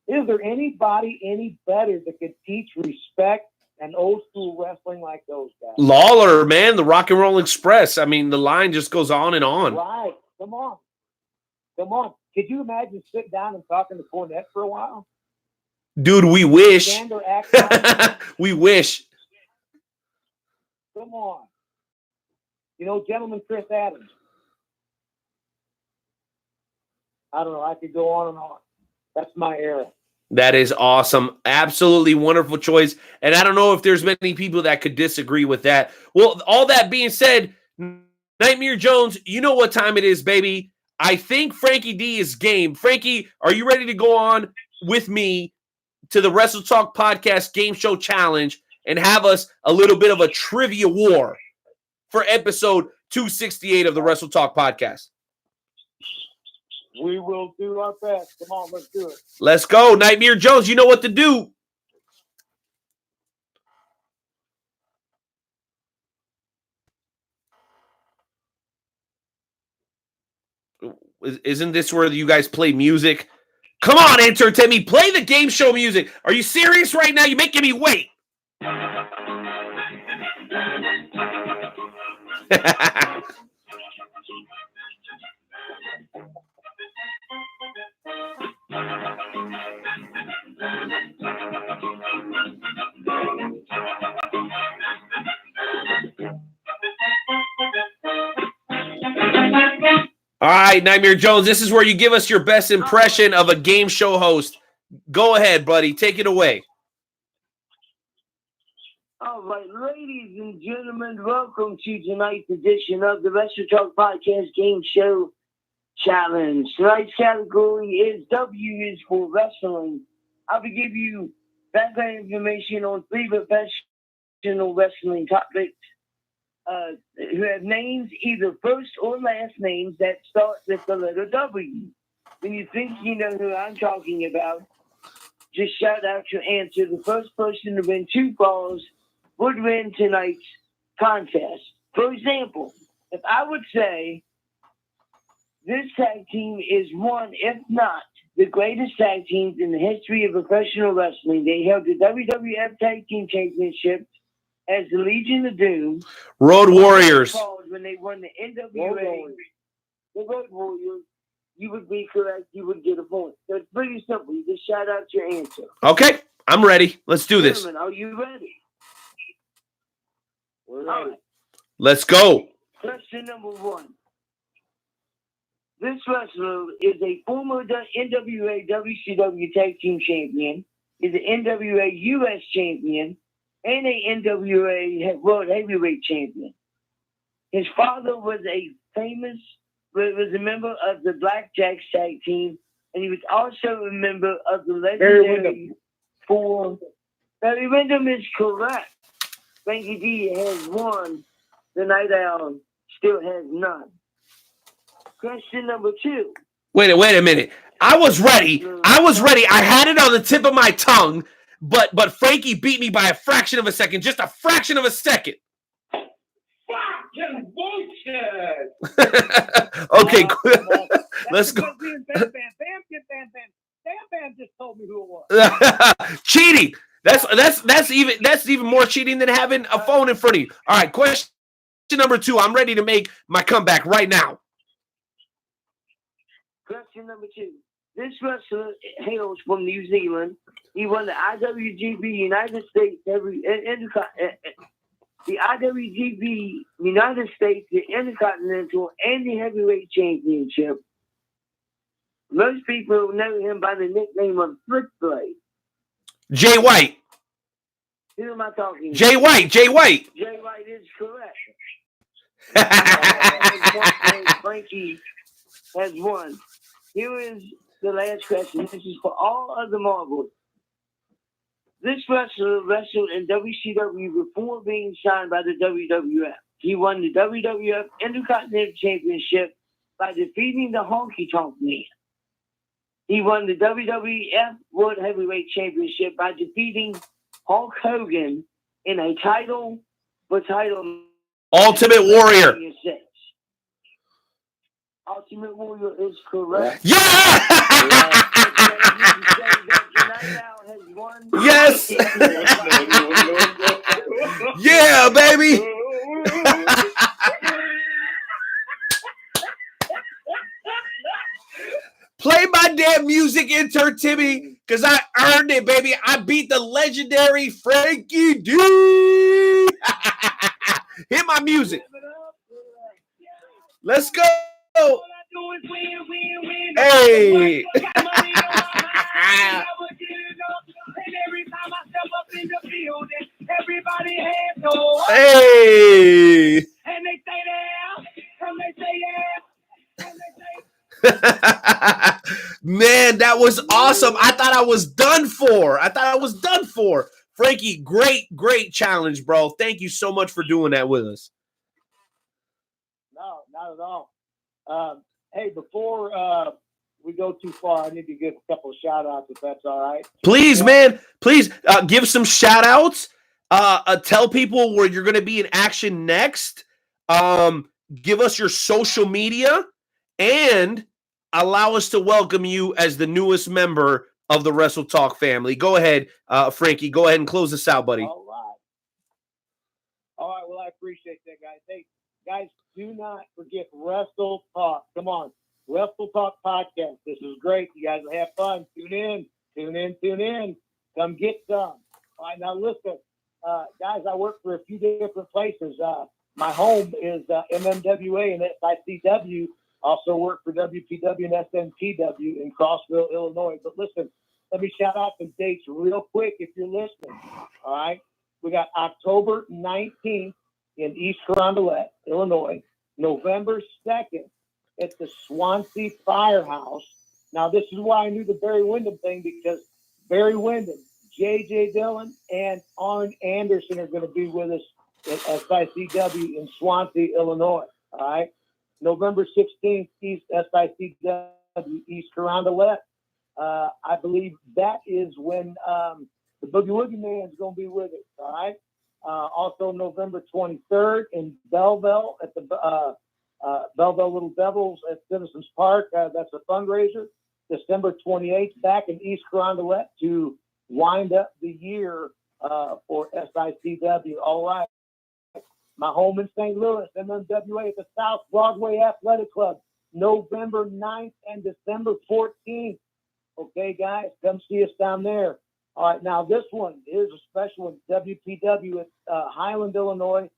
Is there anybody any better that could teach respect and old school wrestling like those guys? Lawler, man, the Rock and Roll Express. I mean, the line just goes on and on. Right. Come on. Could you imagine sitting down and talking to Cornette for a while? Dude, we wish. We wish. Come on. Gentleman Chris Adams. I don't know. I could go on and on. That's my era. That is awesome. Absolutely wonderful choice. And I don't know if there's many people that could disagree with that. Well, all that being said, Nightmare Jones, you know what time it is, baby. I think Frankie D is game. Frankie, are you ready to go on with me to the Wrestle Talk Podcast Game Show Challenge and have us a little bit of a trivia war for episode 268 of the Wrestle Talk Podcast? We will do our best. Come on, let's do it. Let's go. Nightmare Jones, you know what to do. Isn't this where you guys play music? Come on, entertain me. Play the game show music. Are you serious right now? You're making me wait. All right, Nightmare Jones, this is where you give us your best impression of a game show host. Go ahead, buddy. Take it away. All right, ladies and gentlemen, welcome to tonight's edition of the Wrestle Talk Podcast Game Show Challenge. Tonight's category is W is for wrestling. I will give you background information on 3 professional wrestling topics who have names, either first or last names, that start with the letter W. When you think you know who I'm talking about, just shout out your answer. The first person to win 2 falls would win tonight's contest. For example, if I would say this tag team is one, if not the greatest tag teams in the history of professional wrestling, they held the WWF Tag Team Championship as the Legion of Doom. Road Warriors. When they won the NWA, the Road Warriors, you would be correct. You would get a point. So it's pretty simple. You just shout out your answer. Okay, I'm ready. Let's do this. Gentlemen, are you ready? All right. Let's go. Question number 1. This wrestler is a former NWA WCW Tag Team Champion, is an NWA US Champion, and a NWA World Heavyweight Champion. His father was a member of the Blackjacks Tag Team, and he was also a member of the legendary Barry Windham is correct. Frankie D has 1. The Night Owl still has none. Question number 2. Wait a minute. I was ready. I had it on the tip of my tongue, but Frankie beat me by a fraction of a second. Just a fraction of a second. Fucking bullshit. Okay, let's go. Bam just told me who it was. Cheating. That's even more cheating than having a phone in front of you. All right, question number 2. I'm ready to make my comeback right now. Question number 2. This wrestler hails from New Zealand. He won the IWGP United States the IWGP United States, the Intercontinental, and the Heavyweight Championship. Most people know him by the nickname of Switchblade. Jay White. Who am I talking about? Jay White. Jay White is correct. Frankie has 1. Here is the last question. This is for all of the marbles. This wrestler wrestled in WCW before being signed by the WWF. He won the WWF Intercontinental Championship by defeating the Honky Tonk Man. He won the WWF World Heavyweight Championship by defeating Hulk Hogan in a title Ultimate Warrior. Ultimate Warrior is correct. Yeah! Yes! Yeah, baby! Play my damn music, intern Timmy, because I earned it, baby. I beat the legendary Frankie D. Hit my music. Let's go. Hey. Hey. And they say that, and they say yeah, and they say man, that was awesome. I thought I was done for. Frankie, great challenge, bro. Thank you so much for doing that with us. No, not at all. Hey, before we go too far, I need to give a couple of shout outs if that's all right. Please, man. Please give some shout outs. Tell people where you're going to be in action next. Give us your social media and allow us to welcome you as the newest member of the Wrestle Talk family. Go ahead, Frankie. Go ahead and close this out, buddy. All right. Well, I appreciate that, guys. Hey, guys, do not forget Wrestle Talk. Come on. Wrestle Talk podcast. This is great. You guys will have fun. Tune in. Come get some. All right. Now, listen, guys, I work for a few different places. My home is MMWA and SICW. Also work for WPW and SNTW in Crossville, Illinois. But listen, let me shout out some dates real quick if you're listening. All right. We got October 19th in East Carondelet, Illinois. November 2nd at the Swansea Firehouse. Now, this is why I knew the Barry Windham thing, because Barry Windham, J.J. Dillon, and Arn Anderson are going to be with us at SICW in Swansea, Illinois. All right. November 16th, East SICW, East Carondelet. I believe that is when the Boogie Woogie Man is going to be with us. All right. Also, November 23rd in Belleville at the Belleville Little Devils at Citizens Park. That's a fundraiser. December 28th, back in East Carondelet to wind up the year for SICW. All right. My home in St. Louis, MMWA at the South Broadway Athletic Club, November 9th and December 14th. Okay, guys, come see us down there. All right, now this one is a special one, WPW at Highland, Illinois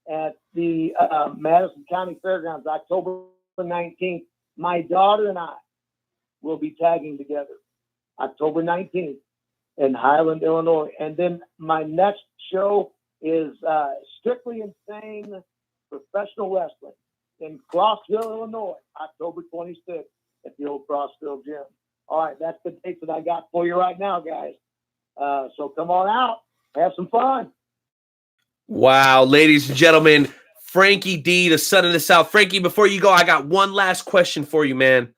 at the Madison County Fairgrounds, October 19th. My daughter and I will be tagging together October 19th in Highland, Illinois. And then my next show is Strictly Insane Professional Wrestling in Crossville, Illinois, October 26th at the old Crossville Gym. All right, that's the dates that I got for you right now, guys. So come on out, have some fun. Wow, ladies and gentlemen, Frankie D, the son of the South. Frankie, before you go, I got one last question for you, man.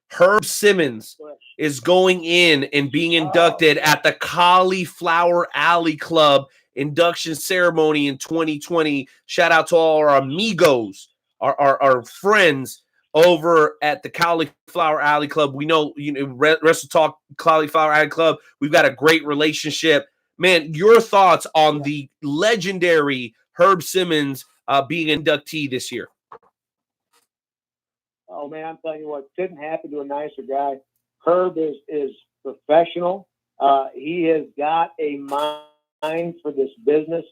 Herb Simmons is going in and being inducted at the Cauliflower Alley Club induction ceremony in 2020. Shout out to all our amigos, our friends over at the Cauliflower Alley Club. We know, Wrestle Talk Cauliflower Alley Club. We've got a great relationship. Man, your thoughts on the legendary Herb Simmons being inductee this year? Oh, man, I'm telling you what, couldn't happen to a nicer guy. Herb is professional. He has got a mind for this business.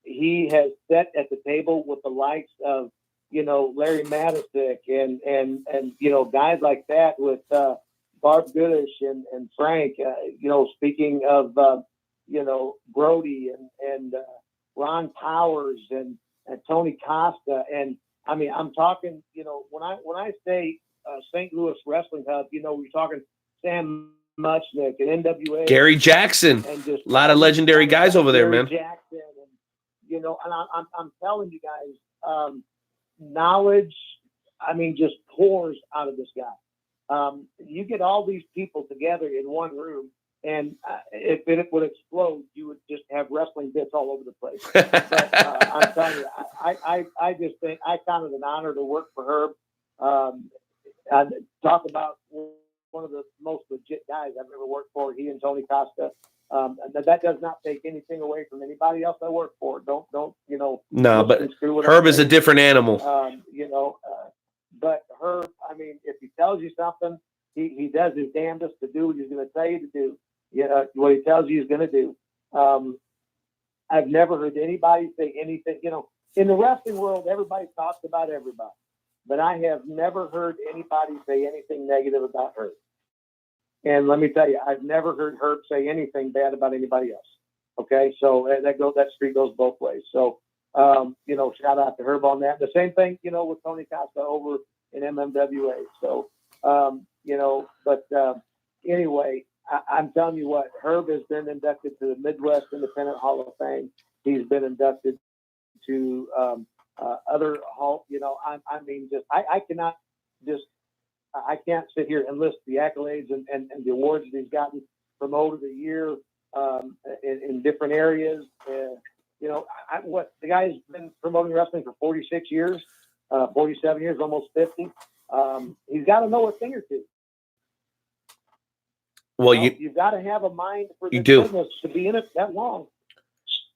He has sat at the table with the likes of, Larry Matisick and guys like that with Barb Goodish and Frank, speaking of, Brody and Ron Powers and Tony Costa. And I mean, I'm talking, when I say St. Louis Wrestling Hub, we're talking Sam Muchnick and NWA. Gary Jackson. And just a lot of legendary guys over there, man. Jackson and, and I'm telling you guys, knowledge, just pours out of this guy. You get all these people together in one room, and if it would explode, you would just have wrestling bits all over the place. But I'm telling you, I just think I count it an honor to work for Herb. And talk about one of the most legit guys I've ever worked for. He and Tony Costa. That does not take anything away from anybody else I work for. Don't No, but Herb is a different animal. But Herb, if he tells you something, he does his damnedest to do what he's going to tell you to do. What he tells you he's going to do. I've never heard anybody say anything. In the wrestling world, everybody talks about everybody, but I have never heard anybody say anything negative about Herb. And let me tell you, I've never heard Herb say anything bad about anybody else. Okay, so that street goes both ways. So, shout out to Herb on that. The same thing, with Tony Costa over in MMWA. So, anyway, I'm telling you what, Herb has been inducted to the Midwest Independent Hall of Fame. He's been inducted to other hall. I can't sit here and list the accolades and the awards that he's gotten. Promoter of the Year in different areas. The guy's been promoting wrestling for 46 years, 47 years, almost 50. He's got to know a thing or two. Well, you've got to have a mind for this business to be in it that long.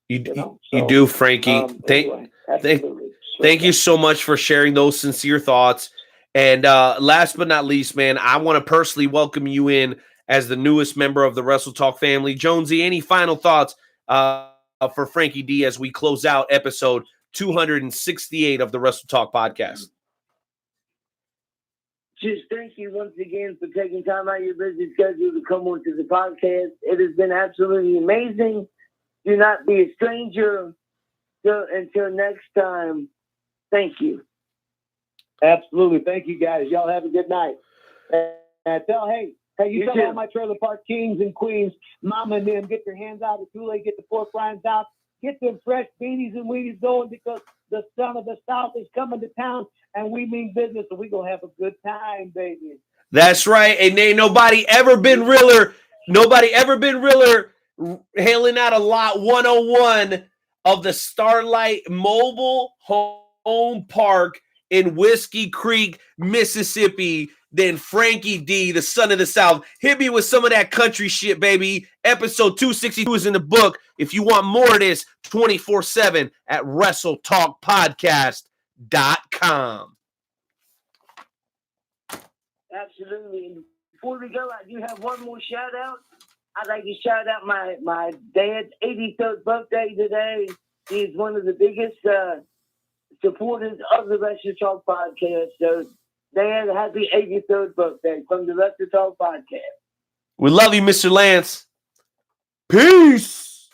You do, Frankie. Thank you so much for sharing those sincere thoughts. And last but not least, man, I want to personally welcome you in as the newest member of the Wrestle Talk family. Jonesy, any final thoughts for Frankie D as we close out episode 268 of the Wrestle Talk podcast? Just thank you once again for taking time out of your busy schedule to come on to the podcast. It has been absolutely amazing. Do not be a stranger. So until next time, thank you. Absolutely. Thank you, guys. Y'all have a good night. And hey, you tell too. all my trailer park kings and queens, mama and them, get your hands out of the Kool-Aid, get the pork rinds out, get them fresh beanies and weenies going because the son of the South is coming to town and we mean business and we're going to have a good time, baby. That's right. And ain't nobody ever been realer. Nobody ever been realer hailing out of lot 101 of the Starlight Mobile Home Park in Whiskey Creek, Mississippi than Frankie D, the son of the South. Hit me with some of that country shit, baby. Episode 262 is in the book. If you want more of this, 24/7 at WrestleTalkPodcast.com. Absolutely. And before we go, I do have one more shout out. I'd like to shout out my dad's 83rd birthday today. He's one of the biggest supporters of the Wrestle Talk podcast. So, Dad, happy 83rd birthday from the Wrestle Talk podcast. We love you, Mr. Lance. Peace.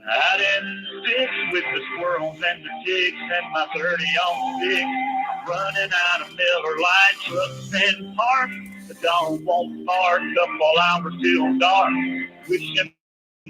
Out in the sticks with the squirrels and the ticks and my 30-on-6, running out of Miller Lite trucks and park. The dog won't bark, couple hours till dark. Wishing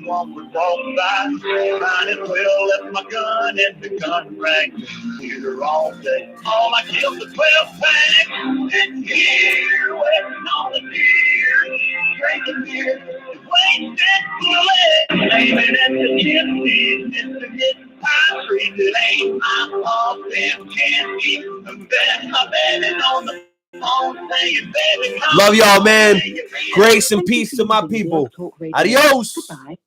one would walk by, might as well left my gun in the gun rack. Here all day, all I killed was 12 packs, and here waiting on the deer, drinking beer, wasted bullet, aiming at the chimney, just to get pine trees. It ain't my fault, them can't keep them bed. My bed is on the phone saying, baby, Love y'all, man. Grace and peace to my people. Adios. Bye.